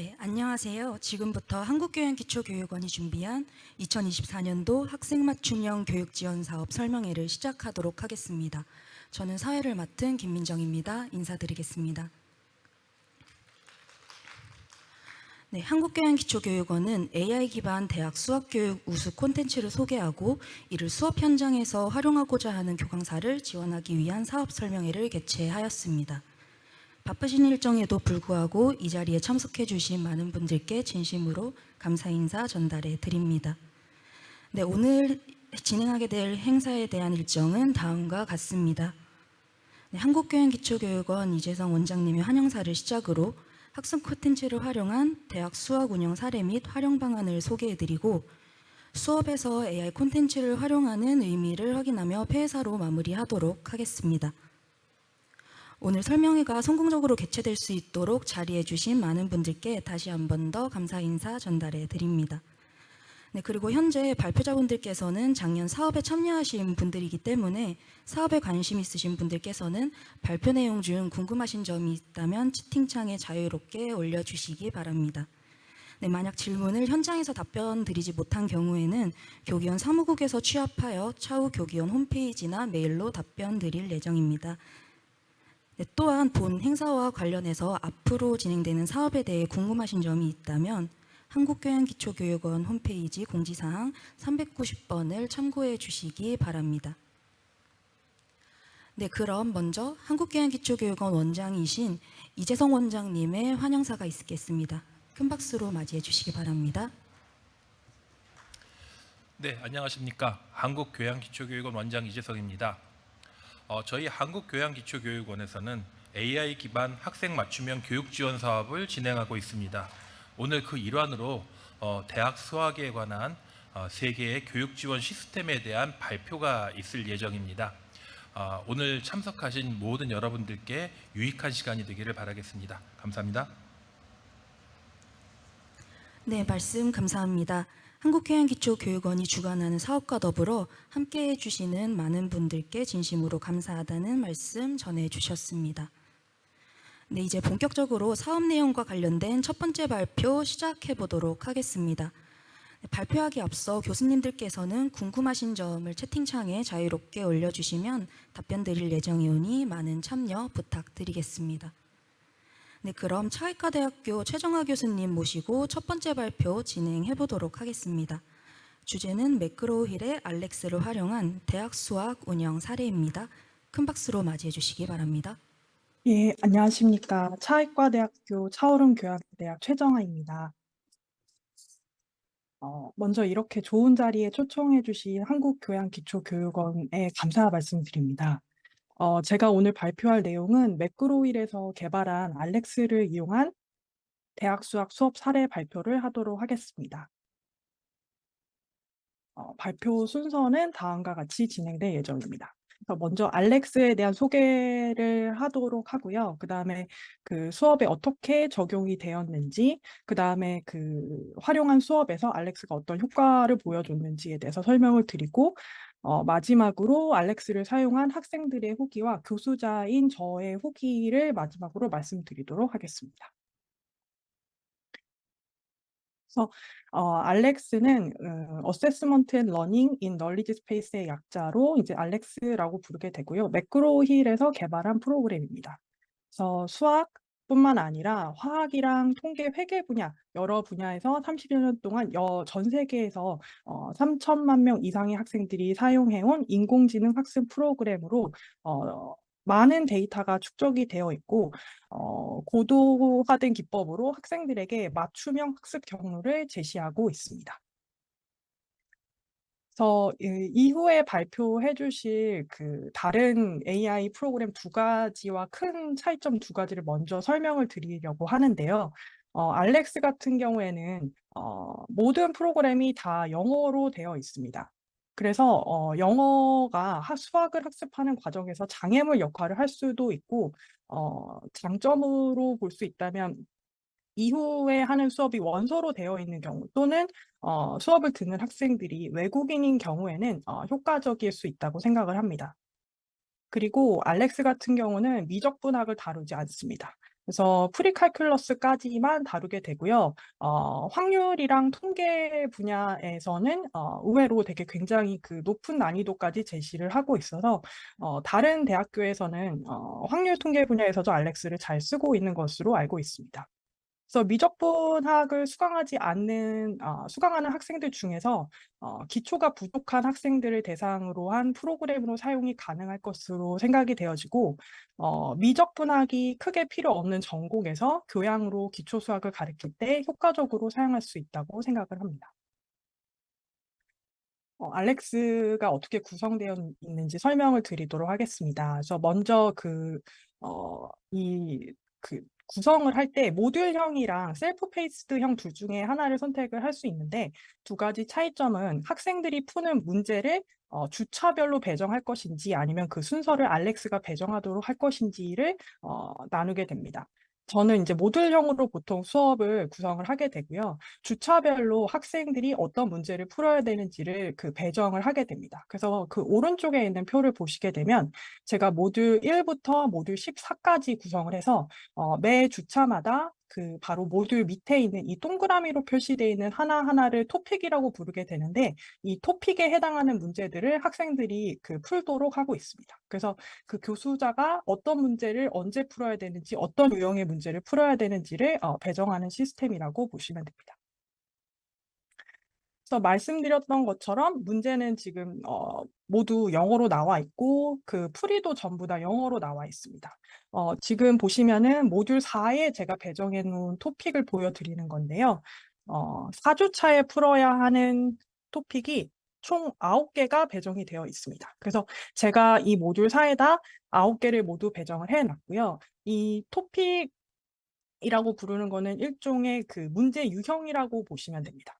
네, 안녕하세요. 지금부터 한국교양기초교육원이 준비한 2024년도 학생 맞춤형 교육지원 사업 설명회를 시작하도록 하겠습니다. 저는 사회를 맡은 김민정입니다. 인사드리겠습니다. 네, 한국교양기초교육원은 AI 기반 대학 수학교육 우수 콘텐츠를 소개하고 이를 수업 현장에서 활용하고자 하는 교강사를 지원하기 위한 사업 설명회를 개최하였습니다. 바쁘신 일정에도 불구하고 이 자리에 참석해 주신 많은 분들께 진심으로 감사 인사 전달해 드립니다. 네, 오늘 진행하게 될 행사에 대한 일정은 다음과 같습니다. 네, 한국교양기초교육원 이재성 원장님의 환영사를 시작으로 학습 콘텐츠를 활용한 대학 수학 운영 사례 및 활용 방안을 소개해 드리고 수업에서 AI 콘텐츠를 활용하는 의미를 확인하며 폐회사로 마무리하도록 하겠습니다. 오늘 설명회가 성공적으로 개최될 수 있도록 자리해 주신 많은 분들께 다시 한 번 더 감사 인사 전달해 드립니다. 네, 그리고 현재 발표자분들께서는 작년 사업에 참여하신 분들이기 때문에 사업에 관심 있으신 분들께서는 발표 내용 중 궁금하신 점이 있다면 채팅창에 자유롭게 올려주시기 바랍니다. 네, 만약 질문을 현장에서 답변 드리지 못한 경우에는 교기원 사무국에서 취합하여 차후 교기원 홈페이지나 메일로 답변 드릴 예정입니다. 네, 또한 본 행사와 관련해서 앞으로 진행되는 사업에 대해 궁금하신 점이 있다면 한국교양기초교육원 홈페이지 공지사항 390번을 참고해 주시기 바랍니다. 네, 그럼 먼저 한국교양기초교육원 원장이신 이재성 원장님의 환영사가 있겠습니다. 큰 박수로 맞이해 주시기 바랍니다. 네, 안녕하십니까. 한국교양기초교육원 원장 이재성입니다. 저희 한국교양기초교육원에서는 AI 기반 학생 맞춤형 교육 지원 사업을 진행하고 있습니다. 오늘 그 일환으로 대학 수학에 관한 세 개의 교육 지원 시스템에 대한 발표가 있을 예정입니다. 오늘 참석하신 모든 여러분들께 유익한 시간이 되기를 바라겠습니다. 감사합니다. 네, 말씀 감사합니다. 한국교양기초교육원이 주관하는 사업과 더불어 함께해 주시는 많은 분들께 진심으로 감사하다는 말씀 전해 주셨습니다. 네, 이제 본격적으로 사업 내용과 관련된 첫 번째 발표 시작해 보도록 하겠습니다. 네, 발표하기 앞서 교수님들께서는 궁금하신 점을 채팅창에 자유롭게 올려주시면 답변 드릴 예정이오니 많은 참여 부탁드리겠습니다. 네, 그럼 차이과대학교 최정화 교수님 모시고 첫 번째 발표 진행해 보도록 하겠습니다. 주제는 매크로힐의 알렉스를 활용한 대학 수학 운영 사례입니다. 큰 박수로 맞이해 주시기 바랍니다. 예, 안녕하십니까. 차이과대학교 차오름 교양대학 최정아입니다. 먼저 이렇게 좋은 자리에 초청해 주신 한국교양기초교육원에 감사 말씀드립니다. 제가 오늘 발표할 내용은 매크로힐에서 개발한 알렉스를 이용한 대학 수학 수업 사례 발표를 하도록 하겠습니다. 발표 순서는 다음과 같이 진행될 예정입니다. 그래서 먼저 알렉스에 대한 소개를 하도록 하고요. 그다음에 그 수업에 어떻게 적용이 되었는지, 그다음에 그 활용한 수업에서 알렉스가 어떤 효과를 보여줬는지에 대해서 설명을 드리고, 마지막으로 알렉스를 사용한 학생들의 후기와 교수자인 저의 후기를 마지막으로 말씀드리도록 하겠습니다. 그래서 알렉스는 Assessment and Learning in Knowledge Space의 약자로 이제 알렉스라고 부르게 되고요. 매크로힐에서 개발한 프로그램입니다. 그래서 수학뿐만 아니라 화학이랑 통계, 회계 분야 여러 분야에서 30여 년 동안 전 세계에서 3천만 명 이상의 학생들이 사용해온 인공지능 학습 프로그램으로 많은 데이터가 축적이 되어 있고 고도화된 기법으로 학생들에게 맞춤형 학습 경로를 제시하고 있습니다. 그래서 이후에 발표해 주실 그 다른 AI 프로그램 두 가지와 큰 차이점 두 가지를 먼저 설명을 드리려고 하는데요. 알렉스 같은 경우에는 모든 프로그램이 다 영어로 되어 있습니다. 그래서 영어가 수학을 학습하는 과정에서 장애물 역할을 할 수도 있고, 장점으로 볼 수 있다면 이후에 하는 수업이 원서로 되어 있는 경우 또는 수업을 듣는 학생들이 외국인인 경우에는 효과적일 수 있다고 생각을 합니다. 그리고 알렉스 같은 경우는 미적분학을 다루지 않습니다. 그래서 프리칼큘러스까지만 다루게 되고요. 확률이랑 통계 분야에서는 의외로 되게 굉장히 그 높은 난이도까지 제시를 하고 있어서 다른 대학교에서는 확률 통계 분야에서도 알렉스를 잘 쓰고 있는 것으로 알고 있습니다. 그래서 미적분학을 수강하는 학생들 중에서 기초가 부족한 학생들을 대상으로 한 프로그램으로 사용이 가능할 것으로 생각이 되어지고 미적분학이 크게 필요 없는 전공에서 교양으로 기초 수학을 가르칠 때 효과적으로 사용할 수 있다고 생각을 합니다. 알렉스가 어떻게 구성되어 있는지 설명을 드리도록 하겠습니다. 그래서 먼저 구성을 할 때 모듈형이랑 셀프 페이스드형 둘 중에 하나를 선택을 할 수 있는데 두 가지 차이점은 학생들이 푸는 문제를 주차별로 배정할 것인지 아니면 그 순서를 알렉스가 배정하도록 할 것인지를 나누게 됩니다. 저는 이제 모듈형으로 보통 수업을 구성을 하게 되고요. 주차별로 학생들이 어떤 문제를 풀어야 되는지를 배정을 하게 됩니다. 그래서 그 오른쪽에 있는 표를 보시게 되면 제가 모듈 1부터 모듈 14까지 구성을 해서 매 주차마다 바로 모듈 밑에 있는 이 동그라미로 표시되어 있는 하나하나를 토픽이라고 부르게 되는데 이 토픽에 해당하는 문제들을 학생들이 풀도록 하고 있습니다. 그래서 그 교수자가 어떤 문제를 언제 풀어야 되는지, 어떤 유형의 문제를 풀어야 되는지를 배정하는 시스템이라고 보시면 됩니다. 그래서 말씀드렸던 것처럼 문제는 지금 모두 영어로 나와 있고 그 풀이도 전부 다 영어로 나와 있습니다. 지금 보시면은 모듈 4에 제가 배정해 놓은 토픽을 보여드리는 건데요. 4주차에 풀어야 하는 토픽이 총 9개가 배정이 되어 있습니다. 그래서 제가 이 모듈 4에다 9개를 모두 배정을 해 놨고요. 이 토픽이라고 부르는 거는 일종의 문제 유형이라고 보시면 됩니다.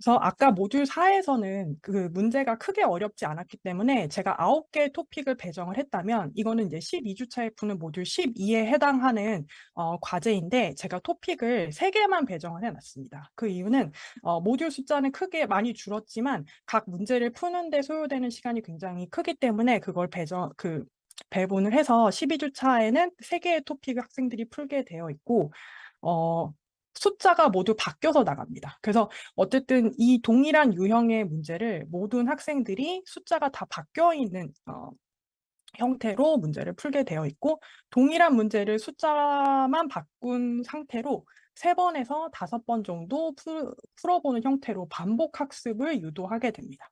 그래서 아까 모듈 4에서는 그 문제가 크게 어렵지 않았기 때문에 제가 9개의 토픽을 배정을 했다면 이거는 이제 12주차에 푸는 모듈 12에 해당하는 과제인데 제가 토픽을 3개만 배정을 해놨습니다. 그 이유는 모듈 숫자는 크게 많이 줄었지만 각 문제를 푸는 데 소요되는 시간이 굉장히 크기 때문에 그걸 배분을 해서 12주차에는 3개의 토픽을 학생들이 풀게 되어 있고 숫자가 모두 바뀌어서 나갑니다. 그래서 어쨌든 이 동일한 유형의 문제를 모든 학생들이 숫자가 다 바뀌어 있는 형태로 문제를 풀게 되어 있고 동일한 문제를 숫자만 바꾼 상태로 3번에서 5번 정도 풀어보는 형태로 반복 학습을 유도하게 됩니다.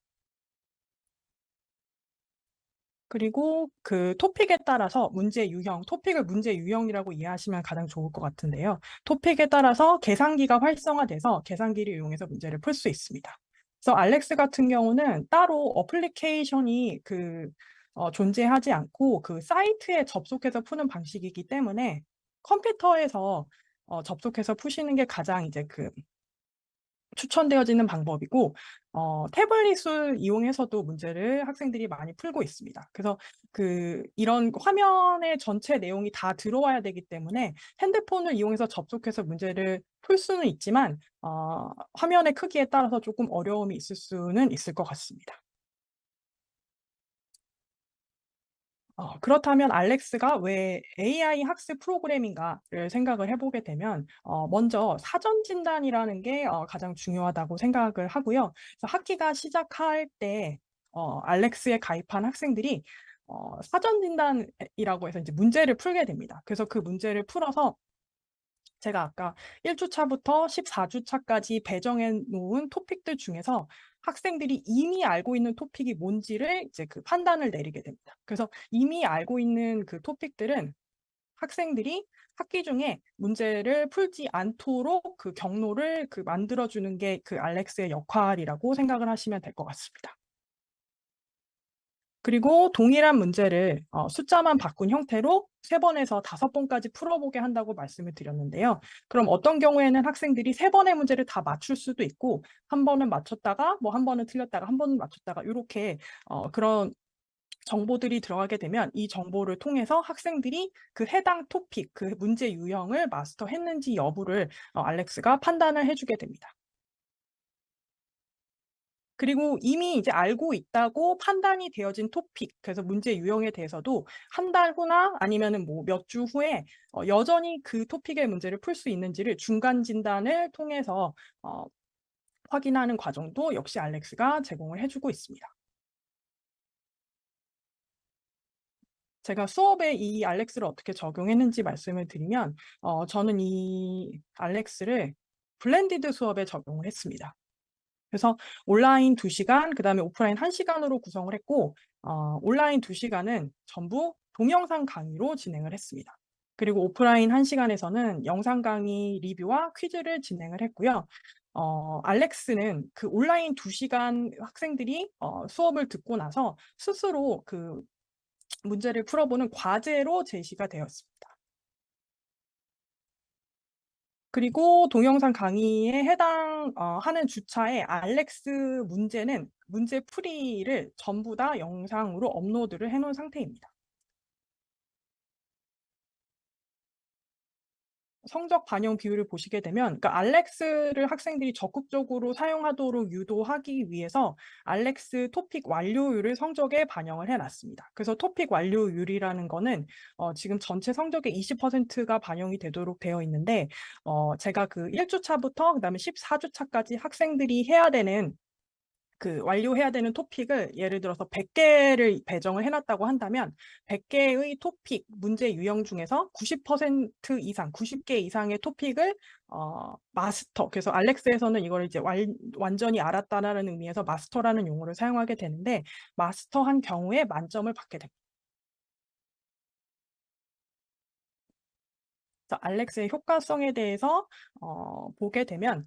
그리고 그 토픽에 따라서 문제 유형, 토픽을 문제 유형이라고 이해하시면 가장 좋을 것 같은데요. 토픽에 따라서 계산기가 활성화돼서 계산기를 이용해서 문제를 풀 수 있습니다. 그래서 알렉스 같은 경우는 따로 어플리케이션이 존재하지 않고 그 사이트에 접속해서 푸는 방식이기 때문에 컴퓨터에서 접속해서 푸시는 게 가장 이제 추천되어지는 방법이고 태블릿을 이용해서도 문제를 학생들이 많이 풀고 있습니다. 그래서 이런 화면의 전체 내용이 다 들어와야 되기 때문에 핸드폰을 이용해서 접속해서 문제를 풀 수는 있지만 화면의 크기에 따라서 조금 어려움이 있을 수는 있을 것 같습니다. 그렇다면 알렉스가 왜 AI 학습 프로그램인가를 생각을 해보게 되면 먼저 사전 진단이라는 게 가장 중요하다고 생각을 하고요. 그래서 학기가 시작할 때 알렉스에 가입한 학생들이 사전 진단이라고 해서 이제 문제를 풀게 됩니다. 그래서 그 문제를 풀어서 제가 아까 1주차부터 14주차까지 배정해 놓은 토픽들 중에서 학생들이 이미 알고 있는 토픽이 뭔지를 이제 판단을 내리게 됩니다. 그래서 이미 알고 있는 그 토픽들은 학생들이 학기 중에 문제를 풀지 않도록 그 경로를 만들어주는 게 알렉스의 역할이라고 생각을 하시면 될 것 같습니다. 그리고 동일한 문제를 숫자만 바꾼 형태로 3번에서 5번까지 풀어보게 한다고 말씀을 드렸는데요. 그럼 어떤 경우에는 학생들이 3번의 문제를 다 맞출 수도 있고 한 번은 맞췄다가 한 번은 틀렸다가 한 번은 맞췄다가 이렇게 그런 정보들이 들어가게 되면 이 정보를 통해서 학생들이 그 해당 토픽, 그 문제 유형을 마스터했는지 여부를 알렉스가 판단을 해주게 됩니다. 그리고 이미 이제 알고 있다고 판단이 되어진 토픽, 그래서 문제 유형에 대해서도 한 달 후나 아니면은 뭐 몇 주 후에 여전히 그 토픽의 문제를 풀 수 있는지를 중간 진단을 통해서 확인하는 과정도 역시 알렉스가 제공을 해주고 있습니다. 제가 수업에 이 알렉스를 어떻게 적용했는지 말씀을 드리면 저는 이 알렉스를 블렌디드 수업에 적용을 했습니다. 그래서 온라인 2시간, 그다음에 오프라인 1시간으로 구성을 했고 온라인 2시간은 전부 동영상 강의로 진행을 했습니다. 그리고 오프라인 1시간에서는 영상 강의 리뷰와 퀴즈를 진행을 했고요. 알렉스는 그 온라인 2시간 학생들이 수업을 듣고 나서 스스로 그 문제를 풀어보는 과제로 제시가 되었습니다. 그리고 동영상 강의에 해당하는 주차에 알렉스 문제는 문제 풀이를 전부 다 영상으로 업로드를 해놓은 상태입니다. 성적 반영 비율을 보시게 되면, 그러니까 알렉스를 학생들이 적극적으로 사용하도록 유도하기 위해서 알렉스 토픽 완료율을 성적에 반영을 해놨습니다. 그래서 토픽 완료율이라는 거는 지금 전체 성적의 20%가 반영이 되도록 되어 있는데 제가 그 1주차부터 그다음에 14주차까지 학생들이 해야 되는 그 완료해야 되는 토픽을 예를 들어서 100개를 배정을 해놨다고 한다면 100개의 토픽 문제 유형 중에서 90% 이상, 90개 이상의 토픽을 마스터. 그래서 알렉스에서는 이걸 이제 완전히 알았다라는 의미에서 마스터라는 용어를 사용하게 되는데 마스터한 경우에 만점을 받게 됩니다. 알렉스의 효과성에 대해서 보게 되면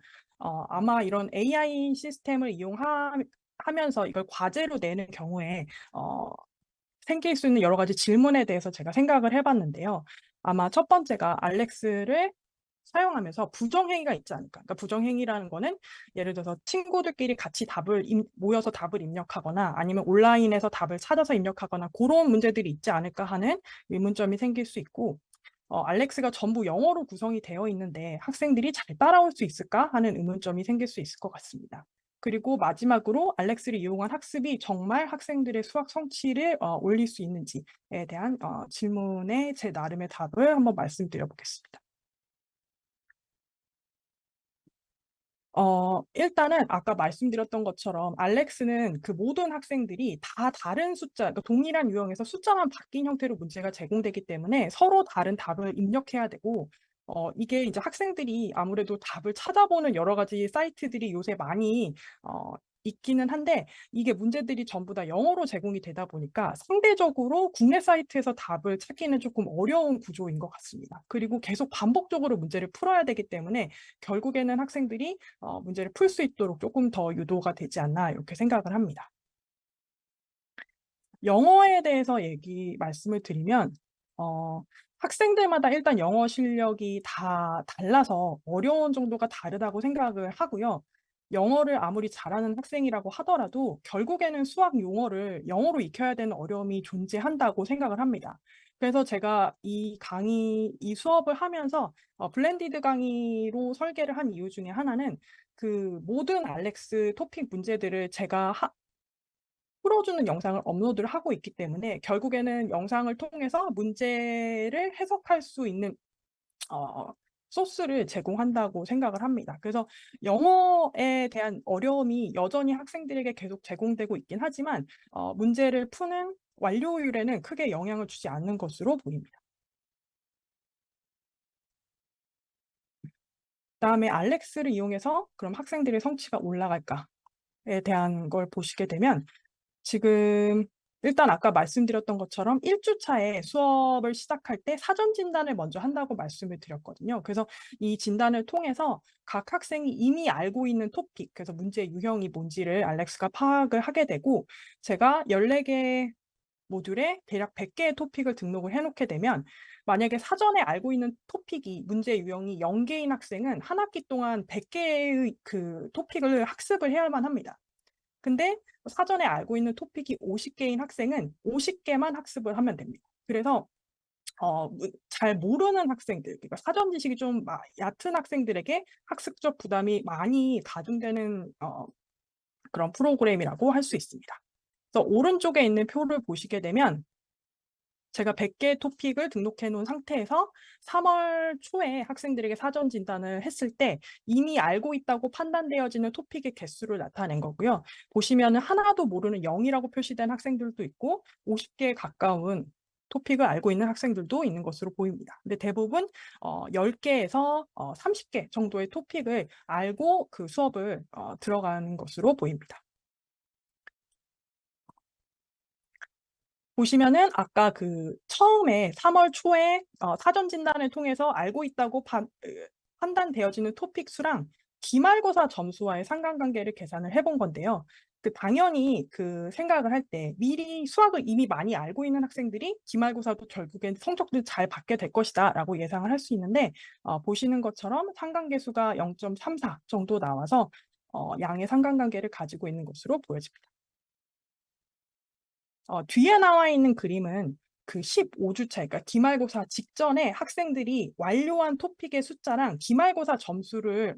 아마 이런 AI 시스템을 이용하면서 이걸 과제로 내는 경우에 생길 수 있는 여러 가지 질문에 대해서 제가 생각을 해봤는데요. 아마 첫 번째가 알렉스를 사용하면서 부정행위가 있지 않을까. 그러니까 부정행위라는 거는 예를 들어서 친구들끼리 같이 모여서 답을 입력하거나 아니면 온라인에서 답을 찾아서 입력하거나 그런 문제들이 있지 않을까 하는 의문점이 생길 수 있고 알렉스가 전부 영어로 구성이 되어 있는데 학생들이 잘 따라올 수 있을까 하는 의문점이 생길 수 있을 것 같습니다. 그리고 마지막으로 알렉스를 이용한 학습이 정말 학생들의 수학 성취를 올릴 수 있는지에 대한 질문에 제 나름의 답을 한번 말씀드려 보겠습니다. 일단은 아까 말씀드렸던 것처럼 알렉스는 그 모든 학생들이 다 다른 숫자, 그러니까 동일한 유형에서 숫자만 바뀐 형태로 문제가 제공되기 때문에 서로 다른 답을 입력해야 되고, 이게 이제 학생들이 아무래도 답을 찾아보는 여러 가지 사이트들이 요새 많이 있기는 한데 이게 문제들이 전부 다 영어로 제공이 되다 보니까 상대적으로 국내 사이트에서 답을 찾기는 조금 어려운 구조인 것 같습니다. 그리고 계속 반복적으로 문제를 풀어야 되기 때문에 결국에는 학생들이 문제를 풀 수 있도록 조금 더 유도가 되지 않나 이렇게 생각을 합니다. 영어에 대해서 말씀을 드리면 학생들마다 일단 영어 실력이 다 달라서 어려운 정도가 다르다고 생각을 하고요. 영어를 아무리 잘하는 학생이라고 하더라도 결국에는 수학 용어를 영어로 익혀야 되는 어려움이 존재한다고 생각을 합니다. 그래서 제가 이 수업을 하면서 블렌디드 강의로 설계를 한 이유 중에 하나는 그 모든 알렉스 토픽 문제들을 제가 풀어주는 영상을 업로드를 하고 있기 때문에 결국에는 영상을 통해서 문제를 해석할 수 있는 소스를 제공한다고 생각을 합니다. 그래서 영어에 대한 어려움이 여전히 학생들에게 계속 제공되고 있긴 하지만 문제를 푸는 완료율에는 크게 영향을 주지 않는 것으로 보입니다. 그다음에 알렉스를 이용해서 그럼 학생들의 성취가 올라갈까에 대한 걸 보시게 되면 지금 일단 아까 말씀드렸던 것처럼 1주차에 수업을 시작할 때 사전 진단을 먼저 한다고 말씀을 드렸거든요. 그래서 이 진단을 통해서 각 학생이 이미 알고 있는 토픽, 그래서 문제 유형이 뭔지를 알렉스가 파악을 하게 되고 제가 14개 모듈에 대략 100개의 토픽을 등록을 해놓게 되면 만약에 사전에 알고 있는 토픽이 문제 유형이 0개인 학생은 한 학기 동안 100개의 그 토픽을 학습을 해야만 합니다. 근데 사전에 알고 있는 토픽이 50개인 학생은 50개만 학습을 하면 됩니다. 그래서 잘 모르는 학생들, 그러니까 사전 지식이 좀 얕은 학생들에게 학습적 부담이 많이 가중되는 그런 프로그램이라고 할 수 있습니다. 그래서 오른쪽에 있는 표를 보시게 되면 제가 100개의 토픽을 등록해 놓은 상태에서 3월 초에 학생들에게 사전 진단을 했을 때 이미 알고 있다고 판단되어지는 토픽의 개수를 나타낸 거고요. 보시면은 하나도 모르는 0이라고 표시된 학생들도 있고 50개에 가까운 토픽을 알고 있는 학생들도 있는 것으로 보입니다. 근데 대부분 10개에서 30개 정도의 토픽을 알고 그 수업을 들어가는 것으로 보입니다. 보시면은 아까 그 처음에 3월 초에 사전 진단을 통해서 알고 있다고 판단되어지는 토픽 수랑 기말고사 점수와의 상관관계를 계산을 해본 건데요. 당연히 그 생각을 할 때 미리 수학을 이미 많이 알고 있는 학생들이 기말고사도 결국엔 성적도 잘 받게 될 것이다라고 예상을 할 수 있는데 보시는 것처럼 상관계수가 0.34 정도 나와서 양의 상관관계를 가지고 있는 것으로 보여집니다. 뒤에 나와 있는 그림은 그 15주차, 그러니까 기말고사 직전에 학생들이 완료한 토픽의 숫자랑 기말고사 점수를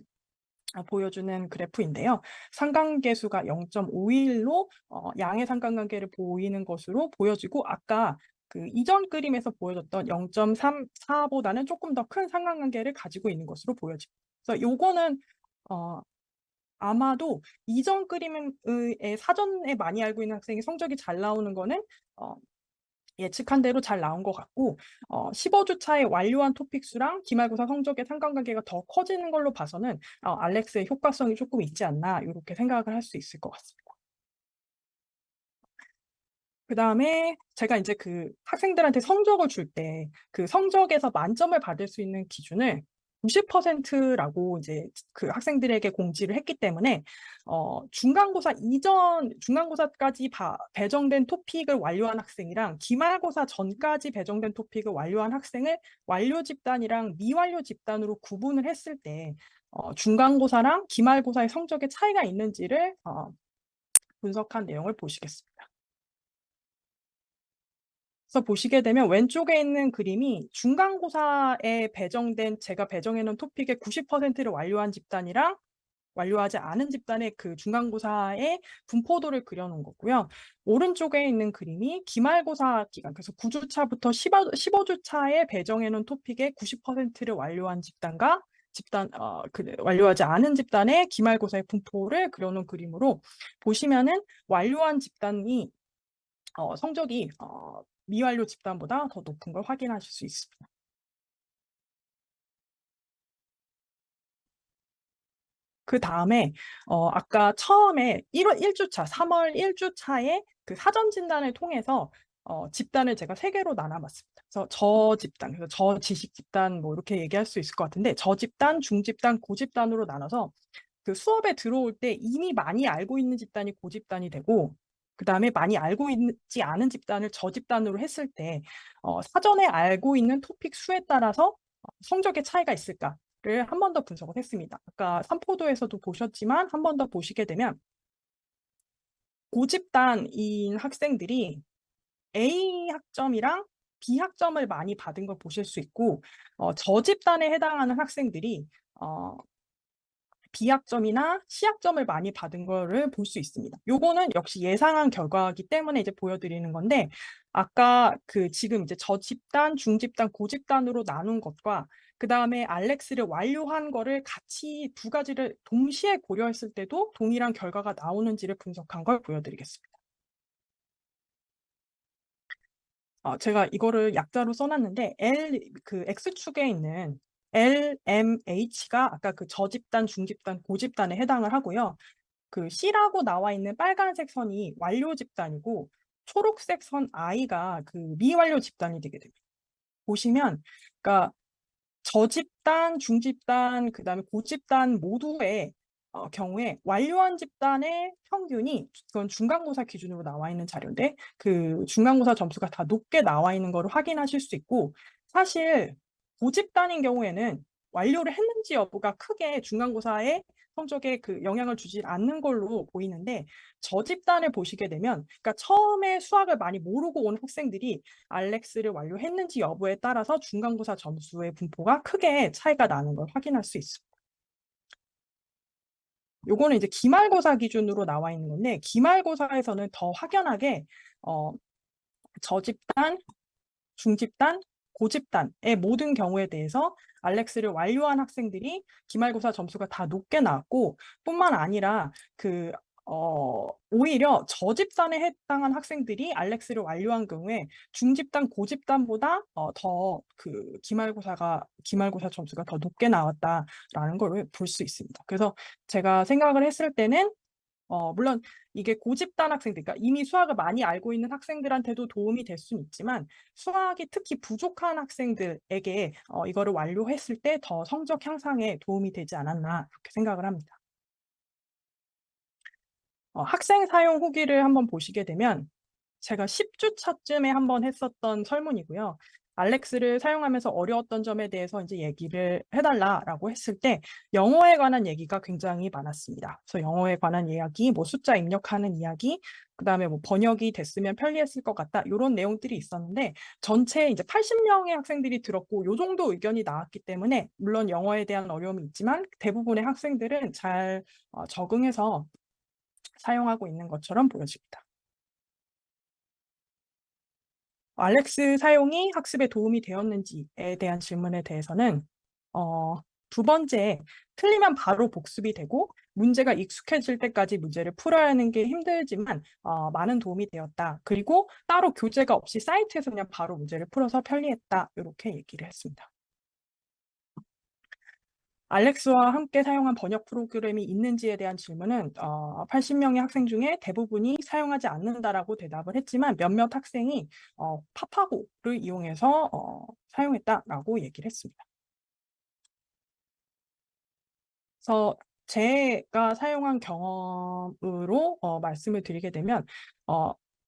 보여주는 그래프인데요. 상관계수가 0.51로 양의 상관관계를 보이는 것으로 보여지고 아까 그 이전 그림에서 보여줬던 0.34보다는 조금 더 큰 상관관계를 가지고 있는 것으로 보여집니다. 그래서 요거는 아마도 이전 그림의 사전에 많이 알고 있는 학생이 성적이 잘 나오는 거는 예측한 대로 잘 나온 것 같고 15주차에 완료한 토픽 수랑 기말고사 성적의 상관관계가 더 커지는 걸로 봐서는 알렉스의 효과성이 조금 있지 않나 이렇게 생각을 할 수 있을 것 같습니다. 그다음에 제가 이제 그 학생들한테 성적을 줄 때 그 성적에서 만점을 받을 수 있는 기준을 90%라고 이제 그 학생들에게 공지를 했기 때문에 중간고사까지 배정된 토픽을 완료한 학생이랑 기말고사 전까지 배정된 토픽을 완료한 학생을 완료 집단이랑 미완료 집단으로 구분을 했을 때 중간고사랑 기말고사의 성적에 차이가 있는지를 분석한 내용을 보시겠습니다. 그래서 보시게 되면 왼쪽에 있는 그림이 중간고사에 제가 배정해 놓은 토픽의 90%를 완료한 집단이랑 완료하지 않은 집단의 그 중간고사의 분포도를 그려놓은 거고요. 오른쪽에 있는 그림이 기말고사 기간, 그래서 9주차부터 15주차에 배정해 놓은 토픽의 90%를 완료한 집단과 완료하지 않은 집단의 기말고사의 분포를 그려놓은 그림으로 보시면은 완료한 집단이 성적이 미완료 집단보다 더 높은 걸 확인하실 수 있습니다. 그 다음에 아까 처음에 1주차, 3월 1주차에 그 사전 진단을 통해서 집단을 제가 3개로 나눠봤습니다. 그래서 저집단, 그래서 저지식 집단 뭐 이렇게 얘기할 수 있을 것 같은데 저집단, 중집단, 고집단으로 나눠서 그 수업에 들어올 때 이미 많이 알고 있는 집단이 고집단이 되고 그 다음에 많이 알고 있지 않은 집단을 저집단으로 했을 때 사전에 알고 있는 토픽 수에 따라서 성적의 차이가 있을까를 한 번 더 분석을 했습니다. 아까 삼포도에서도 보셨지만 한 번 더 보시게 되면 고집단인 학생들이 A 학점이랑 B 학점을 많이 받은 걸 보실 수 있고 저집단에 해당하는 학생들이 B학점이나 C학점을 많이 받은 거를 볼 수 있습니다. 요거는 역시 예상한 결과이기 때문에 이제 보여드리는 건데 아까 지금 이제 저집단, 중집단, 고집단으로 나눈 것과 그 다음에 알렉스를 완료한 거를 같이 두 가지를 동시에 고려했을 때도 동일한 결과가 나오는지를 분석한 걸 보여드리겠습니다. 제가 이거를 약자로 써놨는데 X축에 있는 LMH가 아까 그 저집단, 중집단, 고집단에 해당을 하고요. 그 C라고 나와 있는 빨간색 선이 완료 집단이고 초록색 선 I가 그 미완료 집단이 되게 됩니다. 보시면 그러니까 저집단, 중집단, 그다음에 고집단 모두의 경우에 완료한 집단의 평균이 그건 중간고사 기준으로 나와 있는 자료인데 그 중간고사 점수가 다 높게 나와 있는 거를 확인하실 수 있고 사실 고집단인 경우에는 완료를 했는지 여부가 크게 중간고사에 성적에 그 영향을 주지 않는 걸로 보이는데 저집단을 보시게 되면 그러니까 처음에 수학을 많이 모르고 온 학생들이 알렉스를 완료했는지 여부에 따라서 중간고사 점수의 분포가 크게 차이가 나는 걸 확인할 수 있습니다. 요거는 이제 기말고사 기준으로 나와 있는 건데, 기말고사에서는 더 확연하게 저집단, 중집단, 고집단의 모든 경우에 대해서 알렉스를 완료한 학생들이 기말고사 점수가 다 높게 나왔고, 뿐만 아니라 오히려 저집단에 해당한 학생들이 알렉스를 완료한 경우에 중집단, 고집단보다 더 기말고사 점수가 더 높게 나왔다라는 걸 볼 수 있습니다. 그래서 제가 생각을 했을 때는 물론 이게 고집단 학생들, 그러니까 이미 수학을 많이 알고 있는 학생들한테도 도움이 될 수는 있지만 수학이 특히 부족한 학생들에게 이거를 완료했을 때 더 성적 향상에 도움이 되지 않았나 그렇게 생각을 합니다. 학생 사용 후기를 한번 보시게 되면 제가 10주 차쯤에 한번 했었던 설문이고요. 알렉스를 사용하면서 어려웠던 점에 대해서 이제 얘기를 해달라라고 했을 때 영어에 관한 얘기가 굉장히 많았습니다. 그래서 영어에 관한 이야기, 뭐 숫자 입력하는 이야기, 그다음에 뭐 번역이 됐으면 편리했을 것 같다 이런 내용들이 있었는데 전체 이제 80명의 학생들이 들었고 요 정도 의견이 나왔기 때문에 물론 영어에 대한 어려움이 있지만 대부분의 학생들은 잘 적응해서 사용하고 있는 것처럼 보여집니다. 알렉스 사용이 학습에 도움이 되었는지에 대한 질문에 대해서는 두 번째, 틀리면 바로 복습이 되고 문제가 익숙해질 때까지 문제를 풀어야 하는 게 힘들지만 많은 도움이 되었다. 그리고 따로 교재가 없이 사이트에서 그냥 바로 문제를 풀어서 편리했다. 이렇게 얘기를 했습니다. 알렉스와 함께 사용한 번역 프로그램이 있는지에 대한 질문은 80명의 학생 중에 대부분이 사용하지 않는다라고 대답을 했지만 몇몇 학생이 파파고를 이용해서 사용했다라고 얘기를 했습니다. 그래서 제가 사용한 경험으로 말씀을 드리게 되면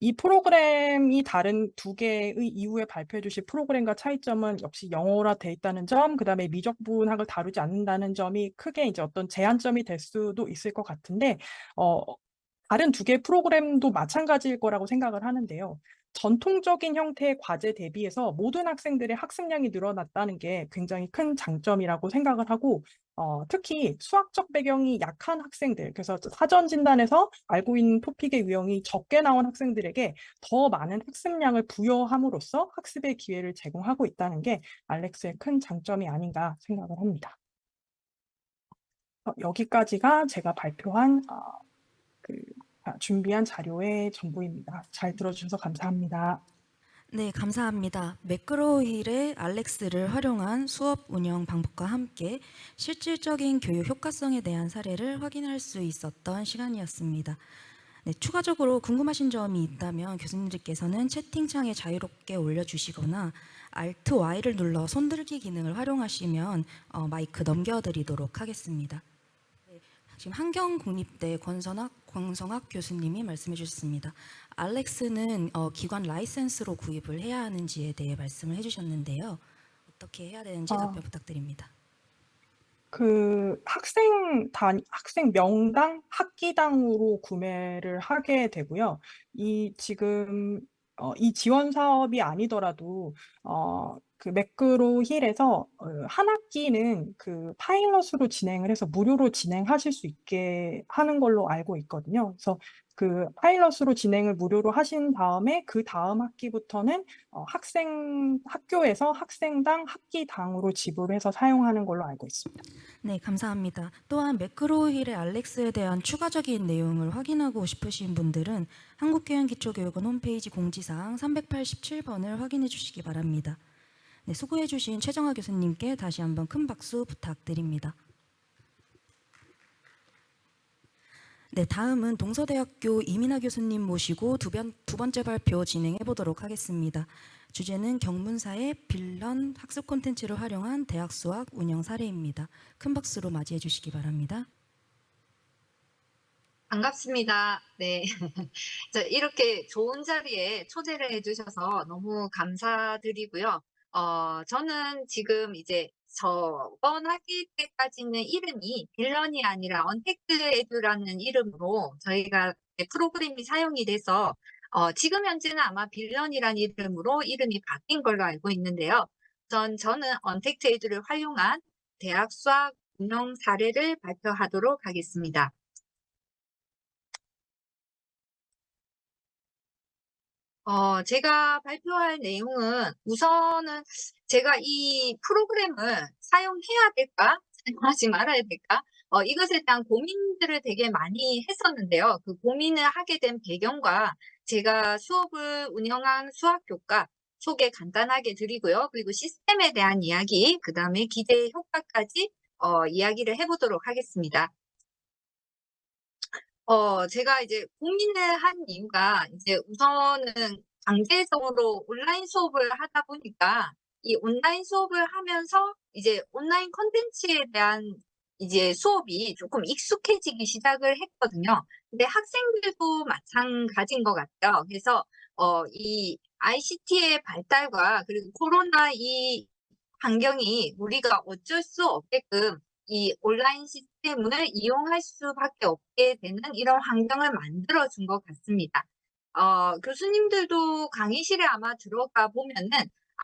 이 프로그램이 다른 두 개의 이후에 발표해 주실 프로그램과 차이점은 역시 영어라 돼 있다는 점, 그다음에 미적분학을 다루지 않는다는 점이 크게 이제 어떤 제한점이 될 수도 있을 것 같은데 다른 두 개의 프로그램도 마찬가지일 거라고 생각을 하는데요. 전통적인 형태의 과제 대비해서 모든 학생들의 학습량이 늘어났다는 게 굉장히 큰 장점이라고 생각을 하고 특히 수학적 배경이 약한 학생들, 그래서 사전 진단에서 알고 있는 토픽의 유형이 적게 나온 학생들에게 더 많은 학습량을 부여함으로써 학습의 기회를 제공하고 있다는 게 알렉스의 큰 장점이 아닌가 생각을 합니다. 여기까지가 제가 발표한 준비한 자료의 전부입니다. 잘 들어주셔서 감사합니다. 네, 감사합니다. 매크로힐의 알렉스를 활용한 수업 운영 방법과 함께 실질적인 교육 효과성에 대한 사례를 확인할 수 있었던 시간이었습니다. 네, 추가적으로 궁금하신 점이 있다면 교수님들께서는 채팅창에 자유롭게 올려주시거나 Alt Y를 눌러 손들기 기능을 활용하시면 마이크 넘겨드리도록 하겠습니다. 네, 지금 한경국립대 권성학 교수님이 말씀해 주셨습니다. 알렉스는 기관 라이센스로 구입을 해야 하는지에 대해 말씀을 해주셨는데요. 어떻게 해야 되는지 답변 부탁드립니다. 학생 명당, 학기당으로 구매를 하게 되고요. 지금 이 지원 사업이 아니더라도 매크로 힐에서 한 학기는 파일럿으로 진행을 해서 무료로 진행하실 수 있게 하는 걸로 알고 있거든요. 그래서 파일럿으로 진행을 무료로 하신 다음에 그 다음 학기부터는 학교에서 학생당, 학기당으로 지불해서 사용하는 걸로 알고 있습니다. 네, 감사합니다. 또한 매크로힐의 알렉스에 대한 추가적인 내용을 확인하고 싶으신 분들은 한국교양기초교육원 홈페이지 공지사항 387번을 확인해 주시기 바랍니다. 네, 수고해 주신 최정화 교수님께 다시 한번 큰 박수 부탁드립니다. 네, 다음은 동서대학교 이민아 교수님 모시고 두 번째 발표 진행해 보도록 하겠습니다. 주제는 경문사의 빌런 학습 콘텐츠를 활용한 대학 수학 운영 사례입니다. 큰 박수로 맞이해 주시기 바랍니다. 반갑습니다. 네. 이렇게 좋은 자리에 초대를 해주셔서 너무 감사드리고요. 저는 지금 이제 저번 학기 때까지는 이름이 빌런이 아니라 언택트 에듀라는 이름으로 저희가 프로그램이 사용이 돼서 지금 현재는 아마 빌런이라는 이름으로 이름이 바뀐 걸로 알고 있는데요. 저는 언택트 에듀를 활용한 대학 수학 운영 사례를 발표하도록 하겠습니다. 제가 발표할 내용은 우선은 제가 이 프로그램을 사용해야 될까? 사용하지 말아야 될까? 이것에 대한 고민들을 되게 많이 했었는데요. 그 고민을 하게 된 배경과 제가 수업을 운영한 수학 교과 소개 간단하게 드리고요. 그리고 시스템에 대한 이야기, 그다음에 기대 효과까지 이야기를 해 보도록 하겠습니다. 제가 이제 고민을 한 이유가 이제 우선은 강제적으로 온라인 수업을 하다 보니까 이 온라인 수업을 하면서 이제 온라인 콘텐츠에 대한 이제 수업이 조금 익숙해지기 시작을 했거든요. 근데 학생들도 마찬가지인 것 같아요. 그래서 이 ICT의 발달과 그리고 코로나 이 환경이 우리가 어쩔 수 없게끔 이 온라인 시스템을 이용할 수밖에 없게 되는 이런 환경을 만들어 준 것 같습니다. 교수님들도 강의실에 아마 들어가 보면은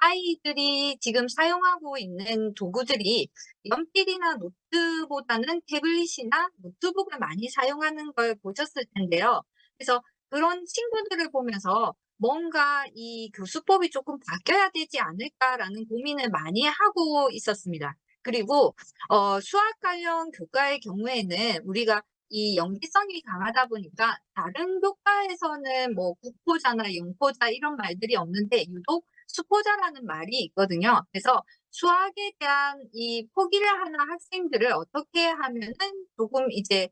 아이들이 지금 사용하고 있는 도구들이 연필이나 노트보다는 태블릿이나 노트북을 많이 사용하는 걸 보셨을 텐데요. 그래서 그런 친구들을 보면서 뭔가 이 '교수법이 조금 바뀌어야 되지 않을까.'라는 고민을 많이 하고 있었습니다. 그리고 수학 관련 교과의 경우에는 우리가 이 연계성이 강하다 보니까 다른 교과에서는 뭐 국포자나 영포자 이런 말들이 없는데 유독 수포자라는 말이 있거든요. 그래서 수학에 대한 이 포기를 하는 학생들을 어떻게 하면은 조금 이제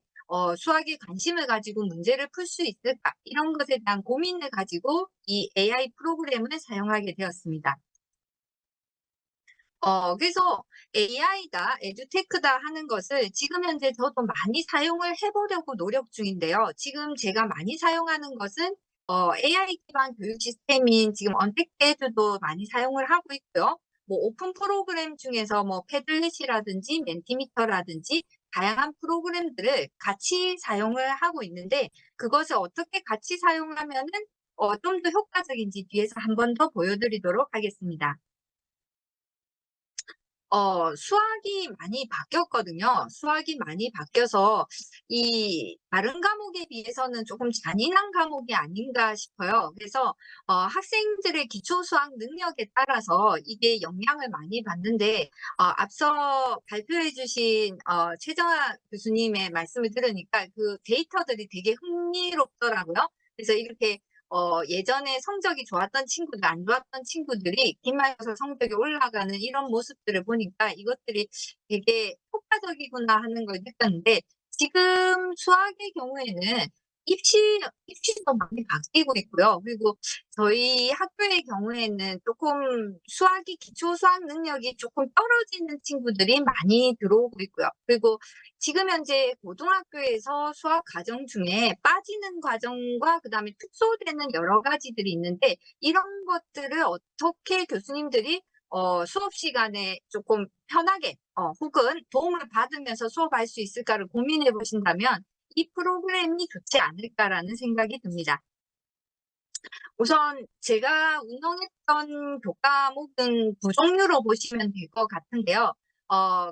수학에 관심을 가지고 문제를 풀 수 있을까? 이런 것에 대한 고민을 가지고 이 AI 프로그램을 사용하게 되었습니다. 그래서 AI다, 에듀테크다 하는 것을 지금 현재 저도 많이 사용을 해 보려고 노력 중인데요. 지금 제가 많이 사용하는 것은 AI 기반 교육 시스템인 지금 언택트에듀도 많이 사용을 하고 있고요. 뭐 오픈 프로그램 중에서 뭐 패들릿이라든지 멘티미터라든지 다양한 프로그램들을 같이 사용을 하고 있는데 그것을 어떻게 같이 사용하면은 좀 더 효과적인지 뒤에서 한 번 더 보여 드리도록 하겠습니다. 수학이 많이 바뀌었거든요. 수학이 많이 바뀌어서 이 다른 과목에 비해서는 조금 잔인한 과목이 아닌가 싶어요. 그래서 학생들의 기초 수학 능력에 따라서 이게 영향을 많이 받는데 앞서 발표해 주신 최정아 교수님의 말씀을 들으니까 그 데이터들이 되게 흥미롭더라고요. 그래서 이렇게 예전에 성적이 좋았던 친구들, 안 좋았던 친구들이 기말고사 성적이 올라가는 이런 모습들을 보니까 이것들이 되게 효과적이구나 하는 걸 느꼈는데 지금 수학의 경우에는 입시도 많이 바뀌고 있고요. 그리고 저희 학교의 경우에는 조금 수학이 기초 수학 능력이 조금 떨어지는 친구들이 많이 들어오고 있고요. 그리고 지금 현재 고등학교에서 수학 과정 중에 빠지는 과정과 그다음에 특소되는 여러 가지들이 있는데 이런 것들을 어떻게 교수님들이 수업 시간에 조금 편하게 혹은 도움을 받으면서 수업할 수 있을까를 고민해 보신다면 '이 프로그램이 좋지 않을까.'라는 생각이 듭니다. 우선 제가 운영했던 교과목은 두 종류로 보시면 될 것 같은데요.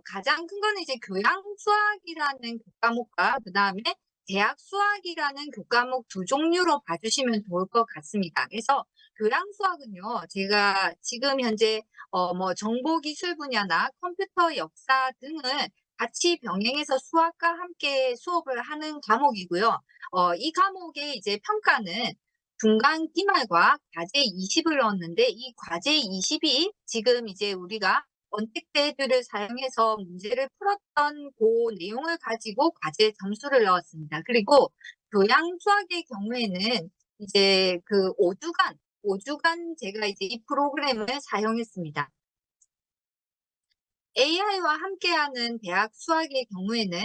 가장 큰 거는 이제 교양 수학이라는 교과목과 그다음에 대학 수학이라는 교과목 두 종류로 봐 주시면 좋을 것 같습니다. 그래서 교양 수학은요. 제가 지금 현재 뭐 정보 기술 분야나 컴퓨터 역사 등을 같이 병행해서 수학과 함께 수업을 하는 과목이고요. 이 과목의 이제 평가는 중간 기말과 과제 20을 넣었는데 이 과제 20이 지금 이제 우리가 언택트헤드를 사용해서 문제를 풀었던 그 내용을 가지고 과제 점수를 넣었습니다. 그리고 교양 수학의 경우에는 이제 그 5주간 제가 이제 이 프로그램을 사용했습니다. AI와 함께하는 대학 수학의 경우에는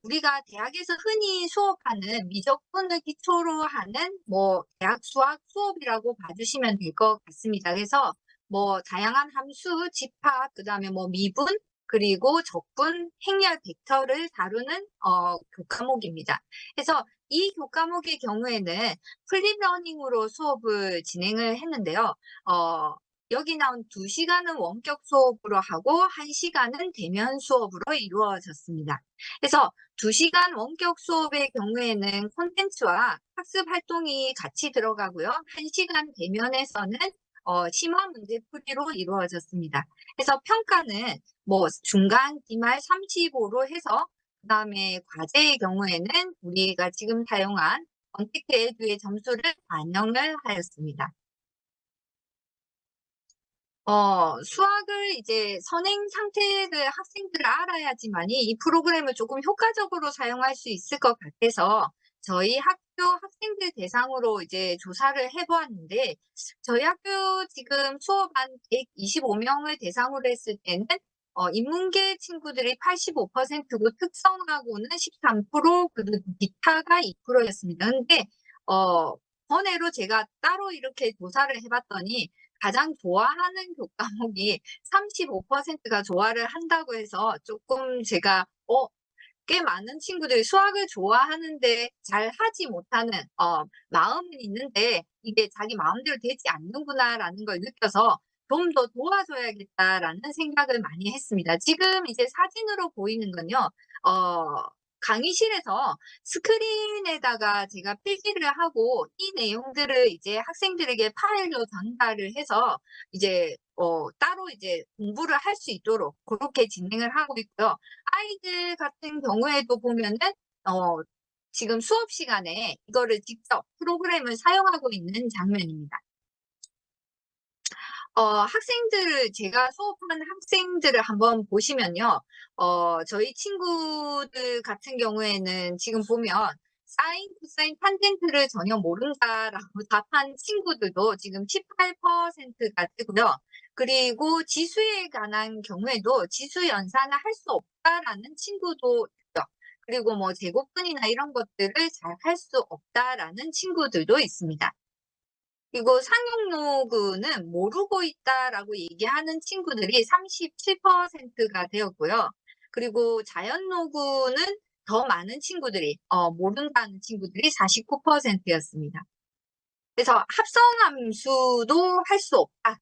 우리가 대학에서 흔히 수업하는 미적분을 기초로 하는 뭐 대학 수학 수업이라고 봐주시면 될 것 같습니다. 그래서 뭐 다양한 함수, 집합, 그다음에 뭐 미분, 그리고 적분, 행렬, 벡터를 다루는 교과목입니다. 그래서 이 교과목의 경우에는 플립러닝으로 수업을 진행을 했는데요. 여기 나온 2시간은 원격 수업으로 하고 1시간은 대면 수업으로 이루어졌습니다. 그래서 2시간 원격 수업의 경우에는 콘텐츠와 학습 활동이 같이 들어가고요. 1시간 대면에서는 심화 문제풀이로 이루어졌습니다. 그래서 평가는 뭐 중간, 기말 35로 해서 그다음에 과제의 경우에는 우리가 지금 사용한 언택트 에듀의 점수를 반영을 하였습니다. 수학을 이제 선행 상태를 학생들을 알아야지만이 이 프로그램을 조금 효과적으로 사용할 수 있을 것 같아서 저희 학교 학생들 대상으로 이제 조사를 해보았는데 저희 학교 지금 수업한 125명을 대상으로 했을 때는 인문계 친구들이 85%고 특성하고는 13%, 그리고 기타가 2%였습니다. 근데 번외로 제가 따로 이렇게 조사를 해봤더니 가장 좋아하는 교과목이 35%가 좋아를 한다고 해서 조금 제가 꽤 많은 친구들이 수학을 좋아하는데 잘 하지 못하는 마음은 있는데 이게 자기 마음대로 되지 않는구나라는 걸 느껴서 좀 더 도와줘야겠다라는 생각을 많이 했습니다. 지금 이제 사진으로 보이는 건요. 강의실에서 스크린에다가 제가 필기를 하고 이 내용들을 이제 학생들에게 파일로 전달을 해서 이제 따로 이제 공부를 할 수 있도록 그렇게 진행을 하고 있고요. 아이들 같은 경우에도 보면은 지금 수업 시간에 이거를 직접 프로그램을 사용하고 있는 장면입니다. 학생들을 제가 수업한 학생들을 한번 보시면요. 저희 친구들 같은 경우에는 지금 보면 사인, 코사인, 탄젠트를 전혀 모른다라고 답한 친구들도 지금 18%가 되고요. 그리고 지수에 관한 경우에도 지수 연산을 할 수 없다라는 친구도 있고요. 그리고 뭐 제곱근이나 이런 것들을 잘 할 수 없다라는 친구들도 있습니다. 그리고 상용로그는 모르고 있다라고 얘기하는 친구들이 37%가 되었고요. 그리고 자연로그는 더 많은 친구들이 모른다는 친구들이 49%였습니다. 그래서 합성함수도 할 수 없다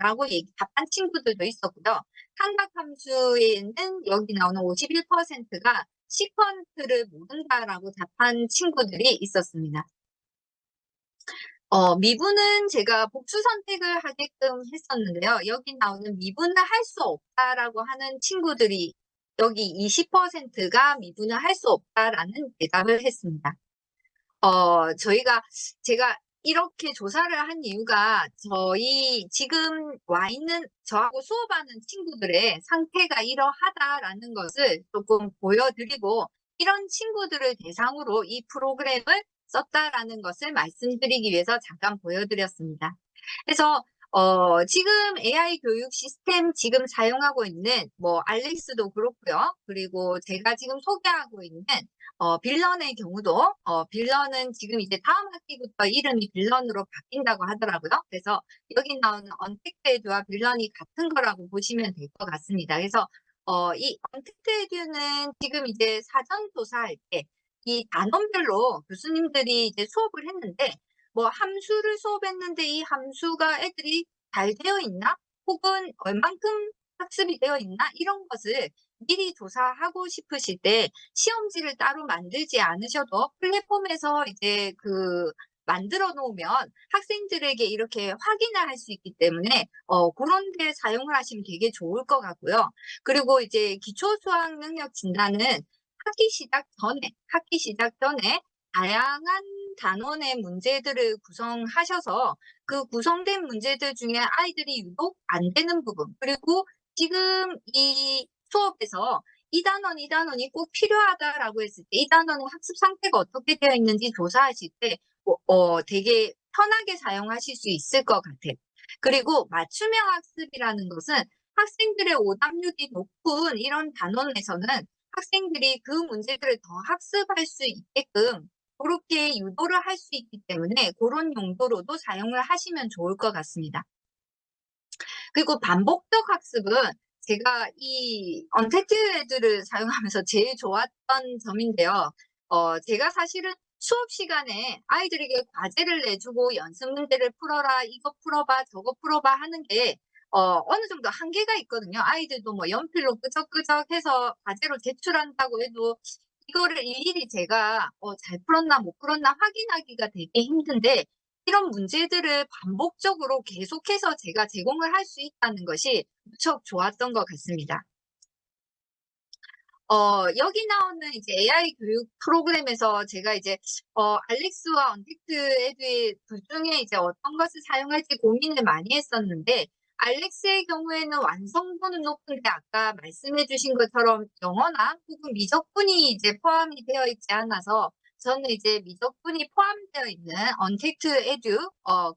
라고 답한 친구들도 있었고요. 삼각함수에는 여기 나오는 51%가 시퀀트를 모른다라고 답한 친구들이 있었습니다. 미분은 제가 복수 선택을 하게끔 했었는데요. 여기 나오는 미분을 할 수 없다라고 하는 친구들이 여기 20%가 미분을 할 수 없다라는 대답을 했습니다. 제가 이렇게 조사를 한 이유가 저희 지금 와 있는 저하고 수업하는 친구들의 상태가 이러하다라는 것을 조금 보여드리고 이런 친구들을 대상으로 이 프로그램을 썼다라는 것을 말씀드리기 위해서 잠깐 보여드렸습니다. 그래서 지금 AI 교육 시스템 지금 사용하고 있는 뭐 알렉스도 그렇고요. 그리고 제가 지금 소개하고 있는 빌런의 경우도 빌런은 지금 이제 다음 학기부터 이름이 빌런으로 바뀐다고 하더라고요. 그래서 여기 나오는 언택트 에듀와 빌런이 같은 거라고 보시면 될 것 같습니다. 그래서 이 언택트 에듀는 지금 이제 사전 조사할 때 이 단원별로 교수님들이 이제 수업을 했는데 뭐 함수를 수업했는데 이 함수가 애들이 잘 되어 있나? 혹은 얼만큼 학습이 되어 있나? 이런 것을 미리 조사하고 싶으실 때 시험지를 따로 만들지 않으셔도 플랫폼에서 이제 만들어 놓으면 학생들에게 이렇게 확인을 할 수 있기 때문에 그런 데 사용을 하시면 되게 좋을 것 같고요. 그리고 이제 기초 수학 능력 진단은 학기 시작 전에 다양한 단원의 문제들을 구성하셔서 그 구성된 문제들 중에 아이들이 유독 안 되는 부분, 그리고 지금 이 수업에서 이 단원이 꼭 필요하다라고 했을 때 이 단원의 학습 상태가 어떻게 되어 있는지 조사하실 때 되게 편하게 사용하실 수 있을 것 같아요. 그리고 맞춤형 학습이라는 것은 학생들의 오답률이 높은 이런 단원에서는 학생들이 그 문제들을 더 학습할 수 있게끔 그렇게 유도를 할 수 있기 때문에 그런 용도로도 사용을 하시면 좋을 것 같습니다. 그리고 반복적 학습은 제가 이 언택트 에듀를 사용하면서 제일 좋았던 점인데요. 제가 사실은 수업 시간에 아이들에게 과제를 내주고 연습 문제를 풀어라, 이거 풀어봐, 저거 풀어봐 하는 게 어느 정도 한계가 있거든요. 아이들도 뭐 연필로 끄적끄적해서 과제로 제출한다고 해도 이거를 일일이 제가 잘 풀었나 못 풀었나 확인하기가 되게 힘든데, 이런 문제들을 반복적으로 계속해서 제가 제공을 할 수 있다는 것이 무척 좋았던 것 같습니다. 여기 나오는 이제 AI 교육 프로그램에서 제가 이제 알렉스와 언택트 에듀의 둘 중에 이제 어떤 것을 사용할지 고민을 많이 했었는데, 알렉스의 경우에는 완성도는 높은데 아까 말씀해 주신 것처럼 영어나 혹은 미적분이 이제 포함이 되어 있지 않아서 저는 이제 미적분이 포함되어 있는 언택트 에듀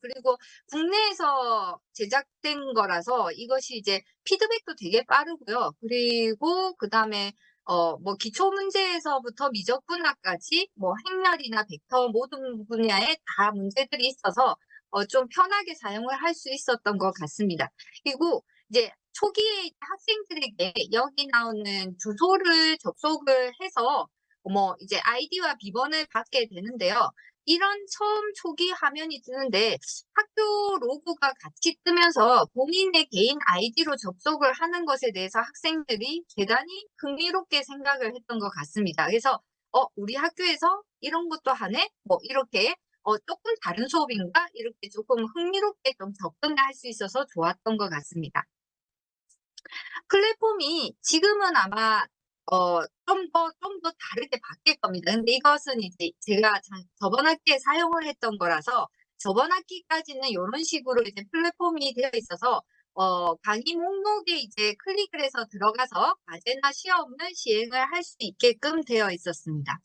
그리고 국내에서 제작된 거라서 이것이 이제 피드백도 되게 빠르고요. 그리고 그다음에 뭐 기초 문제에서부터 미적분학까지 뭐 행렬이나 벡터 모든 분야에 다 문제들이 있어서 좀 편하게 사용을 할 수 있었던 것 같습니다. 그리고 이제 초기에 학생들에게 여기 나오는 주소를 접속을 해서 뭐 이제 아이디와 비번을 받게 되는데요. 이런 처음 초기 화면이 뜨는데 학교 로고가 같이 뜨면서 본인의 개인 아이디로 접속을 하는 것에 대해서 학생들이 대단히 흥미롭게 생각을 했던 것 같습니다. 그래서 우리 학교에서 이런 것도 하네? 뭐 이렇게 조금 다른 수업인가? 이렇게 조금 흥미롭게 좀 접근을 할 수 있어서 좋았던 것 같습니다. 플랫폼이 지금은 아마 좀 더 다르게 바뀔 겁니다. 근데 이것은 이제 제가 저번 학기에 사용을 했던 거라서 저번 학기까지는 요런 식으로 이제 플랫폼이 되어 있어서 강의 목록에 이제 클릭을 해서 들어가서 과제나 시험을 시행을 할 수 있게끔 되어 있었습니다.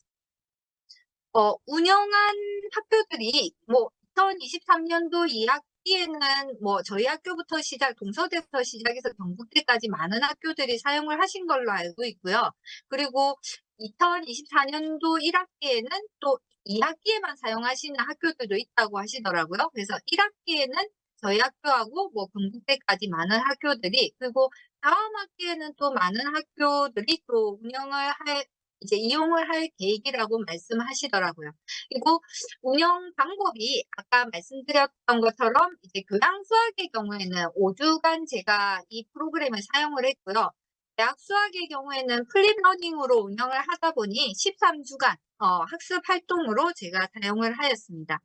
운영한 학교들이 뭐 2023년도 2학기에는 뭐 저희 학교부터 동서대부터 시작해서 경북대까지 많은 학교들이 사용을 하신 걸로 알고 있고요. 그리고 2024년도 1학기에는 또 2학기에만 사용하시는 학교들도 있다고 하시더라고요. 그래서 1학기에는 저희 학교하고 뭐 경북대까지 많은 학교들이, 그리고 다음 학기에는 또 많은 학교들이 또 이제 이용을 할 계획이라고 말씀하시더라고요. 그리고 운영 방법이 아까 말씀드렸던 것처럼 이제 교양 수학의 경우에는 5주간 제가 이 프로그램을 사용을 했고요. 대학 수학의 경우에는 플립 러닝으로 운영을 하다 보니 13주간 학습 활동으로 제가 사용을 하였습니다.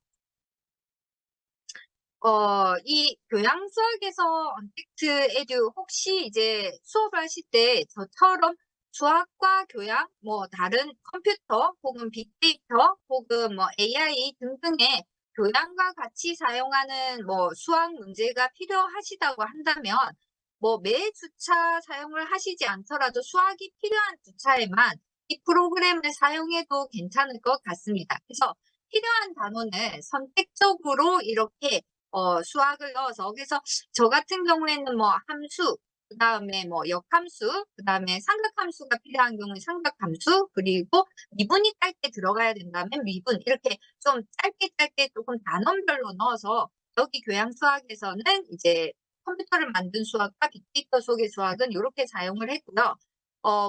이 교양 수학에서 언택트 에듀 혹시 이제 수업을 하실 때 저처럼 수학과 교양, 뭐 다른 컴퓨터 혹은 빅데이터 혹은 뭐 AI 등등의 교양과 같이 사용하는 뭐 수학 문제가 필요하시다고 한다면 뭐 매 주차 사용을 하시지 않더라도 수학이 필요한 주차에만 이 프로그램을 사용해도 괜찮을 것 같습니다. 그래서 필요한 단원을 선택적으로 이렇게 수학을 넣어서, 그래서 저 같은 경우에는 뭐 함수, 그다음에 뭐 역함수, 그다음에 삼각함수가 필요한 경우에 삼각함수, 그리고 미분이 짧게 들어가야 된다면 미분, 이렇게 좀 짧게 조금 단원별로 넣어서 여기 교양 수학에서는 이제 컴퓨터를 만든 수학과 빅데이터 속의 수학은 요렇게 사용을 했고요.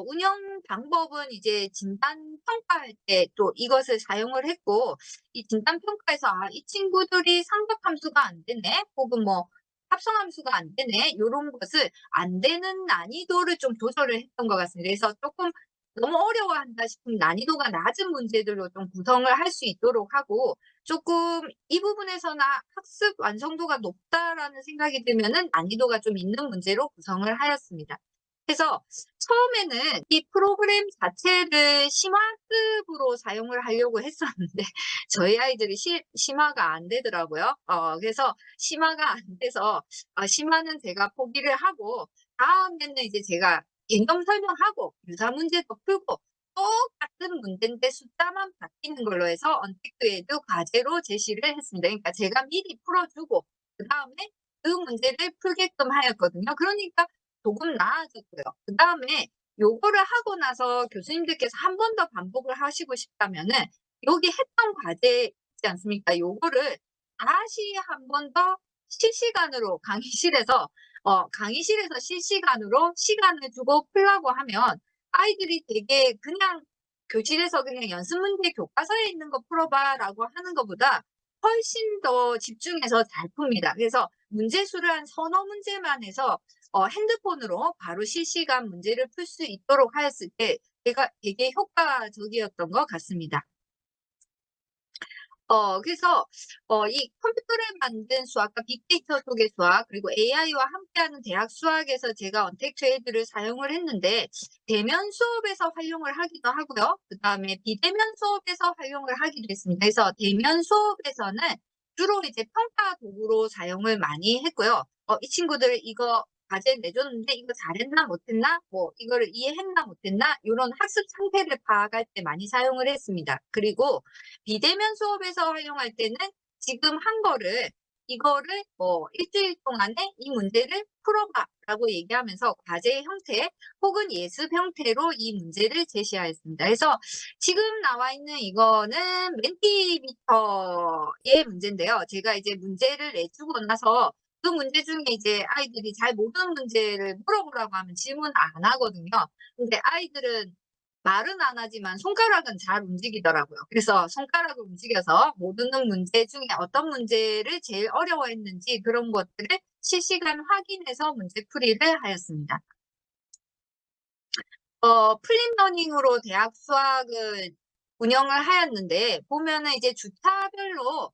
운영 방법은 이제 진단 평가할 때 또 이것을 사용을 했고, 이 진단 평가에서 '아, 이 친구들이 삼각함수가 안 되네.' 혹은 뭐 '합성함수가 안 되네.' 요런 것을 안 되는 난이도를 좀 조절을 했던 것 같습니다. 그래서 쪼끔 너무 어려워한다 싶으면 난이도가 낮은 문제들로 좀 구성을 할 수 있도록 하고, 쪼끔 이 부분에서나 '학습 완성도가 높다.'라는 생각이 들면은 난이도가 좀 있는 문제로 구성을 하였습니다. 그래서 처음에는 이 프로그램 자체를 심화습으로 사용을 하려고 했었는데 저희 아이들이 심화가 안 되더라고요. 그래서 심화가 안 돼서 심화는 제가 포기를 하고, 다음에는 이제 제가 개념 설명하고 유사 문제도 풀고 똑같은 문제인데 숫자만 바뀌는 걸로 해서 언택트 에듀 과제로 제시를 했습니다. 그러니까 제가 미리 풀어주고 그다음에 그 문제를 풀게끔 하였거든요. 그러니까 조금 나아졌고요. 그다음에 요거를 하고 나서 교수님들께서 한 번 더 반복을 하시고 싶다면은 여기 했던 과제 있지 않습니까? 요거를 다시 한 번 더 실시간으로 강의실에서 실시간으로 시간을 주고 풀라고 하면 아이들이 되게 그냥 교실에서 그냥 연습 문제 교과서에 있는 거 풀어봐라고 하는 것보다 훨씬 더 집중해서 잘 풉니다. 그래서 문제수를 한 서너 문제만 해서 핸드폰으로 바로 실시간 문제를 풀 수 있도록 하였을 때 제가 되게 효과적이었던 것 같습니다. 그래서 이 컴퓨터를 만든 수학과 빅데이터 속의 수학 그리고 AI와 함께하는 대학 수학에서 제가 언택트에듀를 사용을 했는데 대면 수업에서 활용을 하기도 하고요. 그다음에 비대면 수업에서 활용을 하기도 했습니다. 그래서 대면 수업에서는 주로 이제 평가 도구로 사용을 많이 했고요. 이 친구들 이거 과제 내줬는데 이거 잘했나 못했나 뭐 이거를 이해했나 못했나 이런 학습 상태를 파악할 때 많이 사용을 했습니다. 그리고 비대면 수업에서 활용할 때는 지금 한 거를 이거를 일주일 동안에 이 문제를 풀어봐라고 얘기하면서 과제 형태 혹은 예습 형태로 이 문제를 제시하였습니다. 그래서 지금 나와 있는 이거는 멘티미터의 문제인데요. 제가 이제 문제를 내주고 나서 그 문제 중에 이제 아이들이 잘 모르는 문제를 물어보라고 하면 질문 안 하거든요. 근데 아이들은 말은 안 하지만 손가락은 잘 움직이더라고요. 그래서 손가락을 움직여서 모르는 문제 중에 어떤 문제를 제일 어려워했는지 그런 것들을 실시간 확인해서 문제풀이를 하였습니다. 플립러닝으로 대학 수학을 운영을 하였는데 보면은 이제 주차별로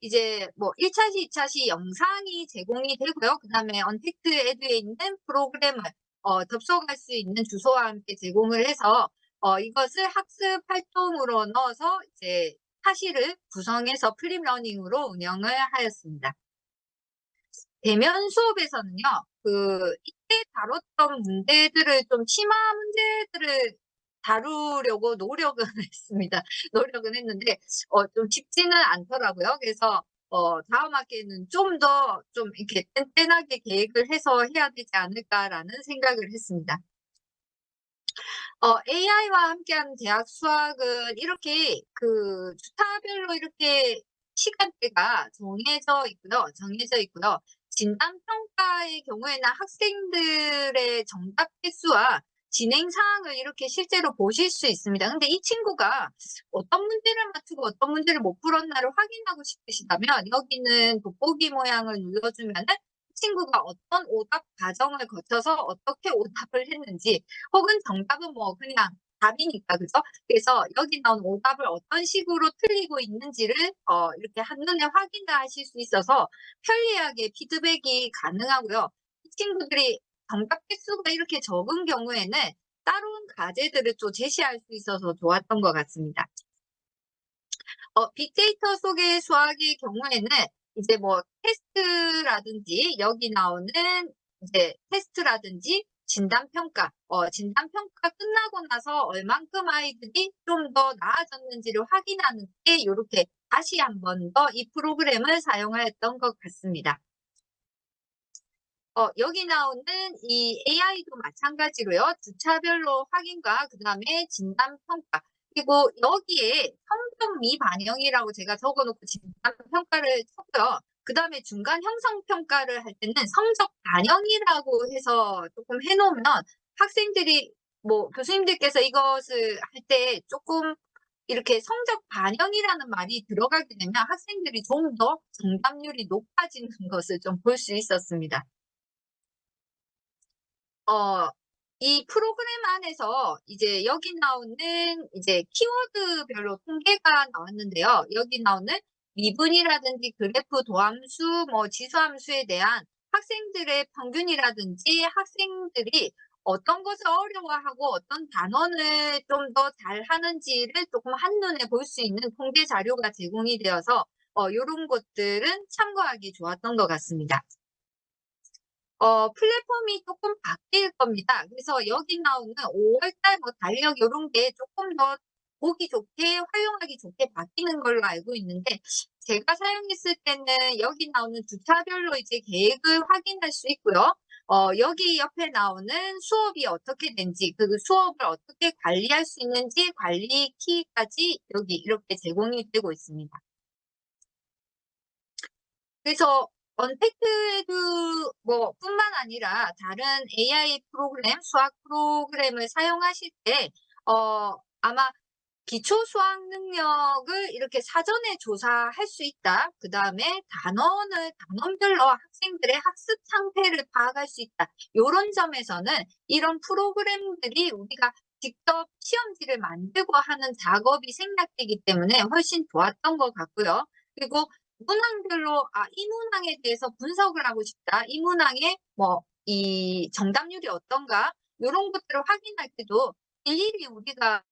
이제 뭐 1차시, 2차시 영상이 제공이 되고요. 그다음에 언택트에듀에 있는 프로그램을 접속할 수 있는 주소와 함께 제공을 해서 이것을 학습 활동으로 넣어서 이제 사실을 구성해서 플립러닝으로 운영을 하였습니다. 대면 수업에서는요, 이때 다뤘던 문제들을 좀 심화 문제들을 다루려고 노력은 했습니다. 노력은 했는데, 좀 쉽지는 않더라고요. 그래서, 다음 학기에는 좀 더 좀 이렇게 뗀뗀하게 계획을 해서 해야 되지 않을까라는 생각을 했습니다. AI와 함께하는 대학 수학은 이렇게 주타별로 이렇게 시간대가 정해져 있고요. 진단 평가의 경우에는 학생들의 정답 횟수와 진행 사항을 이렇게 실제로 보실 수 있습니다. 근데 이 친구가 어떤 문제를 맞추고 어떤 문제를 못 풀었나를 확인하고 싶으시다면 여기는 돋보기 모양을 눌러주면은 친구가 어떤 오답 과정을 거쳐서 어떻게 오답을 했는지 혹은 정답은 뭐 그냥 답이니까 그죠? 그래서 여기 나온 오답을 어떤 식으로 틀리고 있는지를 이렇게 한눈에 확인을 하실 수 있어서 편리하게 피드백이 가능하고요. 이 친구들이 정답 횟수가 이렇게 적은 경우에는 따로운 과제들을 또 제시할 수 있어서 좋았던 것 같습니다. 빅데이터 속의 수학의 경우에는 이제 뭐 테스트라든지 여기 나오는 이제 테스트라든지 진단평가, 진단평가 끝나고 나서 얼만큼 아이들이 좀 더 나아졌는지를 확인하는 게 이렇게 다시 한 번 더 이 프로그램을 사용하였던 것 같습니다. 여기 나오는 이 AI도 마찬가지로요. 주차별로 확인과 그다음에 진단평가 그리고 여기에 성적 미반영이라고 제가 적어놓고 진단평가를 쳤고요. 그다음에 중간 형성평가를 할 때는 성적 반영이라고 해서 조금 해놓으면 학생들이 뭐 교수님들께서 이것을 할 때 조금 이렇게 성적 반영이라는 말이 들어가게 되면 학생들이 좀 더 정답률이 높아지는 것을 좀 볼 수 있었습니다. 이 프로그램 안에서 이제 여기 나오는 이제 키워드별로 통계가 나왔는데요. 여기 나오는 미분이라든지 그래프 도함수, 뭐 지수함수에 대한 학생들의 평균이라든지 학생들이 어떤 것을 어려워하고 어떤 단원을 좀 더 잘하는지를 조금 한눈에 볼 수 있는 통계 자료가 제공이 되어서 요런 것들은 참고하기 좋았던 것 같습니다. 플랫폼이 조금 바뀔 겁니다. 그래서 여기 나오는 5월달 뭐 달력 요런 게 조금 더 보기 좋게 활용하기 좋게 바뀌는 걸로 알고 있는데 제가 사용했을 때는 여기 나오는 주차별로 이제 계획을 확인할 수 있고요. 여기 옆에 나오는 수업이 어떻게 된지 그 수업을 어떻게 관리할 수 있는지 관리 키까지 여기 이렇게 제공이 되고 있습니다. 그래서 언택트에듀 뭐 뿐만 아니라 다른 AI 프로그램, 수학 프로그램을 사용하실 때 아마 기초 수학 능력을 이렇게 사전에 조사할 수 있다. 그다음에 단원별로 학생들의 학습 상태를 파악할 수 있다. 요런 점에서는 이런 프로그램들이 우리가 직접 시험지를 만들고 하는 작업이 생략되기 때문에 훨씬 좋았던 것 같고요. 그리고 문항별로 이 문항에 대해서 분석을 하고 싶다. 이 문항의 이 정답률이 어떤가? 요런 것들을 확인할 때도 일일이 우리가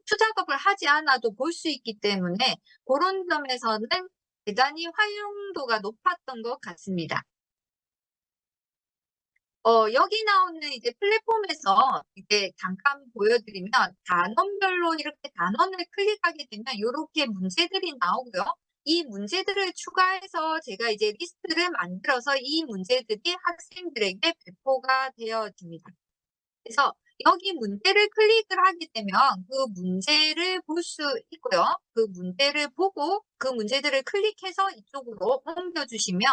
수작업을 하지 않아도 볼 수 있기 때문에 고런 점에서는 대단히 활용도가 높았던 것 같습니다. 여기 나오는 이제 플랫폼에서 이제 잠깐 보여드리면 단원별로 이렇게 단원을 클릭하게 되면 요렇게 문제들이 나오고요. 이 문제들을 추가해서 제가 이제 리스트를 만들어서 이 문제들이 학생들에게 배포가 되어집니다. 그래서 여기 문제를 클릭을 하게 되면 그 문제를 볼 수 있고요. 그 문제를 보고 그 문제들을 클릭해서 이쪽으로 옮겨주시면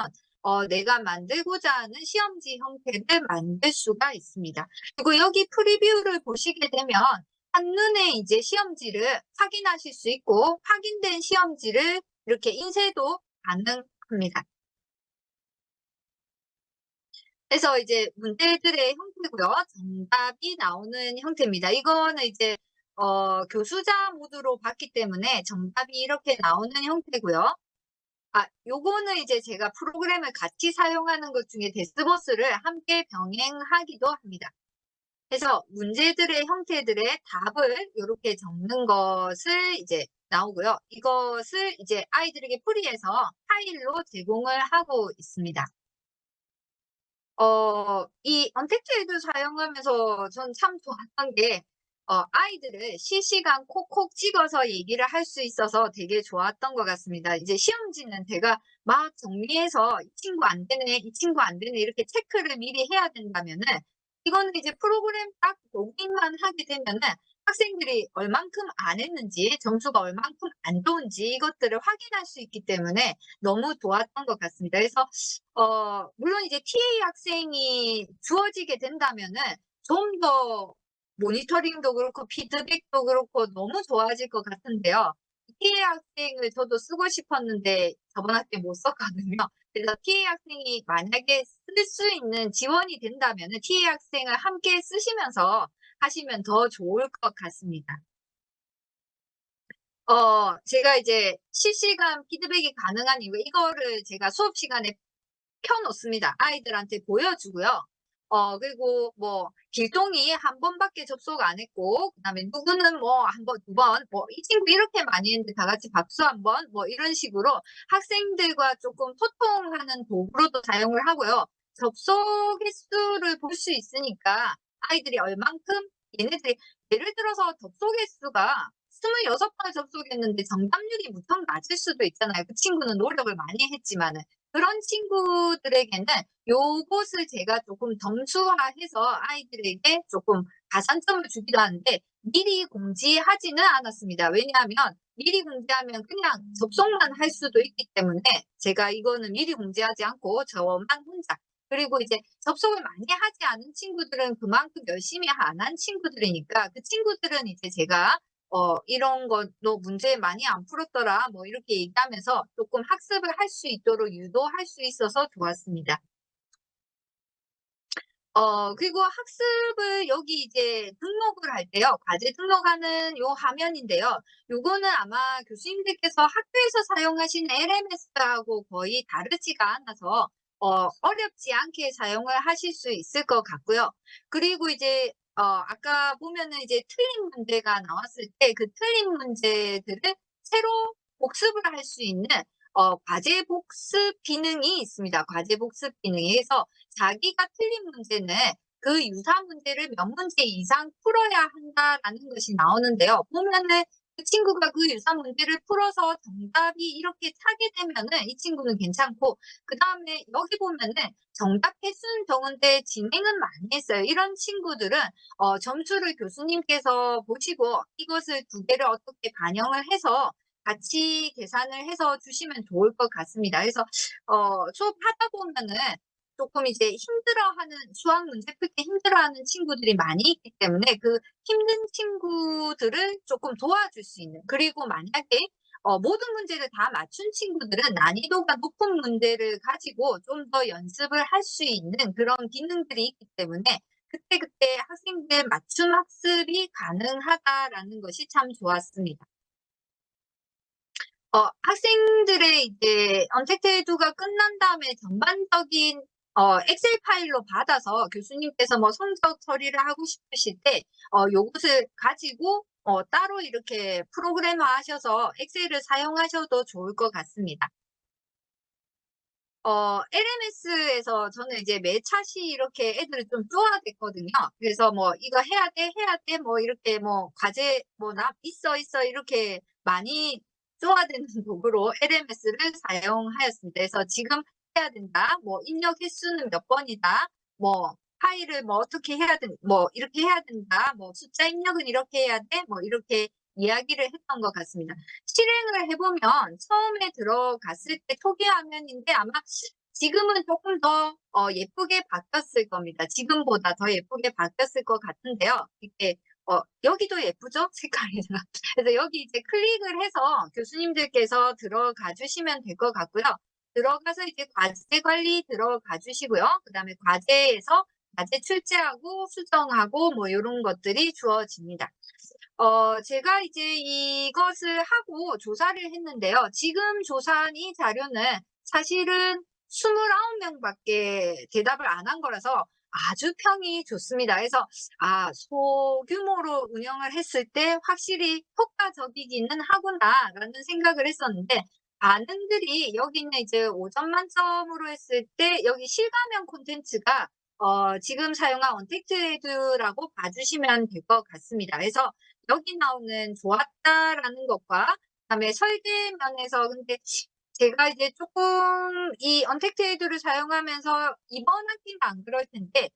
내가 만들고자 하는 시험지 형태를 만들 수가 있습니다. 그리고 여기 프리뷰를 보시게 되면 한눈에 이제 시험지를 확인하실 수 있고 확인된 시험지를 이렇게 인쇄도 가능합니다. 그래서 이제 문제들의 형태고요. 정답이 나오는 형태입니다. 이거는 이제 교수자 모드로 봤기 때문에 정답이 이렇게 나오는 형태고요. 요거는 이제 제가 프로그램을 같이 사용하는 것 중에 데스버스를 함께 병행하기도 합니다. 그래서 문제들의 형태들의 답을 이렇게 적는 것을 이제 나오고요. 이것을 이제 아이들에게 프리해서 파일로 제공을 하고 있습니다. 이 언택트 에듀 사용하면서 전 참 좋았던 게 아이들을 실시간 콕콕 찍어서 얘기를 할 수 있어서 되게 좋았던 것 같습니다. 이제 시험지는 제가 막 정리해서 이 친구 안 되네, 이 친구 안 되네 이렇게 체크를 미리 해야 된다면은 이거는 이제 프로그램 딱 로깅만 하게 되면은 학생들이 얼만큼 안 했는지, 점수가 얼만큼 안 좋은지 이것들을 확인할 수 있기 때문에 너무 좋았던 것 같습니다. 그래서 물론 이제 TA 학생이 주어지게 된다면은 좀 더 모니터링도 그렇고 피드백도 그렇고 너무 좋아질 것 같은데요. TA 학생을 저도 쓰고 싶었는데 저번 학기에 못 썼거든요. 그래서 TA 학생이 만약에 쓸 수 있는 지원이 된다면은 TA 학생을 함께 쓰시면서 하시면 더 좋을 것 같습니다. 제가 이제 실시간 피드백이 가능한 이유, 이거를 제가 수업 시간에 켜놓습니다. 아이들한테 보여주고요. 그리고 길동이 한 번밖에 접속 안 했고, 그 다음에 누구는 한 번, 두 번, 이 친구 이렇게 많이 했는데 다 같이 박수 한 번, 이런 식으로 학생들과 조금 소통하는 도구로도 사용을 하고요. 접속 횟수를 볼 수 있으니까 아이들이 얼만큼, 얘네들이 예를 들어서 접속 횟수가 26번 접속했는데 정답률이 무척 낮을 수도 있잖아요. 그 친구는 노력을 많이 했지만은. 그런 친구들에게는 요것을 제가 조금 점수화해서 아이들에게 조금 가산점을 주기도 하는데 미리 공지하지는 않았습니다. 왜냐하면 미리 공지하면 그냥 접속만 할 수도 있기 때문에 제가 이거는 미리 공지하지 않고 저만 혼자, 그리고 이제 접속을 많이 하지 않은 친구들은 그만큼 열심히 안 한 친구들이니까 그 친구들은 이제 제가 이런 거 너 문제 많이 안 풀었더라 이렇게 얘기하면서 조금 학습을 할 수 있도록 유도할 수 있어서 좋았습니다. 그리고 학습을 여기 이제 등록을 할 때요. 과제 등록하는 요 화면인데요. 요거는 아마 교수님들께서 학교에서 사용하시는 LMS하고 거의 다르지가 않아서 어렵지 않게 사용을 하실 수 있을 것 같고요. 그리고 이제 아까 보면은 이제 틀린 문제가 나왔을 때 그 틀린 문제들을 새로 복습을 할 수 있는 과제 복습 기능이 있습니다. 과제 복습 기능이. 그래서 자기가 틀린 문제는 그 유사 문제를 몇 문제 이상 풀어야 한다라는 것이 나오는데요. 보면은 그 친구가 그 유사 문제를 풀어서 정답이 이렇게 차게 되면은 이 친구는 괜찮고, 그 다음에 여기 보면은 정답 횟수는 적은데 진행은 많이 했어요. 이런 친구들은 점수를 교수님께서 보시고 이것을 두 개를 어떻게 반영을 해서 같이 계산을 해서 주시면 좋을 것 같습니다. 그래서 수업하다 보면은 조금 이제 힘들어하는 수학 문제 풀기 힘들어하는 친구들이 많이 있기 때문에 그 힘든 친구들을 조금 도와줄 수 있는, 그리고 만약에 모든 문제를 다 맞춘 친구들은 난이도가 높은 문제를 가지고 좀 더 연습을 할 수 있는 그런 기능들이 있기 때문에 그때그때 학생들 맞춤 학습이 가능하다라는 것이 참 좋았습니다. 학생들의 이제 언택트 에듀가 끝난 다음에 전반적인 엑셀 파일로 받아서 교수님께서 뭐 성적 처리를 하고 싶으실 때 요것을 가지고 따로 이렇게 프로그램화 하셔서 엑셀을 사용하셔도 좋을 것 같습니다. LMS에서 저는 이제 매 차시 이렇게 애들을 좀 쪼아댔거든요. 그래서 뭐 "이거 해야 돼, 해야 돼." 뭐 이렇게 뭐 과제 뭐 "나 있어, 있어." 이렇게 많이 쪼아대는 도구로 LMS를 사용하였습니다. 그래서 "지금 해야 된다." 뭐 "입력 횟수는 몇 번이다." 뭐 "파일을 뭐 어떻게 해야 된 뭐 이렇게 해야 된다." 뭐 "숫자 입력은 이렇게 해야 돼." 뭐 이렇게 이야기를 했던 것 같습니다. 실행을 해 보면 처음에 들어갔을 때 초기 화면인데 아마 지금은 쪼끔 더 예쁘게 바뀌었을 겁니다. 지금보다 더 예쁘게 바뀌었을 것 같은데요. 이게 여기도 예쁘죠? 색깔이. 그래서 여기 이제 클릭을 해서 교수님들께서 들어가 주시면 될 것 같고요. 들어가서 이제 과제 관리 들어가 주시고요. 그다음에 과제에서 과제 출제하고 수정하고 뭐 요런 것들이 주어집니다. 제가 이제 이것을 하고 조사를 했는데요. 지금 조사한 이 자료는 사실은 29명 밖에 대답을 안 한 거라서 아주 평이 좋습니다. 그래서 '소규모로 운영을 했을 때 확실히 효과적이기는 하구나.'라는 생각을 했었는데 반응들이 여기는 이제 5점 만점으로 했을 때 여기 실가명 콘텐츠가 지금 사용한 언택트 에듀라고 봐 주시면 될 것 같습니다. 그래서 여기 나오는 "좋았다."라는 것과 그다음에 설계 면에서 근데 제가 이제 쪼끔 이 언택트 에듀를 사용하면서 이번 학기는 안 그럴 텐데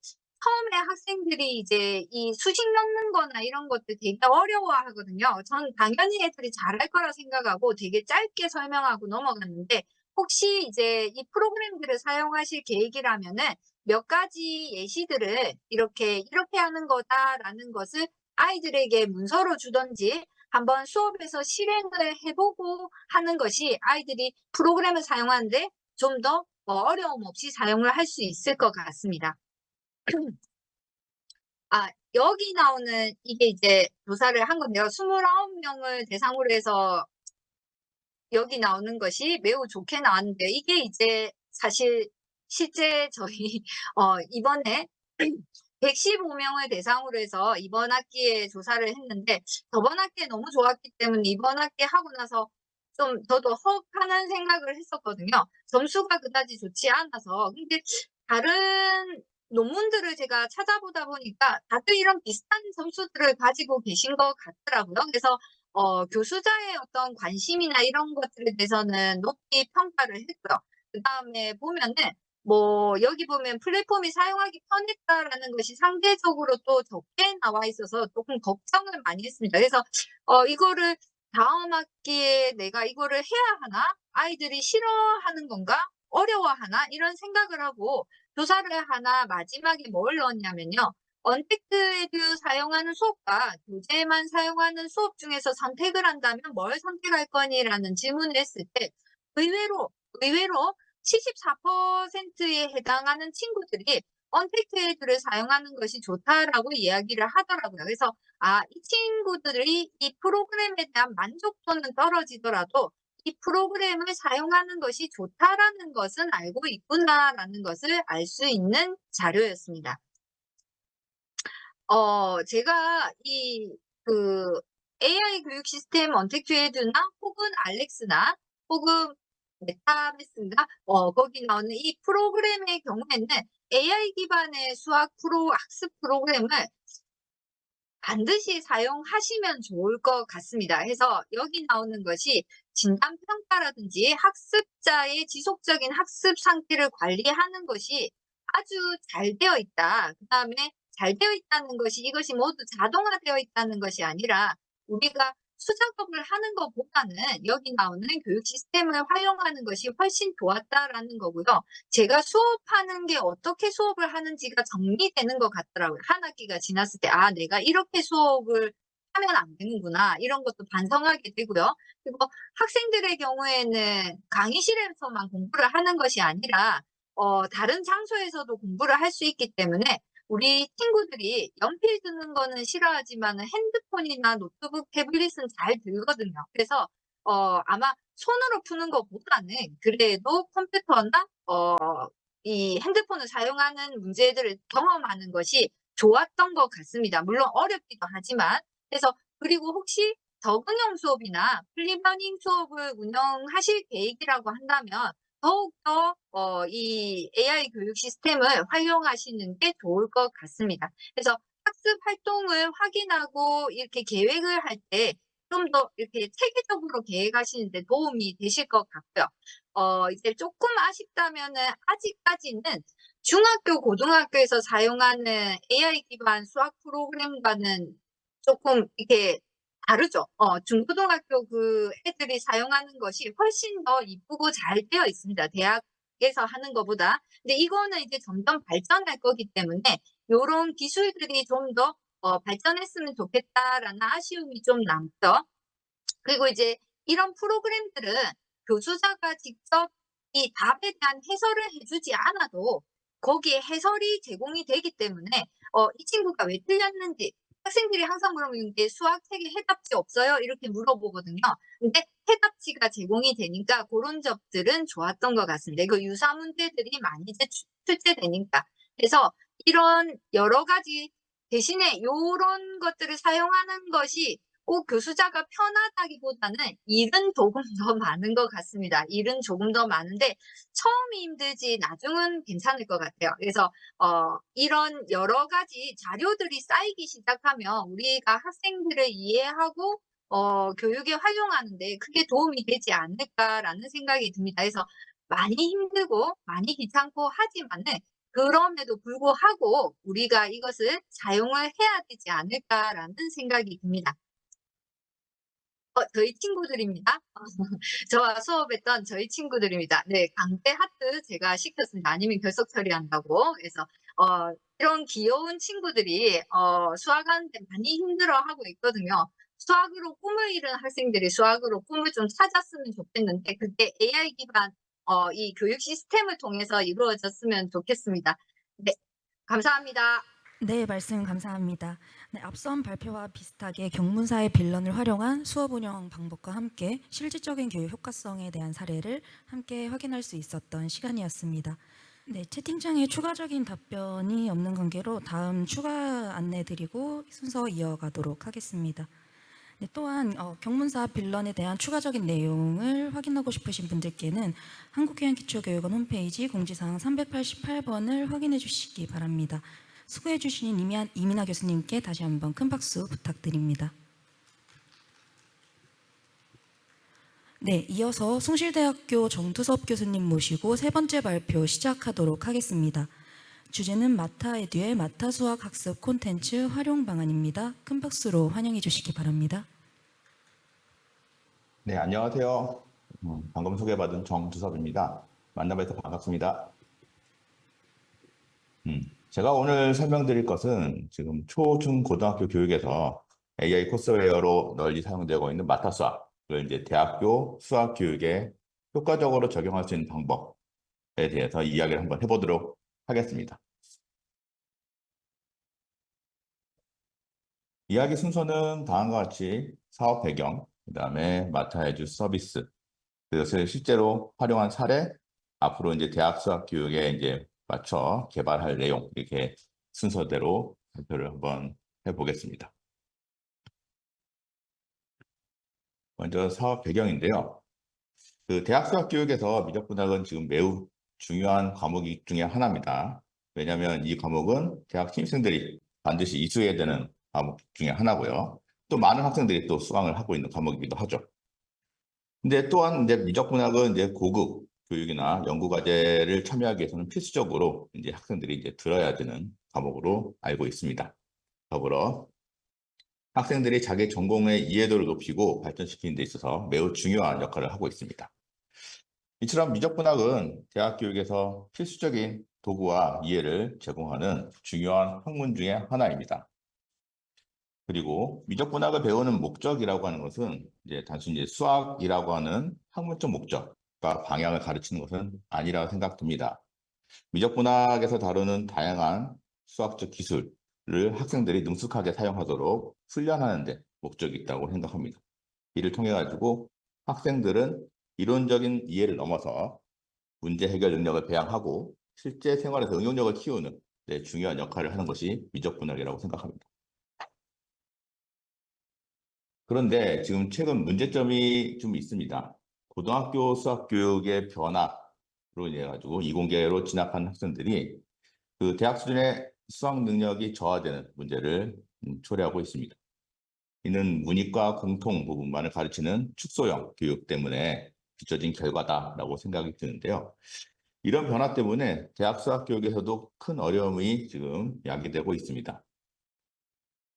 처음에 학생들이 이제 이 수식 넣는 거나 이런 것들 되게 어려워하거든요. 저는 당연히 애들이 잘할 거라 생각하고 되게 짧게 설명하고 넘어갔는데 혹시 이제 이 프로그램들을 사용하실 계획이라면은 몇 가지 예시들을 "이렇게 하는 거다."라는 것을 아이들에게 문서로 주든지 한번 수업에서 실행을 해 보고 하는 것이 아이들이 프로그램을 사용하는데 좀 더 어려움 없이 사용을 할 수 있을 것 같습니다. 여기 나오는 이게 이제 조사를 한 건데요. 29명을 대상으로 해서 여기 나오는 것이 매우 좋게 나왔는데 이게 이제 사실 실제 저희 이번에 115명을 대상으로 해서 이번 학기에 조사를 했는데 저번 학기에 너무 좋았기 때문에 이번 학기에 하고 나서 좀 저도 헉 하는 생각을 했었거든요. 점수가 그다지 좋지 않아서. 근데 다른 논문들을 제가 찾아보다 보니까 다들 이런 비슷한 점수들을 가지고 계신 것 같더라고요. 그래서 교수자의 어떤 관심이나 이런 것들에 대해서는 높이 평가를 했고요. 그다음에 보면은 뭐 여기 보면 "플랫폼이 사용하기 편했다."라는 것이 상대적으로 또 적게 나와 있어서 쪼끔 걱정을 많이 했습니다. 그래서 이거를 '다음 학기에 내가 이거를 해야 하나? 아이들이 싫어하는 건가? 어려워하나?' 이런 생각을 하고 조사를 하나 마지막에 뭘 넣었냐면요. 언택트 에듀 사용하는 수업과 교재만 사용하는 수업 중에서 선택을 한다면 "뭘 선택할 거니?"라는 질문을 했을 때 의외로 74%에 해당하는 친구들이 언택트 에듀를 사용하는 것이 좋다라고 이야기를 하더라고요. 그래서 이 친구들이 이 프로그램에 대한 만족도는 떨어지더라도 '이 프로그램을 사용하는 것이 좋다.'라는 것은 알고 있구나라는 것을 알 수 있는 자료였습니다. 제가 AI 교육 시스템 언택트 에듀나 혹은 알렉스나 혹은 메타베스인가 거기 나오는 이 프로그램의 경우에는 AI 기반의 수학 학습 프로그램을 반드시 사용하시면 좋을 것 같습니다. 해서 여기 나오는 것이 진단 평가라든지 학습자의 지속적인 학습 상태를 관리하는 것이 아주 잘 되어 있다. 그다음에 잘 되어 있다는 것이 이것이 모두 자동화되어 있다는 것이 아니라 우리가 수작업을 하는 것보다는 여기 나오는 교육 시스템을 활용하는 것이 훨씬 좋았다라는 거고요. 제가 수업하는 게 어떻게 수업을 하는지가 정리되는 것 같더라고요. 한 학기가 지났을 때 '아 내가 이렇게 수업을 하면 안 되는구나.' 이런 것도 반성하게 되고요. 그리고 학생들의 경우에는 강의실에서만 공부를 하는 것이 아니라 다른 장소에서도 공부를 할 수 있기 때문에 우리 친구들이 연필 드는 거는 싫어하지만은 핸드폰이나 노트북, 태블릿은 잘 들거든요. 그래서 아마 손으로 푸는 것보다는 그래도 컴퓨터나 이 핸드폰을 사용하는 문제들을 경험하는 것이 좋았던 것 같습니다. 물론 어렵기도 하지만. 그래서 그리고 혹시 적응형 수업이나 플립러닝 수업을 운영하실 계획이라고 한다면 더욱더 이 AI 교육 시스템을 활용하시는 게 좋을 것 같습니다. 그래서 학습 활동을 확인하고 이렇게 계획을 할 때 좀 더 이렇게 체계적으로 계획하시는 데 도움이 되실 것 같고요. 이제 쪼끔 아쉽다면은 아직까지는 중학교, 고등학교에서 사용하는 AI 기반 수학 프로그램과는 쪼끔 이렇게 다르죠. 중고등학교 그 애들이 사용하는 것이 훨씬 더 이쁘고 잘 되어 있습니다, 대학에서 하는 거보다. 근데 이거는 이제 점점 발전할 거기 때문에 요런 기술들이 좀 더 '발전했으면 좋겠다.'라는 아쉬움이 좀 남고요. 그리고 이제 이런 프로그램들은 교수자가 직접 이 답에 대한 해설을 해 주지 않아도 거기에 해설이 제공이 되기 때문에 이 친구가 왜 틀렸는지 학생들이 항상 물어보는 게 "수학 책에 해답지 없어요?" 이렇게 물어보거든요. 근데 해답지가 제공이 되니까 고런 점들은 좋았던 것 같습니다. 그 유사 문제들이 많이 이제 출제되니까. 그래서 이런 여러 가지 대신에 요런 것들을 사용하는 것이 꼭 교수자가 편하다기보다는 일은 조금 더 많은 것 같습니다. 일은 조금 더 많은데 처음이 힘들지 나중은 괜찮을 것 같아요. 그래서 이런 여러 가지 자료들이 쌓이기 시작하면 우리가 학생들을 이해하고 교육에 활용하는 데 크게 도움이 되지 않을까라는 생각이 듭니다. 그래서 많이 힘들고 많이 귀찮고 하지만은 그럼에도 불구하고 우리가 이것을 사용을 해야 되지 않을까라는 생각이 듭니다. 저희 친구들입니다. 저와 수업했던 저희 친구들입니다. 네. 강제 하트 제가 시켰습니다. 아니면 결석 처리한다고. 그래서 이런 귀여운 친구들이 수학하는데 많이 힘들어하고 있거든요. 수학으로 꿈을 이룬 학생들이 수학으로 꿈을 좀 찾았으면 좋겠는데 그게 AI 기반 이 교육 시스템을 통해서 이루어졌으면 좋겠습니다. 네. 감사합니다. 네, 말씀 감사합니다. 네, 앞선 발표와 비슷하게 경문사의 빌런을 활용한 수업 운영 방법과 함께 실질적인 교육 효과성에 대한 사례를 함께 확인할 수 있었던 시간이었습니다. 네, 채팅창에 추가적인 답변이 없는 관계로 다음 추가 안내 드리고 순서 이어가도록 하겠습니다. 네, 또한 경문사 빌런에 대한 추가적인 내용을 확인하고 싶으신 분들께는 한국교양기초교육원 홈페이지 공지사항 388번을 확인해 주시기 바랍니다. 수고해 주신 이민아 교수님께 다시 한번 큰 박수 부탁드립니다. 네, 이어서 숭실대학교 정두섭 교수님 모시고 세 번째 발표 시작하도록 하겠습니다. 주제는 마타에듀의 마타수학 학습 콘텐츠 활용 방안입니다. 큰 박수로 환영해 주시기 바랍니다. 네, 안녕하세요. 방금 소개받은 정두섭입니다. 만나뵈서 반갑습니다. 제가 오늘 설명드릴 것은 지금 초, 중, 고등학교 교육에서 AI 코스웨어로 널리 사용되고 있는 마타수학을 이제 대학교 수학 교육에 효과적으로 적용할 수 있는 방법에 대해서 이야기를 한번 해보도록 하겠습니다. 이야기 순서는 다음과 같이 사업 배경, 그 다음에 마타에듀 서비스, 그것을 실제로 활용한 사례, 앞으로 이제 대학 수학 교육에 이제 맞춰 개발할 내용, 이렇게 순서대로 발표를 한번 해보겠습니다. 먼저 사업 배경인데요. 그 대학 수학 교육에서 미적분학은 지금 매우 중요한 과목 중에 하나입니다. 왜냐하면 이 과목은 대학 신입생들이 반드시 이수해야 되는 과목 중에 하나고요. 또 많은 학생들이 또 수강을 하고 있는 과목이기도 하죠. 근데 또한 이제 미적분학은 이제 고급 교육이나 연구 과제를 참여하기 위해서는 필수적으로 이제 학생들이 이제 들어야 되는 과목으로 알고 있습니다. 더불어 학생들이 자기 전공의 이해도를 높이고 발전시키는 데 있어서 매우 중요한 역할을 하고 있습니다. 이처럼 미적분학은 대학 교육에서 필수적인 도구와 이해를 제공하는 중요한 학문 중에 하나입니다. 그리고 미적분학을 배우는 목적이라고 하는 것은 이제 단순히 수학이라고 하는 학문적 목적과 방향을 가르치는 것은 아니라고 생각됩니다. 미적분학에서 다루는 다양한 수학적 기술을 학생들이 능숙하게 사용하도록 훈련하는 데 목적이 있다고 생각합니다. 이를 통해 가지고 학생들은 이론적인 이해를 넘어서 문제 해결 능력을 배양하고 실제 생활에서 응용력을 키우는 데 중요한 역할을 하는 것이 미적분학이라고 생각합니다. 그런데 지금 최근 문제점이 좀 있습니다. 고등학교 수학 교육의 변화로 인해 가지고 이공계로 진학한 학생들이 그 대학 수준의 수학 능력이 저하되는 문제를 초래하고 있습니다. 이는 문이과 공통 부분만을 가르치는 축소형 교육 때문에 비춰진 결과다라고 생각이 드는데요. 이런 변화 때문에 대학 수학 교육에서도 큰 어려움이 지금 야기되고 있습니다.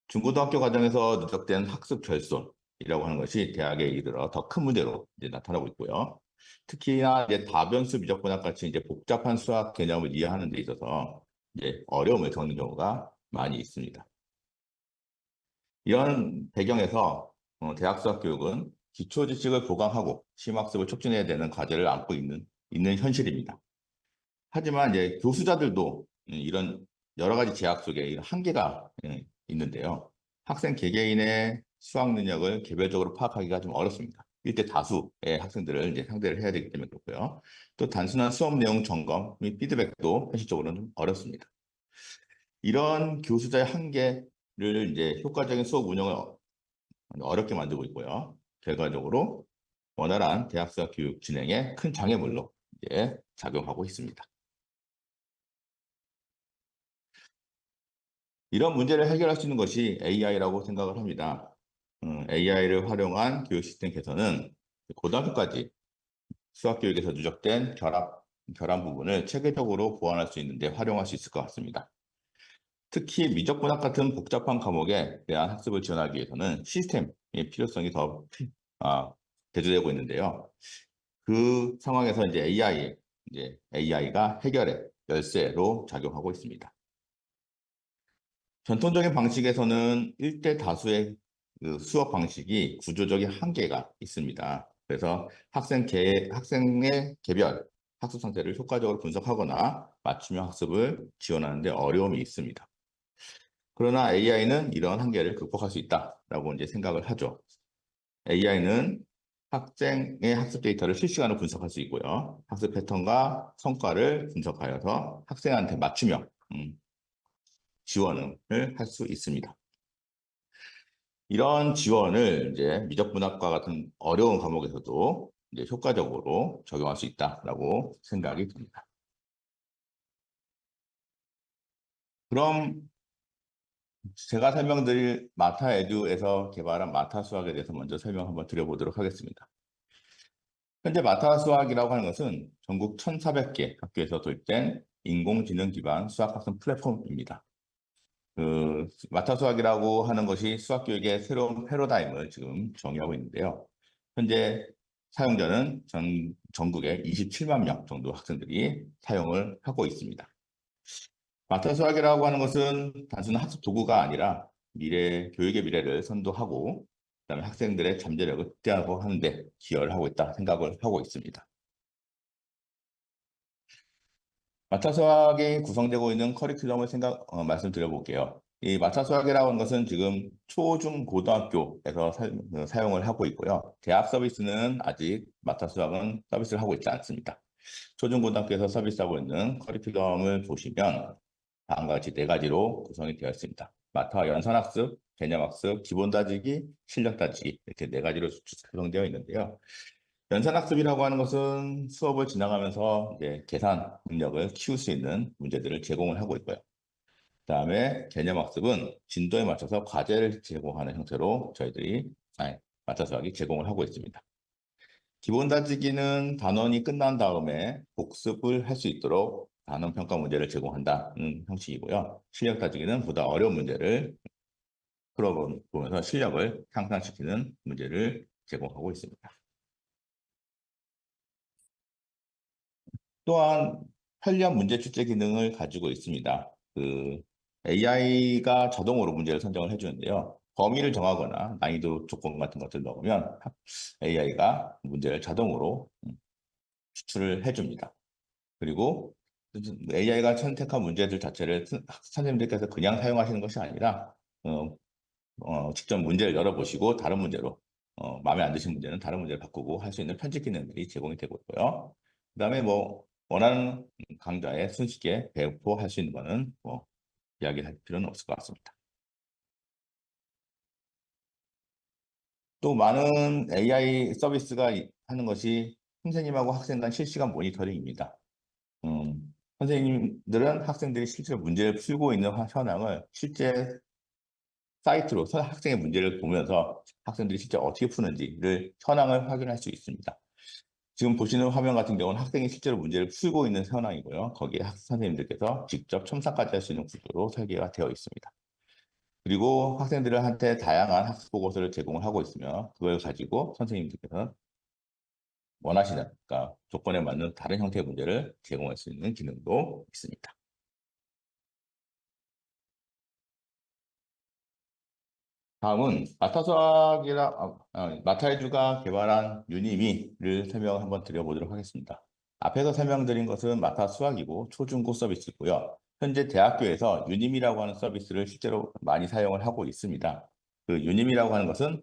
중고등학교 과정에서 누적된 학습 결손이라고 하는 것이 대학에 이르러 더 큰 문제로 이제 나타나고 있고요. 특히나 이제 다변수 미적분학 같이 이제 복잡한 수학 개념을 이해하는 데 있어서 이제 어려움을 겪는 경우가 많이 있습니다. 이런 배경에서 대학 수학 교육은 기초 지식을 보강하고 심학습을 촉진해야 되는 과제를 안고 있는 현실입니다. 하지만 이제 교수자들도 이런 여러 가지 제약 속에 이런 한계가 있는데요. 학생 개개인의 수학 능력을 개별적으로 파악하기가 좀 어렵습니다. 일대 다수의 학생들을 이제 상대를 해야 되기 때문에 그렇고요. 또 단순한 수업 내용 점검 및 피드백도 현실적으로는 좀 어렵습니다. 이런 교수자의 한계를 이제 효과적인 수업 운영을 어렵게 만들고 있고요. 결과적으로 원활한 대학 수학 교육 진행에 큰 장애물로 이제 작용하고 있습니다. 이런 문제를 해결할 수 있는 것이 AI라고 생각을 합니다. AI를 활용한 교육 시스템 개선은 고등학교까지 수학 교육에서 누적된 결함 부분을 체계적으로 보완할 수 있는데 활용할 수 있을 것 같습니다. 특히 미적분학 같은 복잡한 과목에 대한 학습을 지원하기 위해서는 시스템의 필요성이 더 대두되고 있는데요. 그 상황에서 이제 AI가 해결의 열쇠로 작용하고 있습니다. 전통적인 방식에서는 1대 다수의 그 수업 방식이 구조적인 한계가 있습니다. 그래서 학생의 개별 학습 상태를 효과적으로 분석하거나 맞춤형 학습을 지원하는 데 어려움이 있습니다. 그러나 AI는 이런 한계를 극복할 수 있다라고 이제 생각을 하죠. AI는 학생의 학습 데이터를 실시간으로 분석할 수 있고요. 학습 패턴과 성과를 분석하여서 학생한테 맞춤형 지원을 할 수 있습니다. 이런 지원을 이제 미적분학과 같은 어려운 과목에서도 이제 효과적으로 적용할 수 있다라고 생각이 듭니다. 그럼 제가 설명드릴 마타에듀에서 개발한 마타수학에 대해서 먼저 설명 한번 드려보도록 하겠습니다. 현재 마타수학이라고 하는 것은 전국 1,400개 학교에서 도입된 인공지능 기반 수학학습 플랫폼입니다. 그 마타수학이라고 하는 것이 수학교육의 새로운 패러다임을 지금 정의하고 있는데요. 현재 사용자는 전국에 27만 명 정도 학생들이 사용을 하고 있습니다. 마타수학이라고 하는 것은 단순한 학습 도구가 아니라 교육의 미래를 선도하고 그다음에 학생들의 잠재력을 극대화하고 하는 데 기여를 하고 있다 생각을 하고 있습니다. 마타수학이 구성되고 있는 커리큘럼을 말씀드려볼게요. 이 마타수학이라고 하는 것은 지금 초, 중, 고등학교에서 사용을 하고 있고요. 대학 서비스는 아직 마타수학은 서비스를 하고 있지 않습니다. 초, 중, 고등학교에서 서비스하고 있는 커리큘럼을 보시면 다음과 같이 4가지로 구성이 되어 있습니다. 마타 연산학습, 개념학습, 기본 다지기, 실력 다지기 이렇게 4가지로 구성되어 있는데요. 연산학습이라고 하는 것은 수업을 진행하면서 이제 계산 능력을 키울 수 있는 문제들을 제공을 하고 있고요. 그다음에 개념학습은 진도에 맞춰서 과제를 제공하는 형태로 마타수학이 제공을 하고 있습니다. 기본 다지기는 단원이 끝난 다음에 복습을 할 수 있도록 단원 평가 문제를 제공한다는 형식이고요. 실력 다지기는 보다 어려운 문제를 풀어보면서 실력을 향상시키는 문제를 제공하고 있습니다. 또한 편리한 문제 출제 기능을 가지고 있습니다. AI가 자동으로 문제를 선정을 해주는데요. 범위를 정하거나 난이도 조건 같은 것들을 넣으면 AI가 문제를 자동으로 추출을 해줍니다. 그리고 AI가 선택한 문제들 자체를 선생님들께서 그냥 사용하시는 것이 아니라 직접 문제를 열어보시고 다른 문제로 마음에 안 드신 문제는 다른 문제를 바꾸고 할 수 있는 편집 기능들이 제공이 되고 있고요. 그다음에 원하는 강좌에 손쉽게 배포할 수 있는 거는 이야기할 필요는 없을 것 같습니다. 또 많은 AI 서비스가 하는 것이 선생님하고 학생 간 실시간 모니터링입니다. 선생님들은 학생들이 실제로 문제를 풀고 있는 현황을 실제 사이트로 학생의 문제를 보면서 학생들이 실제 어떻게 푸는지를 현황을 확인할 수 있습니다. 지금 보시는 화면 같은 경우는 학생이 실제로 문제를 풀고 있는 현황이고요. 거기에 선생님들께서 직접 첨삭까지 할 수 있는 구조로 설계가 되어 있습니다. 그리고 학생들한테 다양한 학습 보고서를 제공을 하고 있으며 그걸 가지고 선생님들께서 원하시는, 그러니까 조건에 맞는 다른 형태의 문제를 제공할 수 있는 기능도 있습니다. 다음은 마타에듀가 개발한 유니미를 설명을 한번 드려보도록 하겠습니다. 앞에서 설명드린 것은 마타 수학이고 초중고 서비스고요. 현재 대학교에서 유니미라고 하는 서비스를 실제로 많이 사용을 하고 있습니다. 그 유니미라고 하는 것은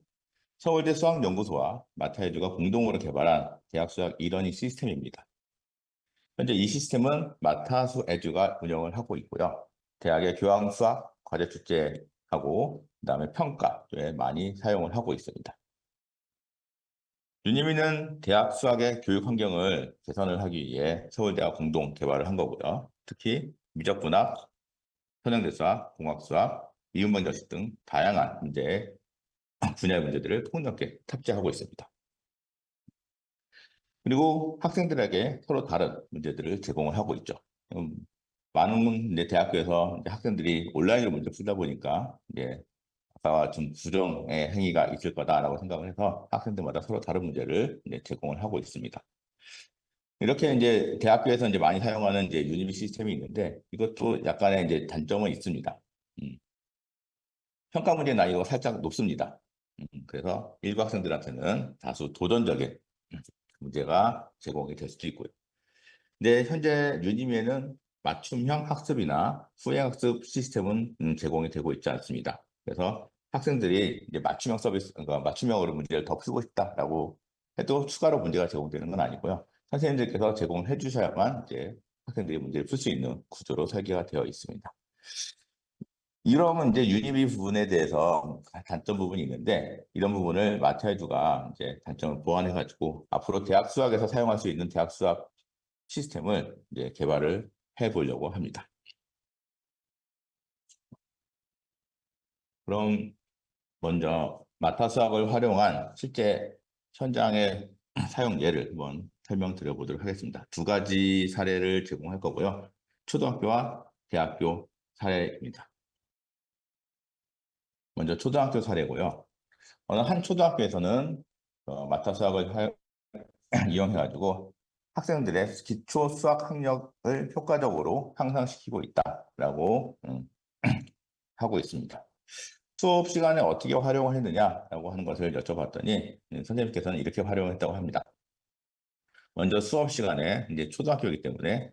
서울대 수학연구소와 마타에듀가 공동으로 개발한 대학 수학 이러닝 시스템입니다. 현재 이 시스템은 마타수에듀가 운영을 하고 있고요. 대학의 교양 수학 과제 출제하고 그다음에 평가에 많이 사용을 하고 있습니다. 유니미는 대학 수학의 교육 환경을 개선을 하기 위해 서울대와 공동 개발을 한 거고요. 특히 미적분학, 현행대수학, 공학수학, 이음방정식 등 다양한 분야의 문제들을 폭넓게 탑재하고 있습니다. 그리고 학생들에게 서로 다른 문제들을 제공을 하고 있죠. 많은 대학교에서 학생들이 온라인으로 문제 풀다 보니까 아까와 좀 부정의 행위가 있을 거다라고 생각을 해서 학생들마다 서로 다른 문제를 제공을 하고 있습니다. 이렇게 대학교에서 많이 사용하는 유니미 시스템이 있는데 이것도 약간의 단점은 있습니다. 평가 문제 난이도가 살짝 높습니다. 그래서 일부 학생들한테는 다소 도전적인 문제가 제공이 될 수도 있고요. 근데 현재 유니미에는 맞춤형 학습이나 후행학습 시스템은 제공이 되고 있지 않습니다. 그래서 학생들이 맞춤형 서비스, 그러니까 맞춤형으로 문제를 더 풀고 싶다라고 해도 추가로 문제가 제공되는 건 아니고요. 선생님들께서 제공을 해주셔야만 학생들이 문제를 풀 수 있는 구조로 설계가 되어 있습니다. 이러면 유니미 부분에 대해서 단점 부분이 있는데 이런 부분을 마타에듀가 단점을 보완해가지고 앞으로 대학 수학에서 사용할 수 있는 대학 수학 시스템을 개발을 해보려고 합니다. 그럼 먼저 마타 수학을 활용한 실제 현장의 사용 예를 한번 설명드려 보도록 하겠습니다. 두 가지 사례를 제공할 거고요. 초등학교와 대학교 사례입니다. 먼저 초등학교 사례고요. 어느 한 초등학교에서는 마타 수학을 이용해가지고 학생들의 기초 수학 학력을 효과적으로 향상시키고 있다라고 하고 있습니다. 수업 시간에 어떻게 활용을 했느냐라고 하는 것을 여쭤봤더니 선생님께서는 이렇게 활용했다고 합니다. 먼저 수업 시간에 초등학교이기 때문에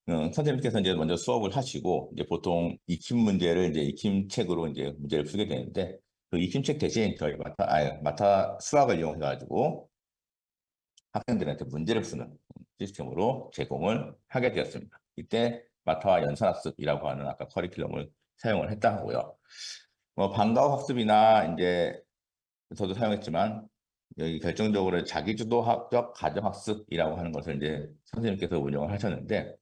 선생님께서 먼저 수업을 하시고 보통 익힘 문제를 익힘책으로 문제를 풀게 되는데 그 익힘책 대신 저희 마타 수학을 이용해가지고 학생들한테 문제를 푸는 시스템으로 제공을 하게 되었습니다. 이때 마타와 연산학습이라고 하는 아까 커리큘럼을 사용을 했다 하고요. 방과후 학습이나 저도 사용했지만 여기 결정적으로 자기주도적 가정학습이라고 하는 것을 선생님께서 운영을 하셨는데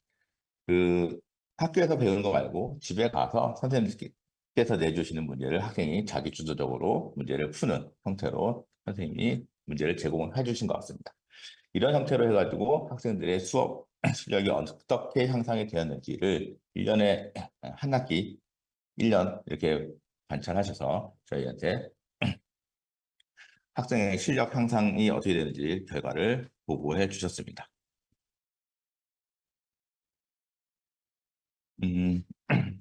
그 학교에서 배우는 거 말고 집에 가서 선생님께서 내주시는 문제를 학생이 자기주도적으로 문제를 푸는 형태로 선생님이 문제를 제공을 해주신 것 같습니다. 이런 형태로 해가지고 학생들의 수업 실력이 어떻게 향상이 되었는지를 1년에 한 학기 1년 이렇게 관찰하셔서 저희한테 학생의 실력 향상이 어떻게 되는지 결과를 보고해 주셨습니다.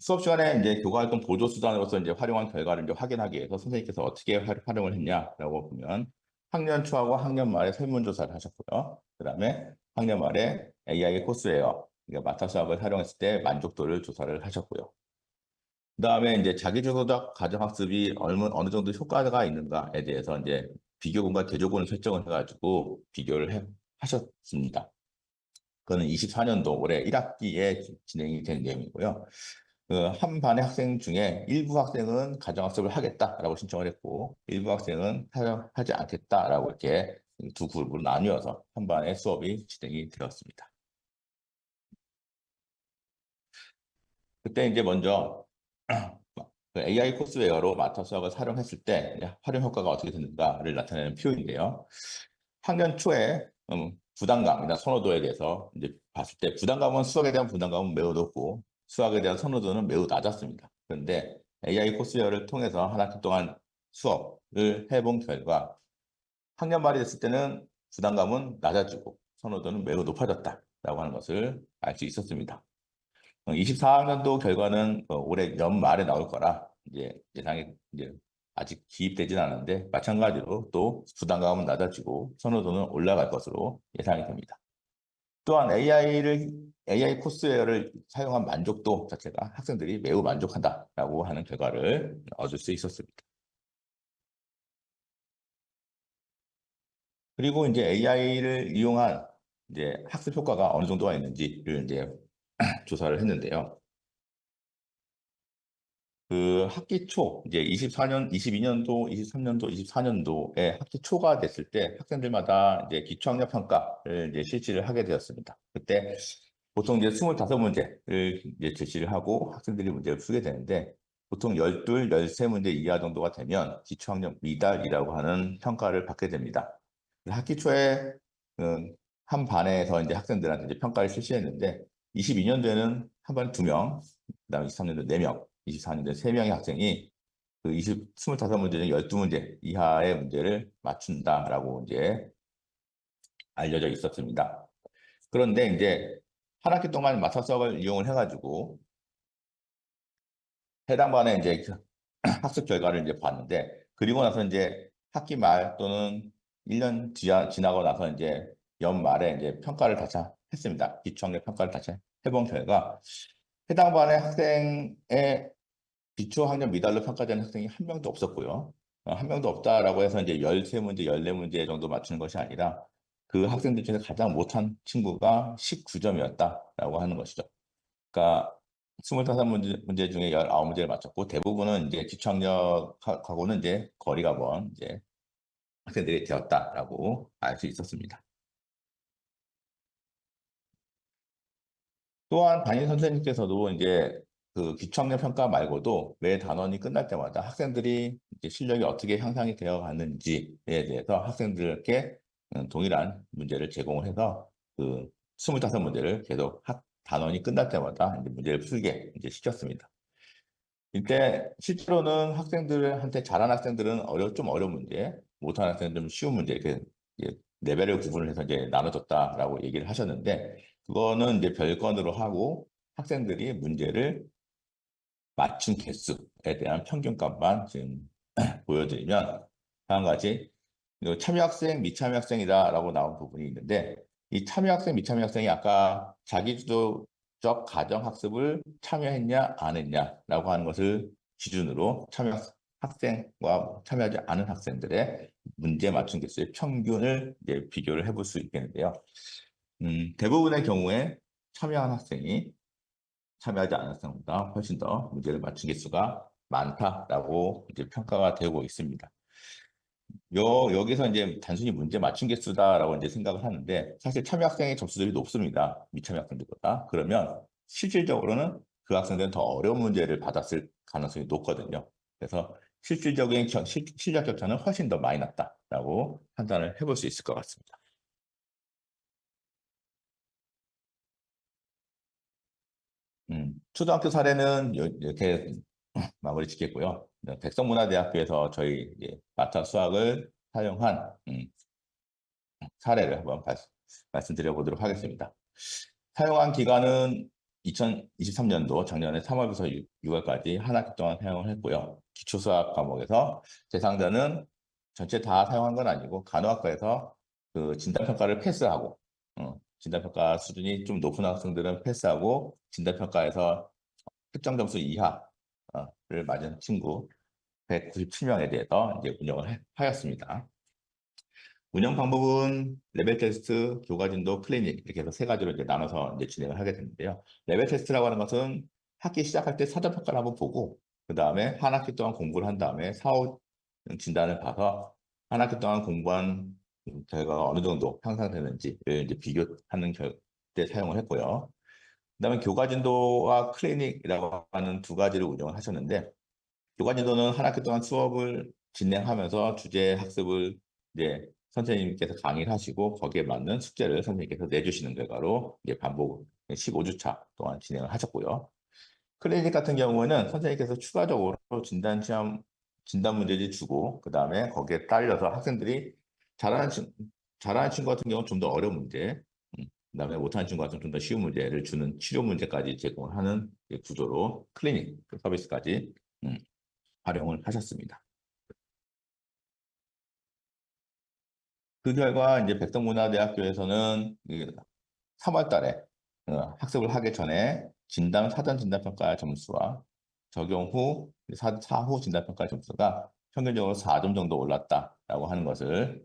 수업 시간에 이제 교과활동 보조 수단으로서 이제 활용한 결과를 이제 확인하기 위해서 선생님께서 어떻게 활용을 했냐라고 보면 학년 초하고 학년 말에 설문조사를 하셨고요. 그다음에 학년 말에 AI 코스웨어, 그러니까 마타 수학을 활용했을 때 만족도를 조사를 하셨고요. 그다음에 이제 자기주도적 가정학습이 어느 정도 효과가 있는가에 대해서 이제 비교군과 대조군을 설정을 해가지고 비교를 하셨습니다. 그거는 24년도 올해 1학기에 진행이 된 내용이고요. 한 반의 학생 중에 일부 학생은 가정학습을 하겠다라고 신청을 했고 일부 학생은 하지 않겠다라고 이렇게 두 그룹으로 나뉘어서 한 반의 수업이 진행이 되었습니다. 그때 이제 먼저 AI 코스웨어로 마타 수학을 활용했을 때 활용 효과가 어떻게 되는가를 나타내는 표인데요. 학년 초에 부담감이나 선호도에 대해서 이제 봤을 때 부담감은 수학에 대한 부담감은 매우 높고 수학에 대한 선호도는 매우 낮았습니다. 그런데 AI 코스웨어를 통해서 한 학기 동안 수업을 해본 결과 학년 말이 됐을 때는 부담감은 낮아지고 선호도는 매우 높아졌다라고 하는 것을 알 수 있었습니다. 24학년도 결과는 올해 연말에 나올 거라 이제 예상이 이제 아직 기입되진 않았는데 마찬가지로 또 부담감은 낮아지고 선호도는 올라갈 것으로 예상이 됩니다. 또한 AI 코스웨어를 사용한 만족도 자체가 학생들이 매우 만족한다라고 하는 결과를 얻을 수 있었습니다. 그리고 이제 AI를 이용한 이제 학습 효과가 어느 정도가 있는지를 이제 조사를 했는데요. 그 학기 초, 이제 22년도, 23년도, 24년도에 학기 초가 됐을 때 학생들마다 이제 기초학력 평가를 이제 실시를 하게 되었습니다. 그때 보통 이제 25문제를 이제 제시를 하고 학생들이 문제를 풀게 되는데 보통 12, 13문제 이하 정도가 되면 기초학력 미달이라고 하는 평가를 받게 됩니다. 학기 초에 한 반에서 이제 학생들한테 이제 평가를 실시했는데 22년도에는 한 반에 2명, 그다음에 23년도 4명, 24년도에 3명의 학생이 그 25문제 중 12문제 이하의 문제를 맞춘다라고 이제 알려져 있었습니다. 그런데 이제 한 학기 동안 마타 수업을 이용을 해가지고 해당 반의 이제 학습 결과를 이제 봤는데 그리고 나서 이제 학기 말 또는 1년 지나고 나서 이제 연말에 이제 평가를 다시 했습니다. 기초학력 평가를 다시 해본 결과 해당 반의 학생의 기초학력 미달로 평가되는 학생이 한 명도 없었고요. 한 명도 없다라고 해서 이제 13문제, 14문제 정도 맞추는 것이 아니라 그 학생들 중에 가장 못한 친구가 19점이었다라고 하는 것이죠. 그러니까 25문제 중에 19문제를 맞췄고 대부분은 이제 기초학력하고는 이제 거리가 먼 이제 학생들이 되었다라고 알 수 있었습니다. 또한 담임 선생님께서도 이제 그 기초학력 평가 말고도 매 단원이 끝날 때마다 학생들이 이제 실력이 어떻게 향상이 되어 가는지에 대해서 학생들께 동일한 문제를 제공을 해서 그 25문제를 계속 단원이 끝날 때마다 이제 문제를 풀게 이제 시켰습니다. 이때 실제로는 학생들한테 잘하는 학생들은 좀 어려운 문제, 못하는 학생들은 쉬운 문제 이렇게 레벨을 구분을 해서 이제 나눠줬다라고 얘기를 하셨는데 그거는 이제 별건으로 하고 학생들이 문제를 맞춘 개수에 대한 평균값만 지금 보여드리면 다음 가지 참여학생, 미참여학생이다라고 나온 부분이 있는데 이 참여학생, 미참여학생이 아까 자기주도적 가정학습을 참여했냐 안 했냐라고 하는 것을 기준으로 참여학생과 참여하지 않은 학생들의 문제 맞춘 개수의 평균을 이제 비교를 해볼 수 있겠는데요. 대부분의 경우에 참여한 학생이 참여하지 않은 학생보다 훨씬 더 문제를 맞춘 개수가 많다라고 이제 평가가 되고 있습니다. 여기서 이제 단순히 문제 맞춘 개수다라고 이제 생각을 하는데 사실 참여 학생의 점수들이 높습니다. 미참여 학생들보다. 그러면 실질적으로는 그 학생들은 더 어려운 문제를 받았을 가능성이 높거든요. 그래서 실질적인 실력 격차는 훨씬 더 많이 났다라고 판단을 해볼 수 있을 것 같습니다. 초등학교 사례는 이렇게 마무리 짓겠고요. 백성문화대학교에서 저희 이제 마타 수학을 사용한 사례를 한번 말씀드려 보도록 하겠습니다. 사용한 기간은 2023년도 작년에 3월부터 6월까지 한 학기 동안 사용을 했고요. 기초수학 과목에서 대상자는 전체 다 사용한 건 아니고 간호학과에서 그 진단평가를 패스하고 진단평가 수준이 좀 높은 학생들은 패스하고 진단평가에서 특정 점수 이하를 맞은 친구 197명에 대해서 이제 운영을 하였습니다. 운영 방법은 레벨 테스트, 교과 진도, 클리닉 이렇게 해서 세 가지로 이제 나눠서 이제 진행을 하게 되는데요. 레벨 테스트라고 하는 것은 학기 시작할 때 사전 평가를 한번 보고 그 다음에 한 학기 동안 공부를 한 다음에 사후 진단을 봐서 한 학기 동안 공부한 결과가 어느 정도 향상되는지를 이제 비교하는 때 사용을 했고요. 그다음에 교과 진도와 클리닉이라고 하는 두 가지를 운영을 하셨는데 교과 진도는 한 학기 동안 수업을 진행하면서 주제 학습을 이제 선생님께서 강의를 하시고 거기에 맞는 숙제를 선생님께서 내주시는 결과로 이제 반복 15주차 동안 진행을 하셨고요. 클리닉 같은 경우에는 선생님께서 추가적으로 진단 시험, 진단 문제지 주고 그 다음에 거기에 딸려서 학생들이 잘하는 친구 같은 경우는 좀 더 어려운 문제, 그다음에 못하는 친구 같은 좀 더 쉬운 문제를 주는 치료 문제까지 제공을 하는 구조로 클리닉 서비스까지 활용을 하셨습니다. 그 결과 이제 백성문화대학교에서는 3월 달에 학습을 하기 전에 사전 진단평가 점수와 적용 후 사후 진단평가 점수가 평균적으로 4점 정도 올랐다라고 하는 것을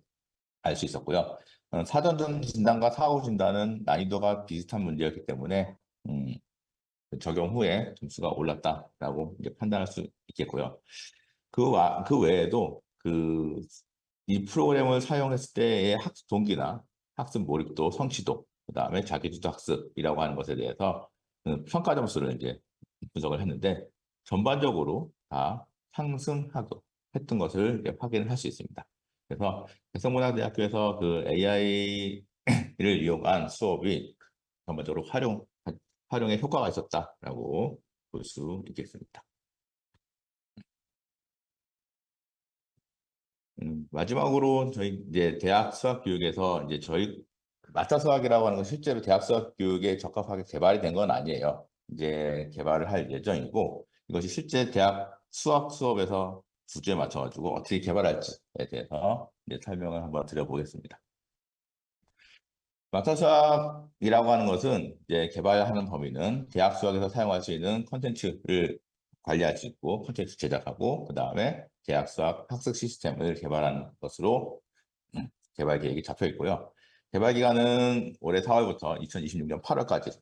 알 수 있었고요. 사전 진단과 사후 진단은 난이도가 비슷한 문제였기 때문에 적용 후에 점수가 올랐다라고 이제 판단할 수 있겠고요. 그 외에도 이 프로그램을 사용했을 때의 학습 동기나 학습 몰입도, 성취도, 그다음에 자기주도 학습이라고 하는 것에 대해서 평가 점수를 이제 분석을 했는데 전반적으로 다 상승하고 했던 것을 이제 확인을 할 수 있습니다. 그래서 백성문화대학교에서 그 AI를 이용한 수업이 전반적으로 활용에 효과가 있었다라고 볼 수 있겠습니다. 마지막으로 저희 이제 대학 수학 교육에서 이제 저희 마타 수학이라고 하는 건 실제로 대학 수학 교육에 적합하게 개발이 된 건 아니에요. 이제 개발을 할 예정이고 이것이 실제 대학 수학 수업에서 주제에 맞춰가지고 어떻게 개발할지에 대해서 이제 설명을 한번 드려보겠습니다. 마타 수학이라고 하는 것은 이제 개발하는 범위는 대학 수학에서 사용할 수 있는 콘텐츠를 관리할 수 있고 콘텐츠 제작하고 그 다음에 대학 수학 학습 시스템을 개발하는 것으로 개발 계획이 잡혀 있고요. 개발 기간은 올해 4월부터 2026년 8월까지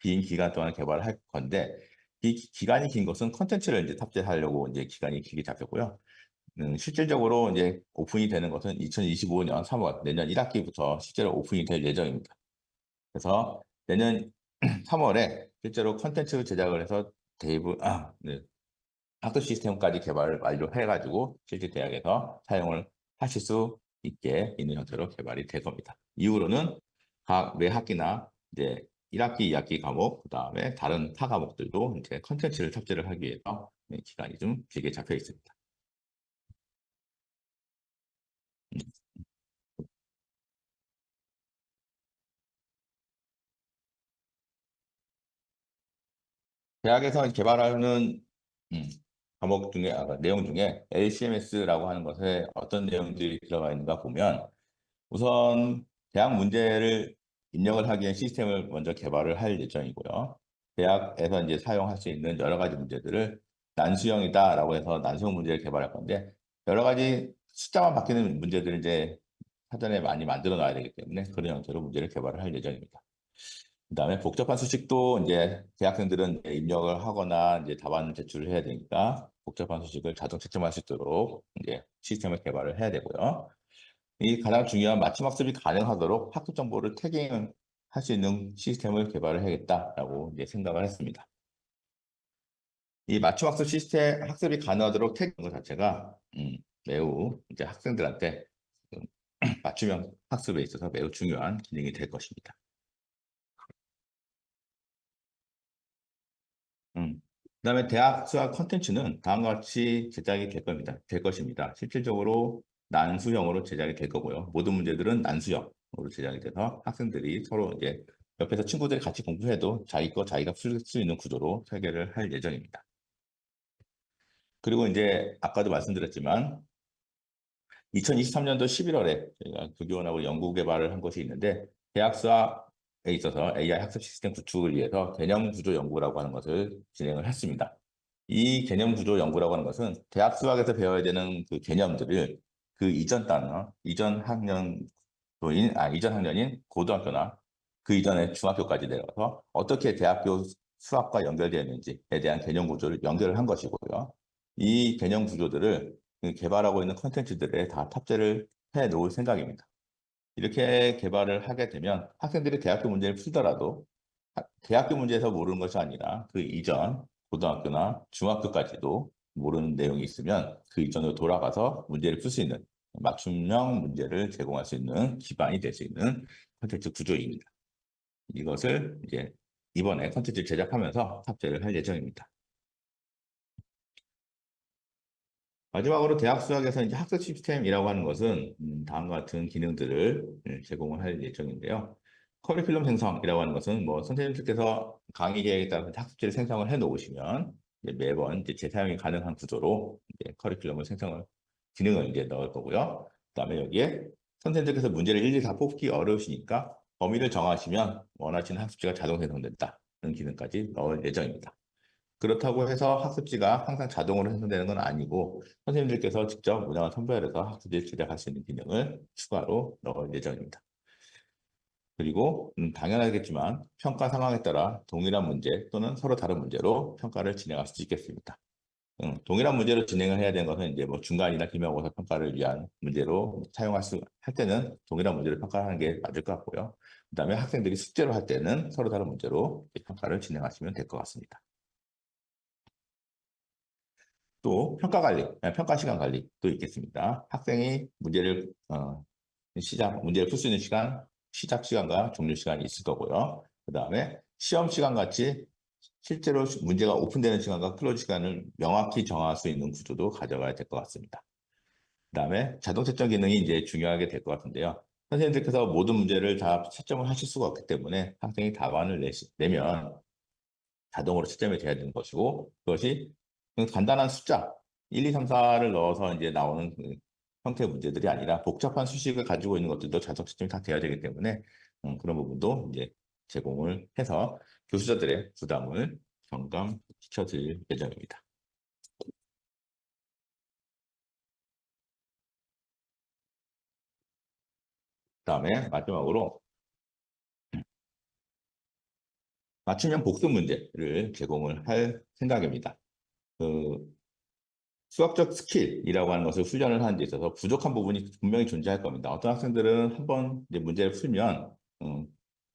긴 기간 동안 개발을 할 건데 이 기간이 긴 것은 콘텐츠를 이제 탑재하려고 이제 기간이 길게 잡혔고요. 실질적으로 이제 오픈이 되는 것은 2025년 3월 내년 1학기부터 실제로 오픈이 될 예정입니다. 그래서 내년 3월에 실제로 콘텐츠 제작을 해서 학습 시스템까지 개발을 완료해가지고 실제 대학에서 사용을 하실 수 있게 있는 형태로 개발이 될 겁니다. 이후로는 매 학기나 이제 1학기, 2학기 과목, 그 다음에 다른 타 과목들도 이제 콘텐츠를 탑재를 하기 위해서 기간이 좀 길게 잡혀 있습니다. 대학에서 개발하는 과목 중에 내용 중에 LCMS라고 하는 것에 어떤 내용들이 들어가 있는가 보면 우선 대학 문제를 입력을 하기 위한 시스템을 먼저 개발을 할 예정이고요. 대학에서 이제 사용할 수 있는 여러 가지 문제들을 난수형이다라고 해서 난수형 문제를 개발할 건데 여러 가지 숫자만 바뀌는 문제들을 이제 사전에 많이 만들어 놔야 되기 때문에 그런 형태로 문제를 개발을 할 예정입니다. 그다음에 복잡한 수식도 이제 대학생들은 입력을 하거나 이제 답안을 제출을 해야 되니까 복잡한 수식을 자동 채점할 수 있도록 이제 시스템을 개발을 해야 되고요. 이 가장 중요한 맞춤 학습이 가능하도록 학습 정보를 태깅할 수 있는 시스템을 개발을 해야겠다라고 이제 생각을 했습니다. 이 맞춤 학습 시스템 학습이 가능하도록 태깅 것 자체가 매우 이제 학생들한테 맞춤형 학습에 있어서 매우 중요한 기능이 될 것입니다. 그다음에 대학 수학 콘텐츠는 다음과 같이 제작이 될 것입니다. 실질적으로 난수형으로 제작이 될 거고요. 모든 문제들은 난수형으로 제작이 돼서 학생들이 서로 이제 옆에서 친구들이 같이 공부해도 자기 거 자기가 풀 수 있는 구조로 설계를 할 예정입니다. 그리고 이제 아까도 말씀드렸지만 2023년도 11월에 저희가 교교원하고 연구 개발을 한 것이 있는데 대학 수학에 있어서 AI 학습 시스템 구축을 위해서 개념 구조 연구라고 하는 것을 진행을 했습니다. 이 개념 구조 연구라고 하는 것은 대학 수학에서 배워야 되는 그 개념들을 그 이전 단어, 이전 학년인 고등학교나 그 이전에 중학교까지 내려가서 어떻게 대학교 수학과 연결되어 있는지에 대한 개념 구조를 연결을 한 것이고요. 이 개념 구조들을 개발하고 있는 콘텐츠들에 다 탑재를 해 놓을 생각입니다. 이렇게 개발을 하게 되면 학생들이 대학교 문제를 풀더라도 대학교 문제에서 모르는 것이 아니라 그 이전 고등학교나 중학교까지도 모르는 내용이 있으면 그 이전으로 돌아가서 문제를 풀 수 있는 맞춤형 문제를 제공할 수 있는 기반이 될 수 있는 콘텐츠 구조입니다. 이것을 이제 이번에 콘텐츠를 제작하면서 탑재를 할 예정입니다. 마지막으로 대학 수학에서 이제 학습 시스템이라고 하는 것은 다음과 같은 기능들을 제공을 할 예정인데요. 커리큘럼 생성이라고 하는 것은 뭐 선생님들께서 강의 계획에 따라서 학습지를 생성을 해 놓으시면 이제 매번 이제 재사용이 가능한 구조로 이제 커리큘럼을 기능을 이제 넣을 거고요. 그다음에 여기에 선생님들께서 문제를 일일이 다 뽑기 어려우시니까 범위를 정하시면 원하시는 학습지가 자동 생성된다는 기능까지 넣을 예정입니다. 그렇다고 해서 학습지가 항상 자동으로 생성되는 건 아니고 선생님들께서 직접 문항을 선별해서 학습지를 제작할 수 있는 기능을 추가로 넣을 예정입니다. 그리고 당연하겠지만 평가 상황에 따라 동일한 문제 또는 서로 다른 문제로 평가를 진행할 수 있겠습니다. 동일한 문제로 진행을 해야 되는 것은 이제 뭐 중간이나 기말고사 평가를 위한 문제로 할 때는 동일한 문제를 평가하는 게 맞을 것 같고요. 그다음에 학생들이 숙제로 할 때는 서로 다른 문제로 평가를 진행하시면 될 것 같습니다. 또 평가 관리, 평가 시간 관리도 있겠습니다. 학생이 문제를 풀 수 있는 시간, 시작 시간과 종료 시간이 있을 거고요. 그다음에 시험 시간 같이 실제로 문제가 오픈되는 시간과 클로즈 시간을 명확히 정할 수 있는 구조도 가져가야 될 것 같습니다. 그다음에 자동 채점 기능이 이제 중요하게 될 것 같은데요. 선생님들께서 모든 문제를 다 채점을 하실 수가 없기 때문에 학생이 답안을 내면 자동으로 채점이 돼야 되는 것이고 그것이 간단한 숫자 1, 2, 3, 4를 넣어서 이제 나오는 그 형태의 문제들이 아니라 복잡한 수식을 가지고 있는 것들도 자동 채점이 다 돼야 되기 때문에 그런 부분도 이제 제공을 해서 교수자들의 부담을 경감시켜 드릴 예정입니다. 그다음에 마지막으로 맞춤형 복습 문제를 제공을 할 생각입니다. 수학적 스킬이라고 하는 것을 훈련을 하는 데 있어서 부족한 부분이 분명히 존재할 겁니다. 어떤 학생들은 한번 문제를 풀면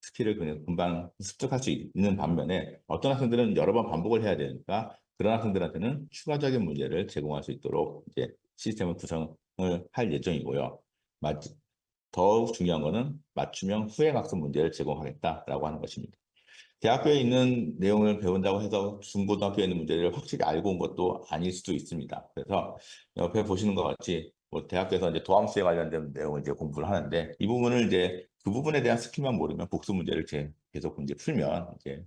스킬을 그냥 금방 습득할 수 있는 반면에 어떤 학생들은 여러 번 반복을 해야 되니까 그런 학생들한테는 추가적인 문제를 제공할 수 있도록 이제 시스템을 구성을 할 예정이고요. 더욱 중요한 것은 맞춤형 수행학습 문제를 제공하겠다라고 하는 것입니다. 대학교에 있는 내용을 배운다고 해서 중고등학교에 있는 문제를 확실히 알고 온 것도 아닐 수도 있습니다. 그래서 옆에 보시는 것 같이 뭐 대학교에서 이제 도함수에 관련된 내용을 이제 공부를 하는데 이 부분을 이제 그 부분에 대한 스킬만 모르면 복수 문제를 계속 이제 풀면 이제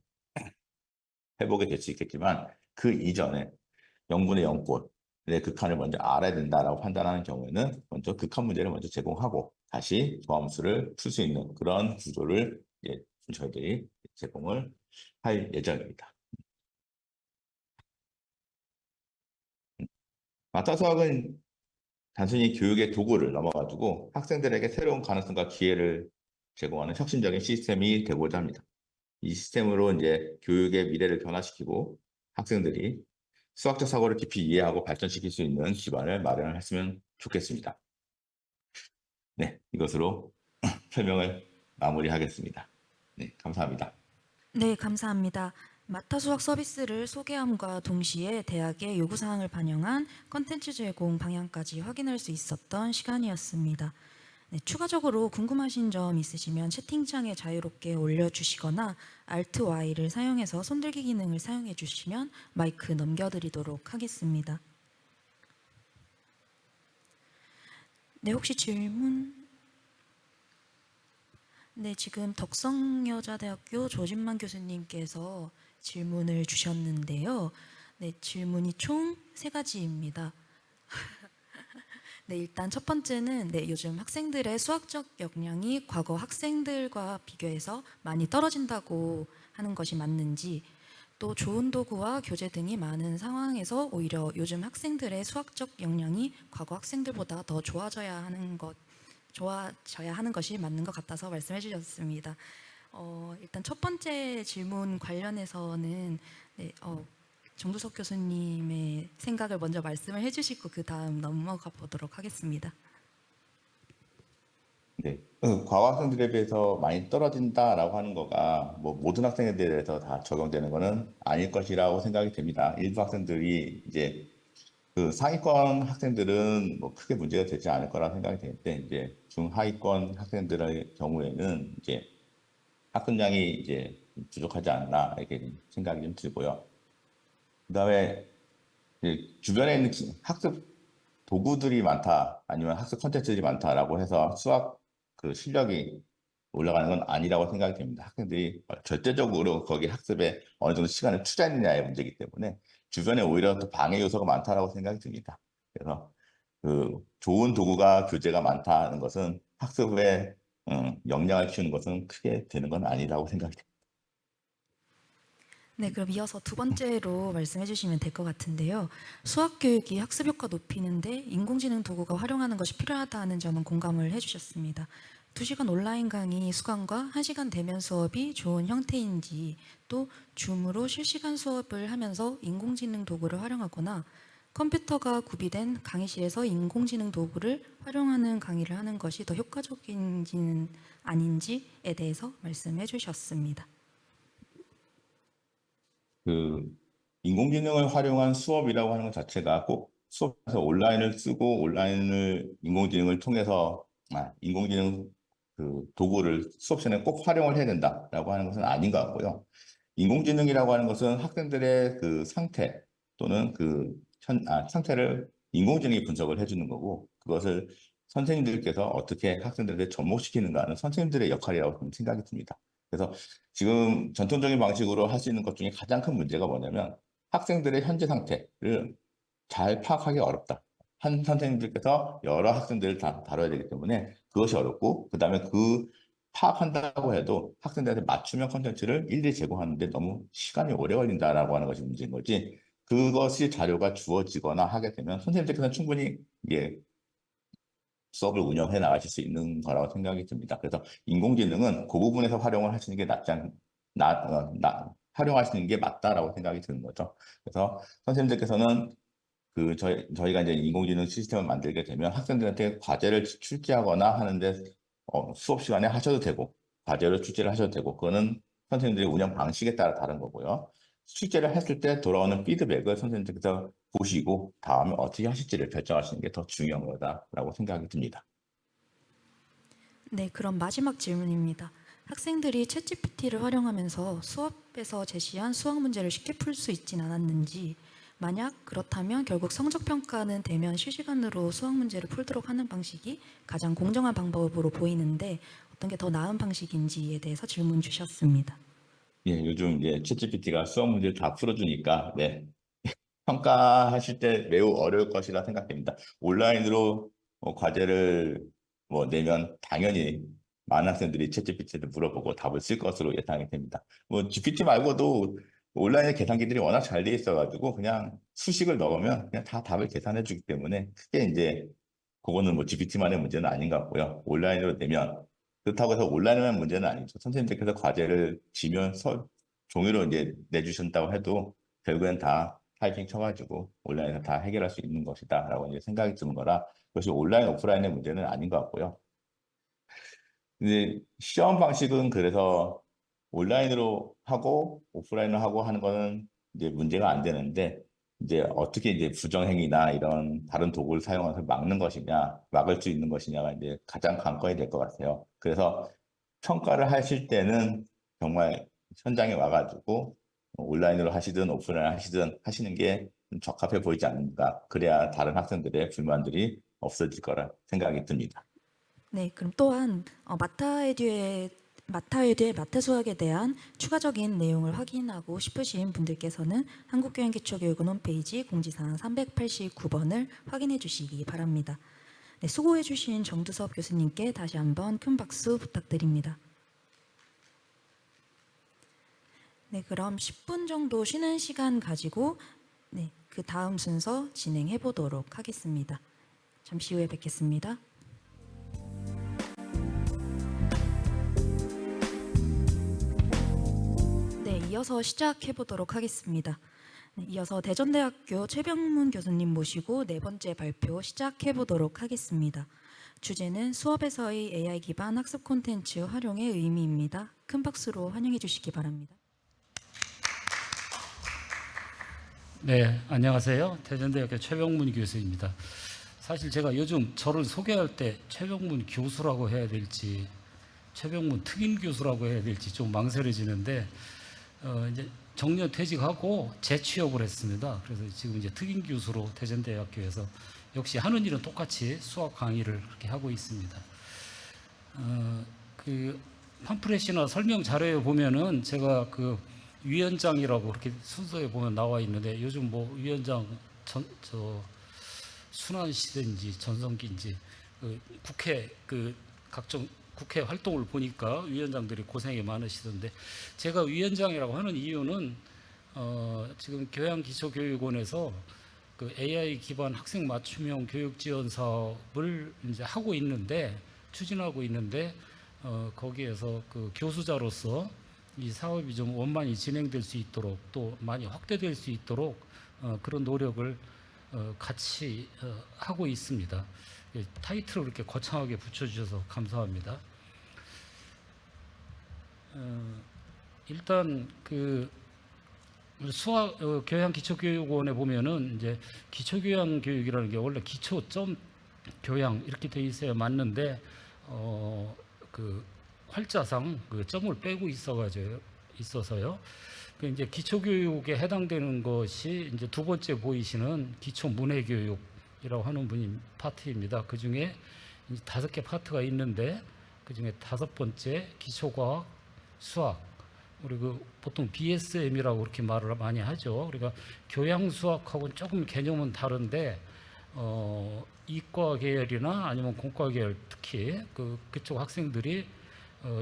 해보게 될 수 있겠지만 그 이전에 0분의 0꼴의 극한을 먼저 알아야 된다라고 판단하는 경우에는 먼저 극한 문제를 먼저 제공하고 다시 도함수를 풀 수 있는 그런 구조를 이제 저희들이 제공을 할 예정입니다. 마타 수학은 단순히 교육의 도구를 넘어가지고 학생들에게 새로운 가능성과 기회를 제공하는 혁신적인 시스템이 되고자 합니다. 이 시스템으로 이제 교육의 미래를 변화시키고 학생들이 수학적 사고를 깊이 이해하고 발전시킬 수 있는 기반을 마련했으면 좋겠습니다. 네, 이것으로 설명을 마무리하겠습니다. 네, 감사합니다. 네, 감사합니다. 마타 수학 서비스를 소개함과 동시에 대학의 요구사항을 반영한 컨텐츠 제공 방향까지 확인할 수 있었던 시간이었습니다. 네, 추가적으로 궁금하신 점 있으시면 채팅창에 자유롭게 올려주시거나 Alt Y를 사용해서 손들기 기능을 사용해 주시면 마이크 넘겨드리도록 하겠습니다. 네, 혹시 질문? 네, 지금 덕성여자대학교 조진만 교수님께서 질문을 주셨는데요. 네, 질문이 총 3가지입니다. 네, 일단 첫 번째는 네, 요즘 학생들의 수학적 역량이 과거 학생들과 비교해서 많이 떨어진다고 하는 것이 맞는지, 또 좋은 도구와 교재 등이 많은 상황에서 오히려 요즘 학생들의 수학적 역량이 과거 학생들보다 더 좋아져야 하는 것이 맞는 것 같아서 말씀해 주셨습니다. 일단 첫 번째 질문 관련해서는 네, 정두석 교수님의 생각을 먼저 말씀을 해주시고 그 다음 넘어가 보도록 하겠습니다. 네. 과거 학생들에 비해서 많이 떨어진다라고 하는 거가 뭐 모든 학생에 대해서 다 적용되는 거는 아닐 것이라고 생각이 됩니다. 일부 학생들이 이제 그 상위권 학생들은 뭐 크게 문제가 되지 않을 거라 생각이 되는데 이제 중하위권 학생들의 경우에는 이제 학습량이 이제 부족하지 않나 이렇게 생각이 좀 들고요. 그다음에 이제 주변에 있는 학습 도구들이 많다, 아니면 학습 콘텐츠들이 많다라고 해서 수학 그 실력이 올라가는 건 아니라고 생각이 됩니다. 학생들이 절대적으로 거기 학습에 어느 정도 시간을 투자했느냐의 문제이기 때문에 주변에 오히려 더 방해 요소가 많다라고 생각이 듭니다. 그래서 그 좋은 도구가 교재가 많다는 것은 학습에 역량을 키우는 것은 크게 되는 건 아니라고 생각이 됩니다. 네, 그럼 이어서 두 번째로 말씀해 주시면 될 것 같은데요. 수학 교육이 학습 효과 높이는데 인공지능 도구가 활용하는 것이 필요하다는 점은 공감을 해 주셨습니다. 2시간 온라인 강의 수강과 1시간 대면 수업이 좋은 형태인지, 또 줌으로 실시간 수업을 하면서 인공지능 도구를 활용하거나 컴퓨터가 구비된 강의실에서 인공지능 도구를 활용하는 강의를 하는 것이 더 효과적인지는 아닌지에 대해서 말씀해 주셨습니다. 그 인공지능을 활용한 수업이라고 하는 것 자체가 꼭 수업에서 온라인을 쓰고 온라인을 인공지능을 통해서 인공지능 그 도구를 수업 시간에 꼭 활용을 해야 된다라고 하는 것은 아닌 것 같고요. 인공지능이라고 하는 것은 학생들의 그 상태 또는 그 상태를 인공지능이 분석을 해주는 거고, 그것을 선생님들께서 어떻게 학생들에게 접목시키는가는 선생님들의 역할이라고 저는 생각이 듭니다. 그래서 지금 전통적인 방식으로 할 수 있는 것 중에 가장 큰 문제가 뭐냐면 학생들의 현재 상태를 잘 파악하기 어렵다. 한 선생님들께서 여러 학생들을 다 다뤄야 되기 때문에 그것이 어렵고, 그다음에 그 파악한다고 해도 학생들한테 맞춤형 콘텐츠를 일일이 제공하는데 너무 시간이 오래 걸린다라고 하는 것이 문제인 거지, 그것이 자료가 주어지거나 하게 되면 선생님들께서는 충분히 수업을 운영해 나가실 수 있는 거라고 생각이 듭니다. 그래서 인공지능은 그 부분에서 활용을 하시는 게 활용하시는 게 맞다라고 생각이 드는 거죠. 그래서 선생님들께서는 저희가 이제 인공지능 시스템을 만들게 되면 학생들한테 과제를 출제하거나 하는데 수업 시간에 하셔도 되고, 과제를 출제를 하셔도 되고, 그거는 선생님들의 운영 방식에 따라 다른 거고요. 출제를 했을 때 돌아오는 피드백을 선생님들께서 보시고 다음에 어떻게 하실지를 결정하시는 게 더 중요한 거다라고 생각이 듭니다. 네, 그럼 마지막 질문입니다. 학생들이 챗GPT를 활용하면서 수업에서 제시한 수학 문제를 쉽게 풀 수 있진 않았는지, 만약 그렇다면 결국 성적 평가는 대면 실시간으로 수학 문제를 풀도록 하는 방식이 가장 공정한 방법으로 보이는데 어떤 게 더 나은 방식인지에 대해서 질문 주셨습니다. 예, 요즘 이제 챗GPT가 수학 문제를 다 풀어주니까 네, 평가하실 때 매우 어려울 것이라 생각됩니다. 온라인으로 과제를 내면 당연히 많은 학생들이 챗GPT한테 물어보고 답을 쓸 것으로 예상이 됩니다. GPT 말고도 온라인의 계산기들이 워낙 잘 돼 있어가지고 그냥 수식을 넣으면 그냥 다 답을 계산해 주기 때문에 크게 이제 그거는 GPT만의 문제는 아닌 것 같고요. 온라인으로 내면 그렇다고 해서 온라인만 문제는 아니죠. 선생님들께서 과제를 지면 종이로 이제 내주신다고 해도 결국엔 다 타이핑 쳐가지고 온라인에서 다 해결할 수 있는 것이다라고 이제 생각이 드는 거라, 그것이 온라인, 오프라인의 문제는 아닌 것 같고요. 근데 시험 방식은 그래서 온라인으로 하고 오프라인으로 하고 하는 거는 이제 문제가 안 되는데, 이제 어떻게 이제 부정행위나 이런 다른 도구를 사용해서 막는 것이냐, 막을 수 있는 것이냐가 이제 가장 관건이 될 것 같아요. 그래서 평가를 하실 때는 정말 현장에 와가지고 온라인으로 하시든 오프라인 하시든 하시는 게 좀 적합해 보이지 않는가. 그래야 다른 학생들의 불만들이 없어질 거라 생각이 듭니다. 네, 그럼 또한 마타에듀의 마타수학에 대한 추가적인 내용을 확인하고 싶으신 분들께서는 한국교양기초교육원 홈페이지 공지사항 389번을 확인해 주시기 바랍니다. 네, 수고해 주신 정두섭 교수님께 다시 한번 큰 박수 부탁드립니다. 네, 그럼 10분 정도 쉬는 시간 가지고 그 다음 순서 진행해 보도록 하겠습니다. 잠시 후에 뵙겠습니다. 네, 이어서 시작해 보도록 하겠습니다. 네, 이어서 대전대학교 최병문 교수님 모시고 네 번째 발표 시작해 보도록 하겠습니다. 주제는 수업에서의 AI 기반 학습 콘텐츠 활용의 의미입니다. 큰 박수로 환영해 주시기 바랍니다. 네, 안녕하세요. 대전대학교 최병문 교수입니다. 사실 제가 요즘 저를 소개할 때 최병문 교수라고 해야 될지 최병문 특임 교수라고 해야 될지 좀 망설여지는데 이제 정년 퇴직하고 재취업을 했습니다. 그래서 지금 이제 특임 교수로 대전대학교에서 역시 하는 일은 똑같이 수학 강의를 그렇게 하고 있습니다. 그 팜프렛이나 설명 자료에 보면은 제가 그 위원장이라고 그렇게 순서에 보면 나와 있는데 요즘 뭐 위원장 순환시대인지 전성기인지 국회 각종 국회 활동을 보니까 위원장들이 고생이 많으시던데 제가 위원장이라고 하는 이유는 지금 교양기초교육원에서 그 AI 기반 학생 맞춤형 교육 지원 사업을 이제 추진하고 있는데 거기에서 그 교수자로서 이 사업이 좀 원만히 진행될 수 있도록 또 많이 확대될 수 있도록 그런 노력을 같이 하고 있습니다. 타이틀을 이렇게 거창하게 붙여주셔서 감사합니다. 일단 그 수학 교양기초교육원에 보면은 이제 기초교양교육이라는 게 원래 기초점 교양 이렇게 돼 있어야 맞는데 그 활자상 그 점을 빼고 있어서요. 그 이제 기초교육에 해당되는 것이 이제 두 번째 보이시는 기초문해교육이라고 하는 파트입니다. 그 중에 5개 파트가 있는데 그 중에 5번째 기초과학, 수학, 우리 보통 BSM이라고 그렇게 말을 많이 하죠. 그러니까 교양수학하고는 조금 개념은 다른데 이과 계열이나 아니면 공과 계열 특히 그쪽 학생들이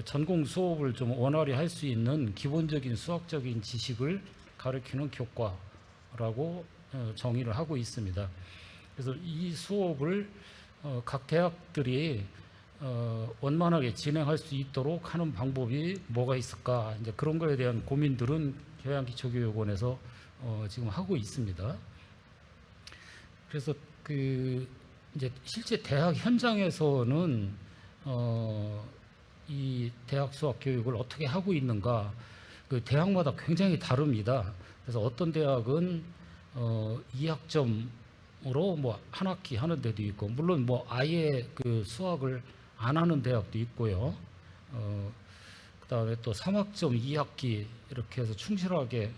전공 수업을 좀 원활히 할 수 있는 기본적인 수학적인 지식을 가르치는 교과라고 정의를 하고 있습니다. 그래서 이 수업을 각 대학들이 원만하게 진행할 수 있도록 하는 방법이 뭐가 있을까? 이제 그런 거에 대한 고민들은 교양기초교육원에서 지금 하고 있습니다. 그래서 이제 실제 대학 현장에서는 이 대학 수학 교육을 어떻게 하고 있는가? 그 대학마다 굉장히 다릅니다. 그래서 어떤 대학은 2학점으로 뭐 한 학기 하는 데도 있고, 물론 뭐 아예 그 수학을 안 하는 대학도 있고요. 그다음에 또 3학점 2학기 이렇게 해서 충실하게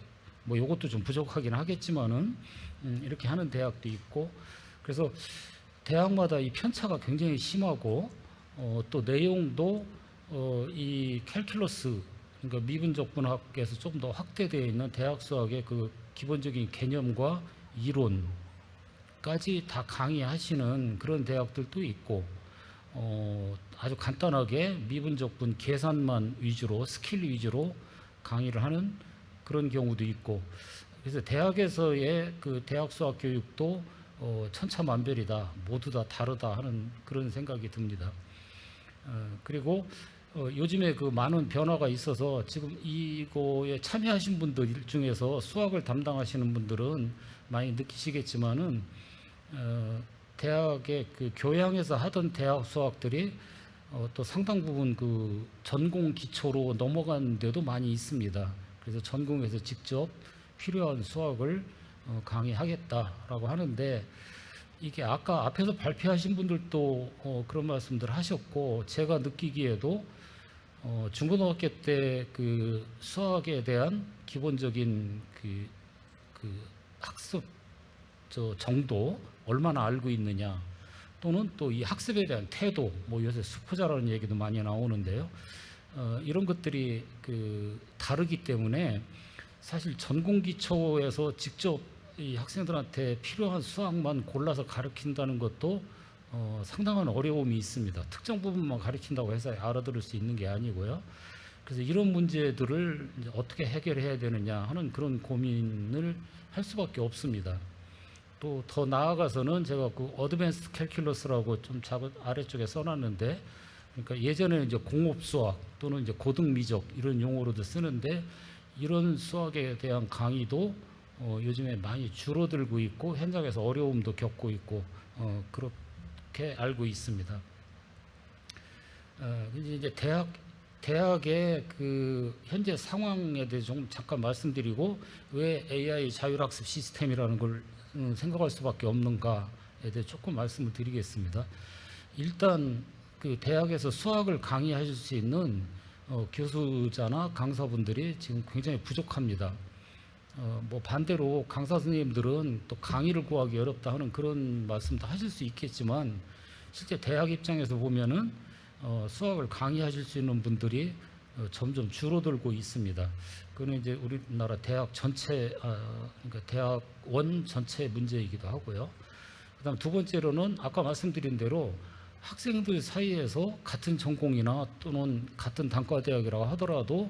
뭐 이것도 좀 부족하긴 하겠지만은 이렇게 하는 대학도 있고, 그래서 대학마다 이 편차가 굉장히 심하고 또 내용도 이 캘큘러스 그러니까 미분적분학에서 좀 더 확대되어 있는 대학 수학의 그 기본적인 개념과 이론까지 다 강의하시는 그런 대학들도 있고 아주 간단하게 미분적분 계산만 위주로 스킬 위주로 강의를 하는 그런 경우도 있고, 그래서 대학에서의 그 대학 수학 교육도 천차만별이다, 모두 다 다르다 하는 그런 생각이 듭니다. 그리고 요즘에 그 많은 변화가 있어서 지금 이거에 참여하신 분들 중에서 수학을 담당하시는 분들은 많이 느끼시겠지만은 대학의 그 교양에서 하던 대학 수학들이 또 상당 부분 그 전공 기초로 넘어간 데도 많이 있습니다. 그래서 전공에서 직접 필요한 수학을 강의하겠다라고 하는데 이게 아까 앞에서 발표하신 분들도 그런 말씀들 하셨고 제가 느끼기에도 중고등학교 때 그 수학에 대한 기본적인 그 학습 정도 얼마나 알고 있느냐 또는 또 이 학습에 대한 태도 뭐 요새 수포자라는 얘기도 많이 나오는데요. 이런 것들이 다르기 때문에 사실 전공기초에서 직접 이 학생들한테 필요한 수학만 골라서 가르친다는 것도 상당한 어려움이 있습니다. 특정 부분만 가르친다고 해서 알아들을 수 있는 게 아니고요. 그래서 이런 문제들을 이제 어떻게 해결해야 되느냐 하는 그런 고민을 할 수밖에 없습니다. 또 더 나아가서는 제가 그 어드밴스드 캘큘러스라고 좀 아래쪽에 써놨는데, 그러니까 예전에 이제 공업 수학 또는 이제 고등 미적 이런 용어로도 쓰는데 이런 수학에 대한 강의도 요즘에 많이 줄어들고 있고 현장에서 어려움도 겪고 있고 그렇게 알고 있습니다. 이제 대학의 그 현재 상황에 대해 좀 잠깐 말씀드리고 왜 AI 자율학습 시스템이라는 걸 생각할 수밖에 없는가에 대해 조금 말씀을 드리겠습니다. 일단 그 대학에서 수학을 강의하실 수 있는 교수자나 강사분들이 지금 굉장히 부족합니다. 뭐 반대로 강사 선생님들은 또 강의를 구하기 어렵다 하는 그런 말씀도 하실 수 있겠지만 실제 대학 입장에서 보면은 수학을 강의하실 수 있는 분들이 점점 줄어들고 있습니다. 그거는 이제 우리나라 대학 전체, 그러니까 대학원 전체의 문제이기도 하고요. 그다음 두 번째로는 아까 말씀드린 대로 학생들 사이에서 같은 전공이나 또는 같은 단과대학이라고 하더라도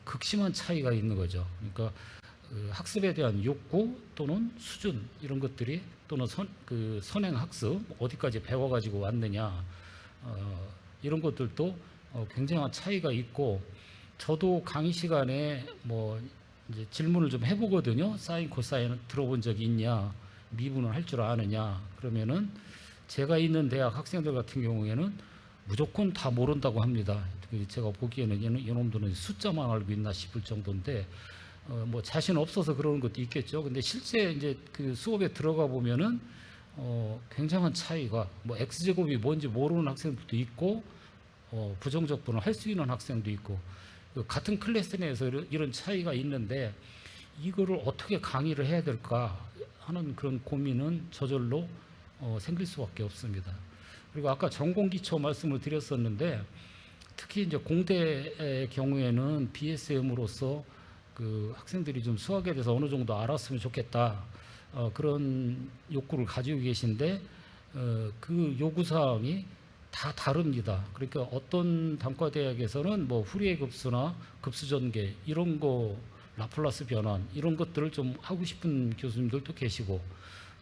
극심한 차이가 있는 거죠. 그러니까 학습에 대한 욕구 또는 수준 이런 것들이 또는 선행 학습 어디까지 배워가지고 왔느냐 이런 것들도 굉장한 차이가 있고 저도 강의 시간에 뭐 이제 질문을 좀 해보거든요. 사인 코사인 들어본 적이 있냐, 미분을 할 줄 아느냐 그러면은 제가 있는 대학 학생들 같은 경우에는 무조건 다 모른다고 합니다. 제가 보기에는 이놈들은 숫자만 알고 있나 싶을 정도인데 뭐 자신 없어서 그러는 것도 있겠죠. 근데 실제 이제 그 수업에 들어가 보면은 굉장한 차이가 뭐 x제곱이 뭔지 모르는 학생들도 있고 부정적분을 할 수 있는 학생도 있고 같은 클래스 내에서 이런 차이가 있는데 이거를 어떻게 강의를 해야 될까 하는 그런 고민은 저절로 생길 수밖에 없습니다. 그리고 아까 전공기초 말씀을 드렸었는데 특히 이제 공대의 경우에는 BSM으로서 그 학생들이 좀 수학에 대해서 어느 정도 알았으면 좋겠다 그런 욕구를 가지고 계신데 그 요구사항이 다 다릅니다. 그러니까 어떤 단과대학에서는 뭐 후리에 급수나 급수 전개 이런 거 라플라스 변환 이런 것들을 좀 하고 싶은 교수님들도 계시고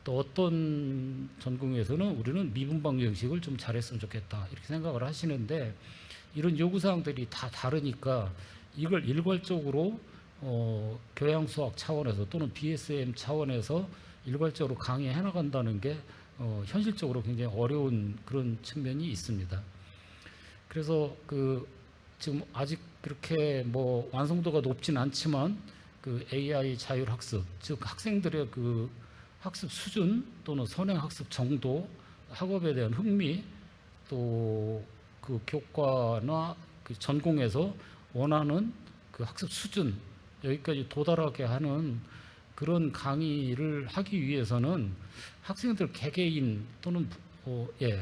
또 어떤 전공에서는 우리는 미분 방정식을 좀 잘했으면 좋겠다 이렇게 생각을 하시는데 이런 요구사항들이 다 다르니까 이걸 일괄적으로 교양수학 차원에서 또는 BSM 차원에서 일괄적으로 강의해 나간다는 게 현실적으로 굉장히 어려운 그런 측면이 있습니다. 그래서 지금 아직 그렇게 뭐 완성도가 높진 않지만 그 AI 자율학습, 즉 학생들의 그 학습 수준 또는 선행학습 정도, 학업에 대한 흥미, 또 그 교과나 그 전공에서 원하는 그 학습 수준 여기까지 도달하게 하는 그런 강의를 하기 위해서는 학생들 개개인 또는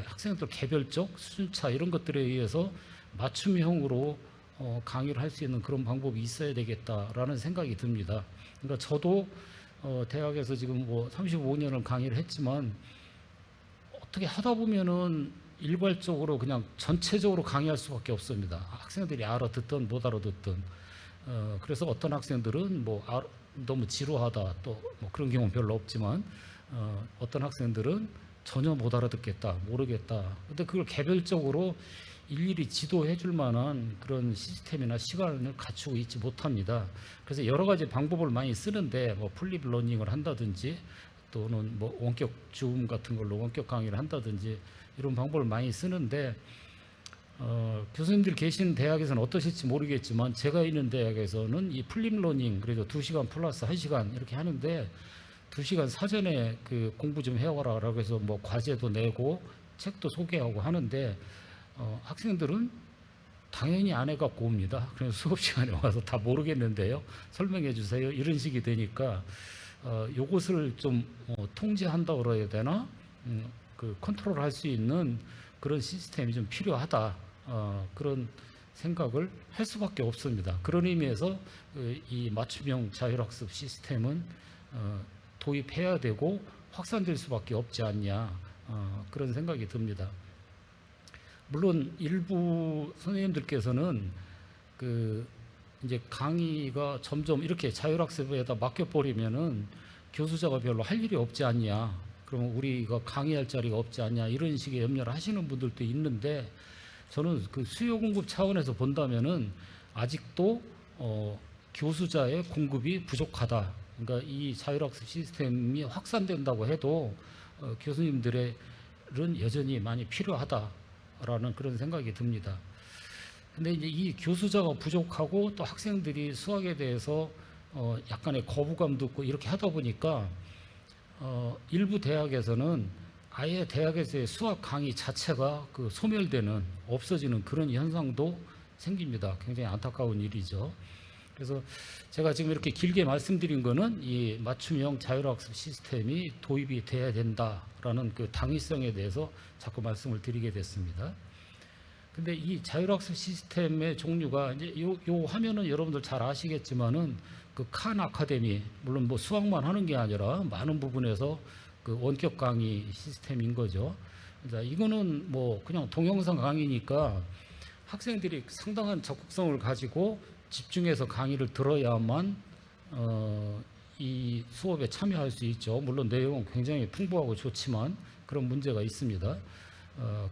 학생들 개별적 수준차 이런 것들에 의해서 맞춤형으로 강의를 할 수 있는 그런 방법이 있어야 되겠다라는 생각이 듭니다. 그러니까 저도 대학에서 지금 뭐 35년을 강의를 했지만 어떻게 하다 보면은 일괄적으로 그냥 전체적으로 강의할 수밖에 없습니다. 학생들이 알아듣든 못 알아듣든. 그래서 어떤 학생들은 뭐 너무 지루하다 또 뭐 그런 경우는 별로 없지만 어떤 학생들은 전혀 못 알아듣겠다 모르겠다. 근데 그걸 개별적으로 일일이 지도해 줄 만한 그런 시스템이나 시간을 갖추고 있지 못합니다. 그래서 여러 가지 방법을 많이 쓰는데 뭐 플립 러닝을 한다든지 또는 뭐 원격 줌 같은 걸로 원격 강의를 한다든지 이런 방법을 많이 쓰는데 교수님들 계신 대학에서는 어떠실지 모르겠지만 제가 있는 대학에서는 이 플립 러닝 그래도 2시간 플러스 1시간 이렇게 하는데 2시간 사전에 그 공부 좀 해와라라고 해서 뭐 과제도 내고 책도 소개하고 하는데 학생들은 당연히 안 해갖고 옵니다. 그래서 수업 시간에 와서 다 모르겠는데요. 설명해 주세요. 이런 식이 되니까 요것을 좀 통제한다고 그래야 되나? 그 컨트롤할 수 있는 그런 시스템이 좀 필요하다. 그런 생각을 할 수밖에 없습니다. 그런 의미에서 이 맞춤형 자율학습 시스템은 도입해야 되고 확산될 수밖에 없지 않냐, 그런 생각이 듭니다. 물론 일부 선생님들께서는 그 이제 강의가 점점 이렇게 자율학습에다 맡겨버리면은 교수자가 별로 할 일이 없지 않냐, 그러면 우리가 강의할 자리가 없지 않냐, 이런 식의 염려를 하시는 분들도 있는데, 저는 그 수요 공급 차원에서 본다면은 아직도 교수자의 공급이 부족하다. 그러니까 이 자율학습 시스템이 확산된다고 해도 교수님들은 여전히 많이 필요하다라는 그런 생각이 듭니다. 근데 이제 이 교수자가 부족하고 또 학생들이 수학에 대해서 약간의 거부감도 있고 이렇게 하다 보니까 일부 대학에서는 아예 대학에서의 수학 강의 자체가 그 소멸되는, 없어지는 그런 현상도 생깁니다. 굉장히 안타까운 일이죠. 그래서 제가 지금 이렇게 길게 말씀드린 거는 이 맞춤형 자율학습 시스템이 도입이 돼야 된다라는 그 당위성에 대해서 자꾸 말씀을 드리게 됐습니다. 근데 이 자율학습 시스템의 종류가 이제 요 화면은 여러분들 잘 아시겠지만은 그 칸 아카데미, 물론 뭐 수학만 하는 게 아니라 많은 부분에서 그 원격 강의 시스템인 거죠. 자, 이거는 뭐 그냥 동영상 강의니까 학생들이 상당한 적극성을 가지고 집중해서 강의를 들어야만 이 수업에 참여할 수 있죠. 물론 내용은 굉장히 풍부하고 좋지만 그런 문제가 있습니다.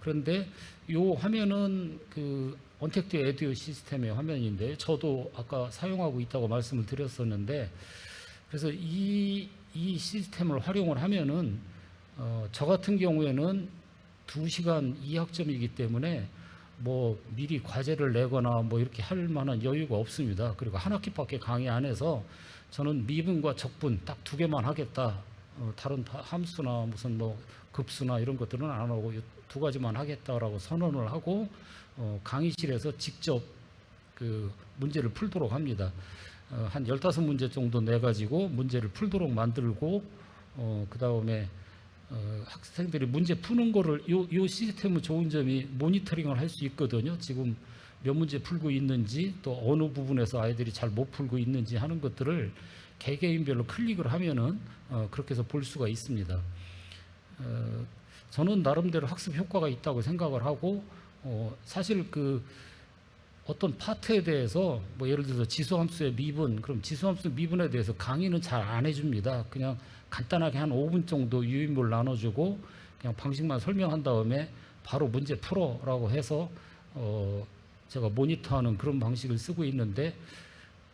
그런데 이 화면은 그 언택트 에듀 시스템의 화면인데, 저도 아까 사용하고 있다고 말씀을 드렸었는데, 그래서 이 시스템을 활용을 하면은 저 같은 경우에는 2시간 2학점이기 때문에 뭐 미리 과제를 내거나 뭐 이렇게 할 만한 여유가 없습니다. 그리고 한 학기밖에 강의 안 해서 저는 미분과 적분 딱 2개만 하겠다. 다른 함수나 무슨 뭐 급수나 이런 것들은 안 하고 2가지만 하겠다라고 선언을 하고 강의실에서 직접 그 문제를 풀도록 합니다. 한 15문제 정도 내가지고 문제를 풀도록 만들고, 그 다음에 학생들이 문제 푸는 거를 요 시스템은 좋은 점이 모니터링을 할 수 있거든요. 지금 몇 문제 풀고 있는지, 또 어느 부분에서 아이들이 잘 못 풀고 있는지 하는 것들을 개개인별로 클릭을 하면은 그렇게 해서 볼 수가 있습니다. 저는 나름대로 학습 효과가 있다고 생각을 하고, 사실 그 어떤 파트에 대해서 뭐 예를 들어서 지수함수의 미분, 그럼 지수함수 미분에 대해서 강의는 잘 안 해줍니다. 그냥 간단하게 한 5분 정도 유인물 나눠주고 그냥 방식만 설명한 다음에 바로 문제 풀어라고 해서 제가 모니터하는 그런 방식을 쓰고 있는데,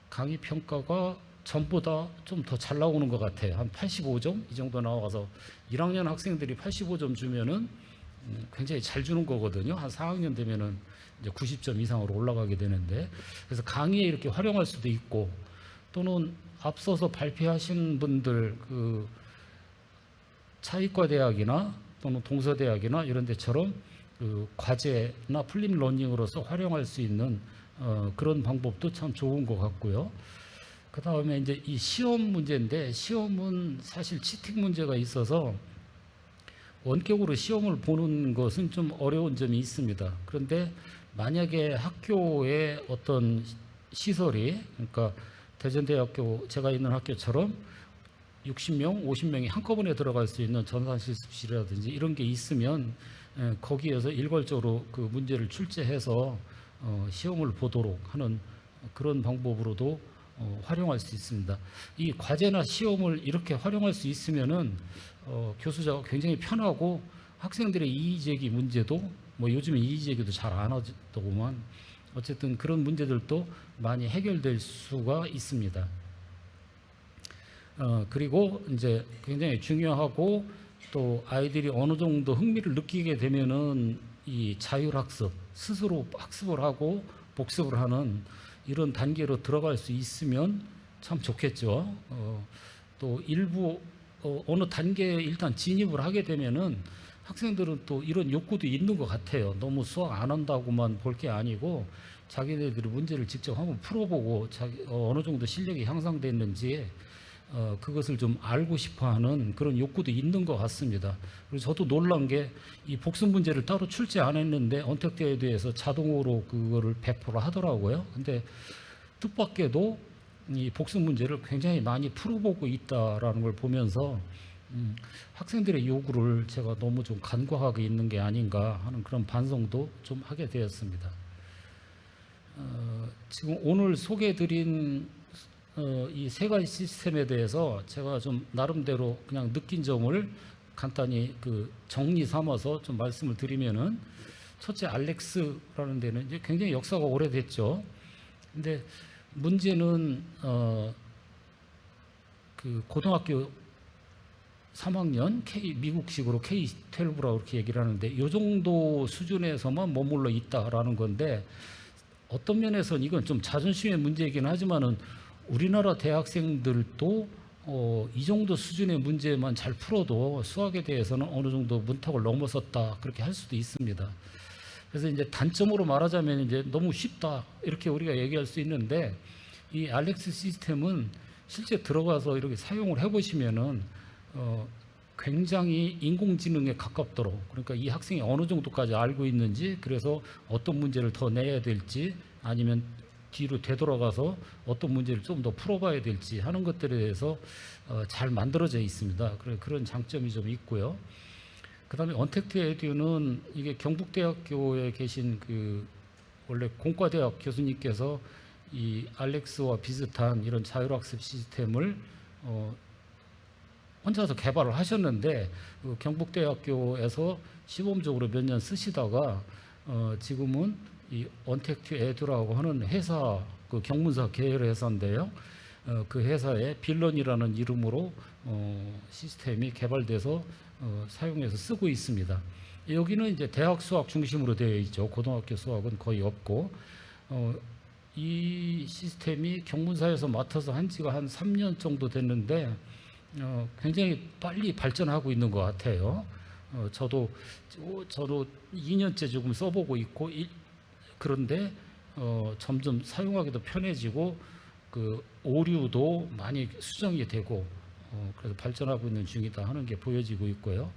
강의 평가가 전보다 좀 더 잘 나오는 것 같아요. 한 85점 이 정도 나와서 1학년 학생들이 85점 주면은 굉장히 잘 주는 거거든요. 한 4학년 되면은 이제 90점 이상으로 올라가게 되는데, 그래서 강의에 이렇게 활용할 수도 있고, 또는 앞서서 발표하신 분들 그 차이과대학이나 또는 동서대학이나 이런 데처럼 그 과제나 풀림 러닝으로서 활용할 수 있는 그런 방법도 참 좋은 것 같고요. 그 다음에 이제 이 시험 문제인데, 시험은 사실 치팅 문제가 있어서 원격으로 시험을 보는 것은 좀 어려운 점이 있습니다. 그런데 만약에 학교의 어떤 시설이, 그러니까 대전대학교 제가 있는 학교처럼 60명, 50명이 한꺼번에 들어갈 수 있는 전산실습실이라든지 이런 게 있으면 거기에서 일괄적으로 그 문제를 출제해서 시험을 보도록 하는 그런 방법으로도 활용할 수 있습니다. 이 과제나 시험을 이렇게 활용할 수 있으면은 교수자가 굉장히 편하고, 학생들의 이의제기 문제도 뭐 요즘에 이의제기도 잘 안 하더구만, 어쨌든 그런 문제들도 많이 해결될 수가 있습니다. 그리고 이제 굉장히 중요하고, 또 아이들이 어느 정도 흥미를 느끼게 되면은 이 자율학습, 스스로 학습을 하고 복습을 하는 이런 단계로 들어갈 수 있으면 참 좋겠죠. 또 일부 어느 단계에 일단 진입을 하게 되면은 학생들은 또 이런 욕구도 있는 것 같아요. 너무 수학 안 한다고만 볼 게 아니고 자기네들이 문제를 직접 한번 풀어보고 어느 정도 실력이 향상됐는지 그것을 좀 알고 싶어하는 그런 욕구도 있는 것 같습니다. 그리고 저도 놀란 게 이 복습 문제를 따로 출제 안 했는데 언택트에 대해서 자동으로 그거를 100% 하더라고요. 근데 뜻밖에도 이 복습 문제를 굉장히 많이 풀어보고 있다라는 걸 보면서 학생들의 요구를 제가 너무 좀 간과하고 있는 게 아닌가 하는 그런 반성도 좀 하게 되었습니다. 지금 오늘 소개해드린 이 세 가지 시스템에 대해서 제가 좀 나름대로 그냥 느낀 점을 간단히 그 정리 삼아서 좀 말씀을 드리면은, 첫째, 알렉스라는 데는 이제 굉장히 역사가 오래됐죠. 근데 문제는 그 고등학교 3학년 미국식으로 K-12라고 이렇게 얘기를 하는데 이 정도 수준에서만 머물러 있다라는 건데, 어떤 면에서는 이건 좀 자존심의 문제이긴 하지만은 우리나라 대학생들도 이 정도 수준의 문제만 잘 풀어도 수학에 대해서는 어느 정도 문턱을 넘어섰다, 그렇게 할 수도 있습니다. 그래서 이제 단점으로 말하자면 이제 너무 쉽다 이렇게 우리가 얘기할 수 있는데, 이 알렉스 시스템은 실제 들어가서 이렇게 사용을 해보시면은 굉장히 인공지능에 가깝도록, 그러니까 이 학생이 어느 정도까지 알고 있는지, 그래서 어떤 문제를 더 내야 될지 아니면 뒤로 되돌아가서 어떤 문제를 좀 더 풀어봐야 될지 하는 것들에 대해서 잘 만들어져 있습니다. 그런 장점이 좀 있고요. 그다음에 언택트 에듀는 이게 경북대학교에 계신 그 원래 공과대학 교수님께서 이 알렉스와 비슷한 이런 자율학습 시스템을 혼자서 개발을 하셨는데, 그 경북대학교에서 시범적으로 몇 년 쓰시다가 지금은 이 언택트 에듀라고 하는 회사, 그 경문사 계열 회사인데요. 그 회사에 빌런이라는 이름으로 시스템이 개발돼서 사용해서 쓰고 있습니다. 여기는 이제 대학 수학 중심으로 되어 있죠. 고등학교 수학은 거의 없고, 이 시스템이 경문사에서 맡아서 한 지가 한 3년 정도 됐는데 굉장히 빨리 발전하고 있는 것 같아요. 저도 2년째 조금 써보고 있고, 그런데 점점 사용하기도 편해지고 그 오류도 많이 수정이 되고 그래서 발전하고 있는 중이다 하는 게 보여지고 있고요.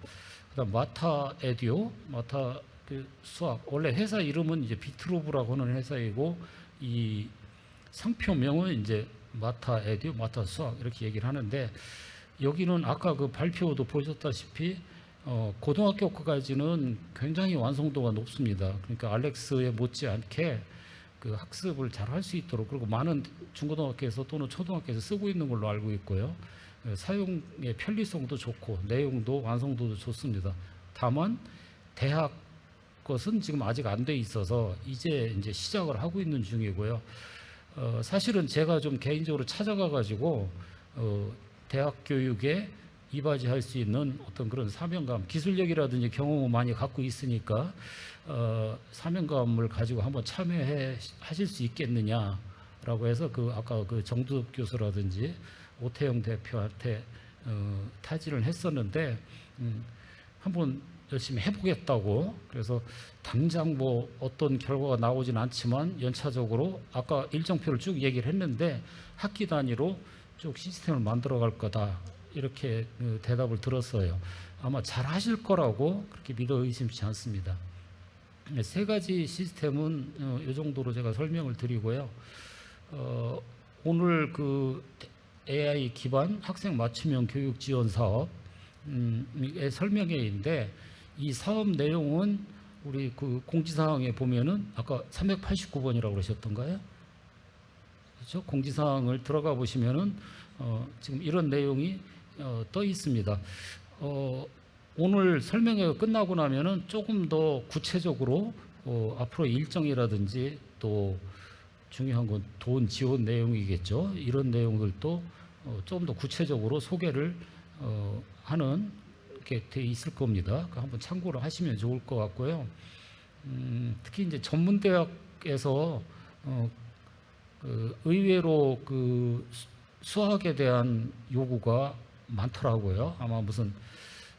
그다음 마타 에듀, 마타 그 수학, 원래 회사 이름은 이제 비트로브라고 하는 회사이고, 이 상표명은 이제 마타 에듀, 마타 수학 이렇게 얘기를 하는데, 여기는 아까 그 발표도 보셨다시피 고등학교까지는 굉장히 완성도가 높습니다. 그러니까 알렉스에 못지않게 그 학습을 잘 할 수 있도록, 그리고 많은 중고등학교에서 또는 초등학교에서 쓰고 있는 걸로 알고 있고요. 사용의 편리성도 좋고 내용도 완성도도 좋습니다. 다만 대학 것은 지금 아직 안 돼 있어서 이제 시작을 하고 있는 중이고요. 사실은 제가 좀 개인적으로 찾아가 가지고 대학 교육에 이바지할 수 있는 어떤 그런 사명감, 기술력이라든지 경험을 많이 갖고 있으니까 사명감을 가지고 한번 참여해 하실 수 있겠느냐라고 해서 그 아까 그 정두섭 교수라든지 오태영 대표한테 타지를 했었는데 한번 열심히 해보겠다고. 그래서 당장 뭐 어떤 결과가 나오진 않지만 연차적으로 아까 일정표를 쭉 얘기를 했는데 학기 단위로 쭉 시스템을 만들어 갈 거다, 이렇게 대답을 들었어요. 아마 잘 하실 거라고 그렇게 믿어 의심치 않습니다. 세 가지 시스템은 이 정도로 제가 설명을 드리고요. 오늘 그 AI 기반 학생 맞춤형 교육 지원 사업의 설명회인데, 이 사업 내용은 우리 그 공지사항에 보면은 아까 389번이라고 그러셨던가요? 그렇죠? 공지사항을 들어가 보시면은 지금 이런 내용이 떠 있습니다. 오늘 설명회가 끝나고 나면은 조금 더 구체적으로 앞으로 일정이라든지 또 중요한 건 돈 지원 내용이겠죠. 이런 내용들도 좀 더 구체적으로 소개를 하는 게 돼 있을 겁니다. 한번 참고를 하시면 좋을 것 같고요. 특히 이제 전문대학에서 의외로 그 수학에 대한 요구가 많더라고요. 아마 무슨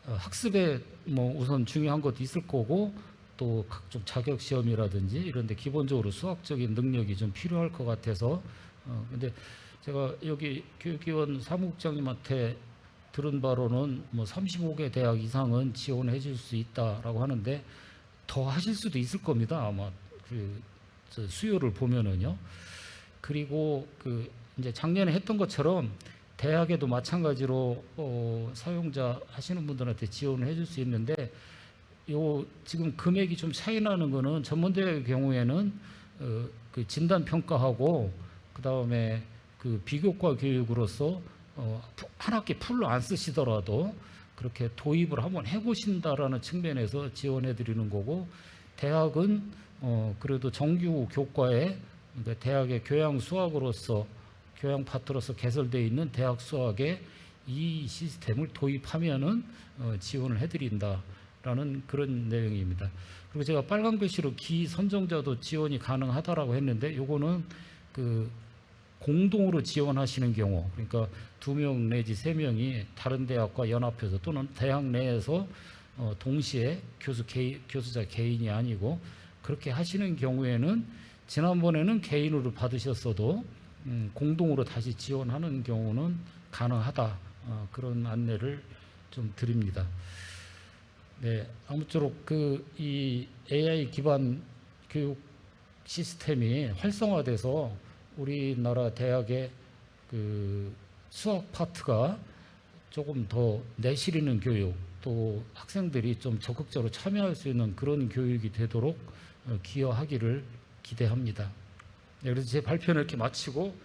학습에 뭐 우선 중요한 것도 있을 거고 또 각종 자격 시험이라든지 이런 데 기본적으로 수학적인 능력이 좀 필요할 것 같아서 근데 제가 여기 교육위원 사무국장님한테 들은 바로는 뭐 35개 대학 이상은 지원해 줄 수 있다라고 하는데 더 하실 수도 있을 겁니다. 아마 저 수요를 보면은요. 그리고 이제 작년에 했던 것처럼 대학에도 마찬가지로 사용자 하시는 분들한테 지원을 해줄 수 있는데 요 지금 금액이 좀 차이 나는 거는 전문대의 경우에는 그 진단 평가하고 그 다음에 그 비교과 교육으로서 한 학기 풀로 안 쓰시더라도 그렇게 도입을 한번 해보신다라는 측면에서 지원해 드리는 거고 대학은 그래도 정규 교과에 그러니까 대학의 교양 수학으로서 교양 파트로서 개설되어 있는 대학 수학에 이 시스템을 도입하면은 지원을 해드린다라는 그런 내용입니다. 그리고 제가 빨간 글씨로 기 선정자도 지원이 가능하다라고 했는데 요거는 그 공동으로 지원하시는 경우 그러니까 2명 내지 3명이 다른 대학과 연합해서 또는 대학 내에서 동시에 교수자 개인이 아니고 그렇게 하시는 경우에는 지난번에는 개인으로 받으셨어도 공동으로 다시 지원하는 경우는 가능하다. 그런 안내를 좀 드립니다. 네, 아무쪼록 이 AI 기반 교육 시스템이 활성화돼서 우리나라 대학의 그 수학 파트가 조금 더 내실 있는 교육, 또 학생들이 좀 적극적으로 참여할 수 있는 그런 교육이 되도록 기여하기를 기대합니다. 네, 그래서 제 발표는 이렇게 마치고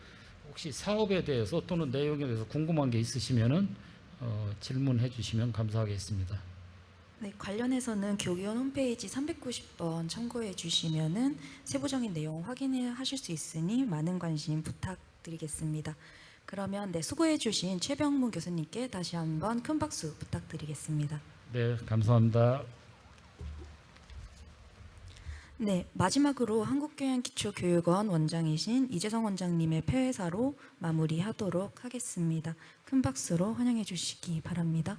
혹시 사업에 대해서 또는 내용에 대해서 궁금한 게 있으시면은 질문해 주시면 감사하겠습니다. 네, 관련해서는 교육위원 홈페이지 390번 참고해 주시면은 세부적인 내용 확인하실 수 있으니 많은 관심 부탁드리겠습니다. 그러면 네, 수고해 주신 최병문 교수님께 다시 한번 큰 박수 부탁드리겠습니다. 네, 감사합니다. 네, 마지막으로 한국교양기초교육원 원장이신 이재성 원장님의 폐회사로 마무리하도록 하겠습니다. 큰 박수로 환영해 주시기 바랍니다.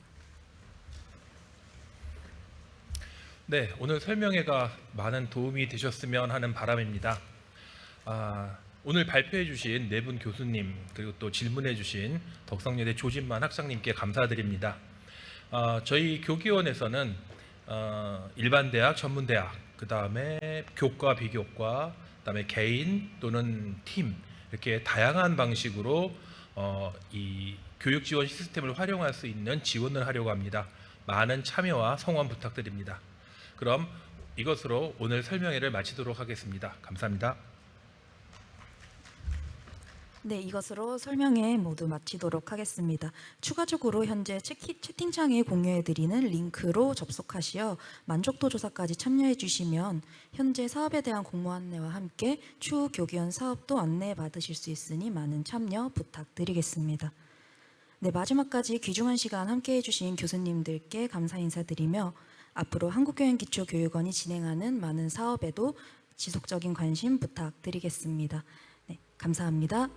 네, 오늘 설명회가 많은 도움이 되셨으면 하는 바람입니다. 오늘 발표해 주신 4분 교수님 그리고 또 질문해 주신 덕성여대 조진만 학장님께 감사드립니다. 저희 교기원에서는 일반 대학, 전문 대학, 그 다음에 교과, 비교과, 그 다음에 개인 또는 팀 이렇게 다양한 방식으로 이 교육 지원 시스템을 활용할 수 있는 지원을 하려고 합니다. 많은 참여와 성원 부탁드립니다. 그럼 이것으로 오늘 설명회를 마치도록 하겠습니다. 감사합니다. 네, 이것으로 설명회 모두 마치도록 하겠습니다. 추가적으로 현재 채팅창에 공유해드리는 링크로 접속하시어 만족도 조사까지 참여해 주시면 현재 사업에 대한 공모 안내와 함께 추후 교기원 사업도 안내 받으실 수 있으니 많은 참여 부탁드리겠습니다. 네, 마지막까지 귀중한 시간 함께해 주신 교수님들께 감사 인사드리며 앞으로 한국교양기초교육원이 진행하는 많은 사업에도 지속적인 관심 부탁드리겠습니다. 네, 감사합니다.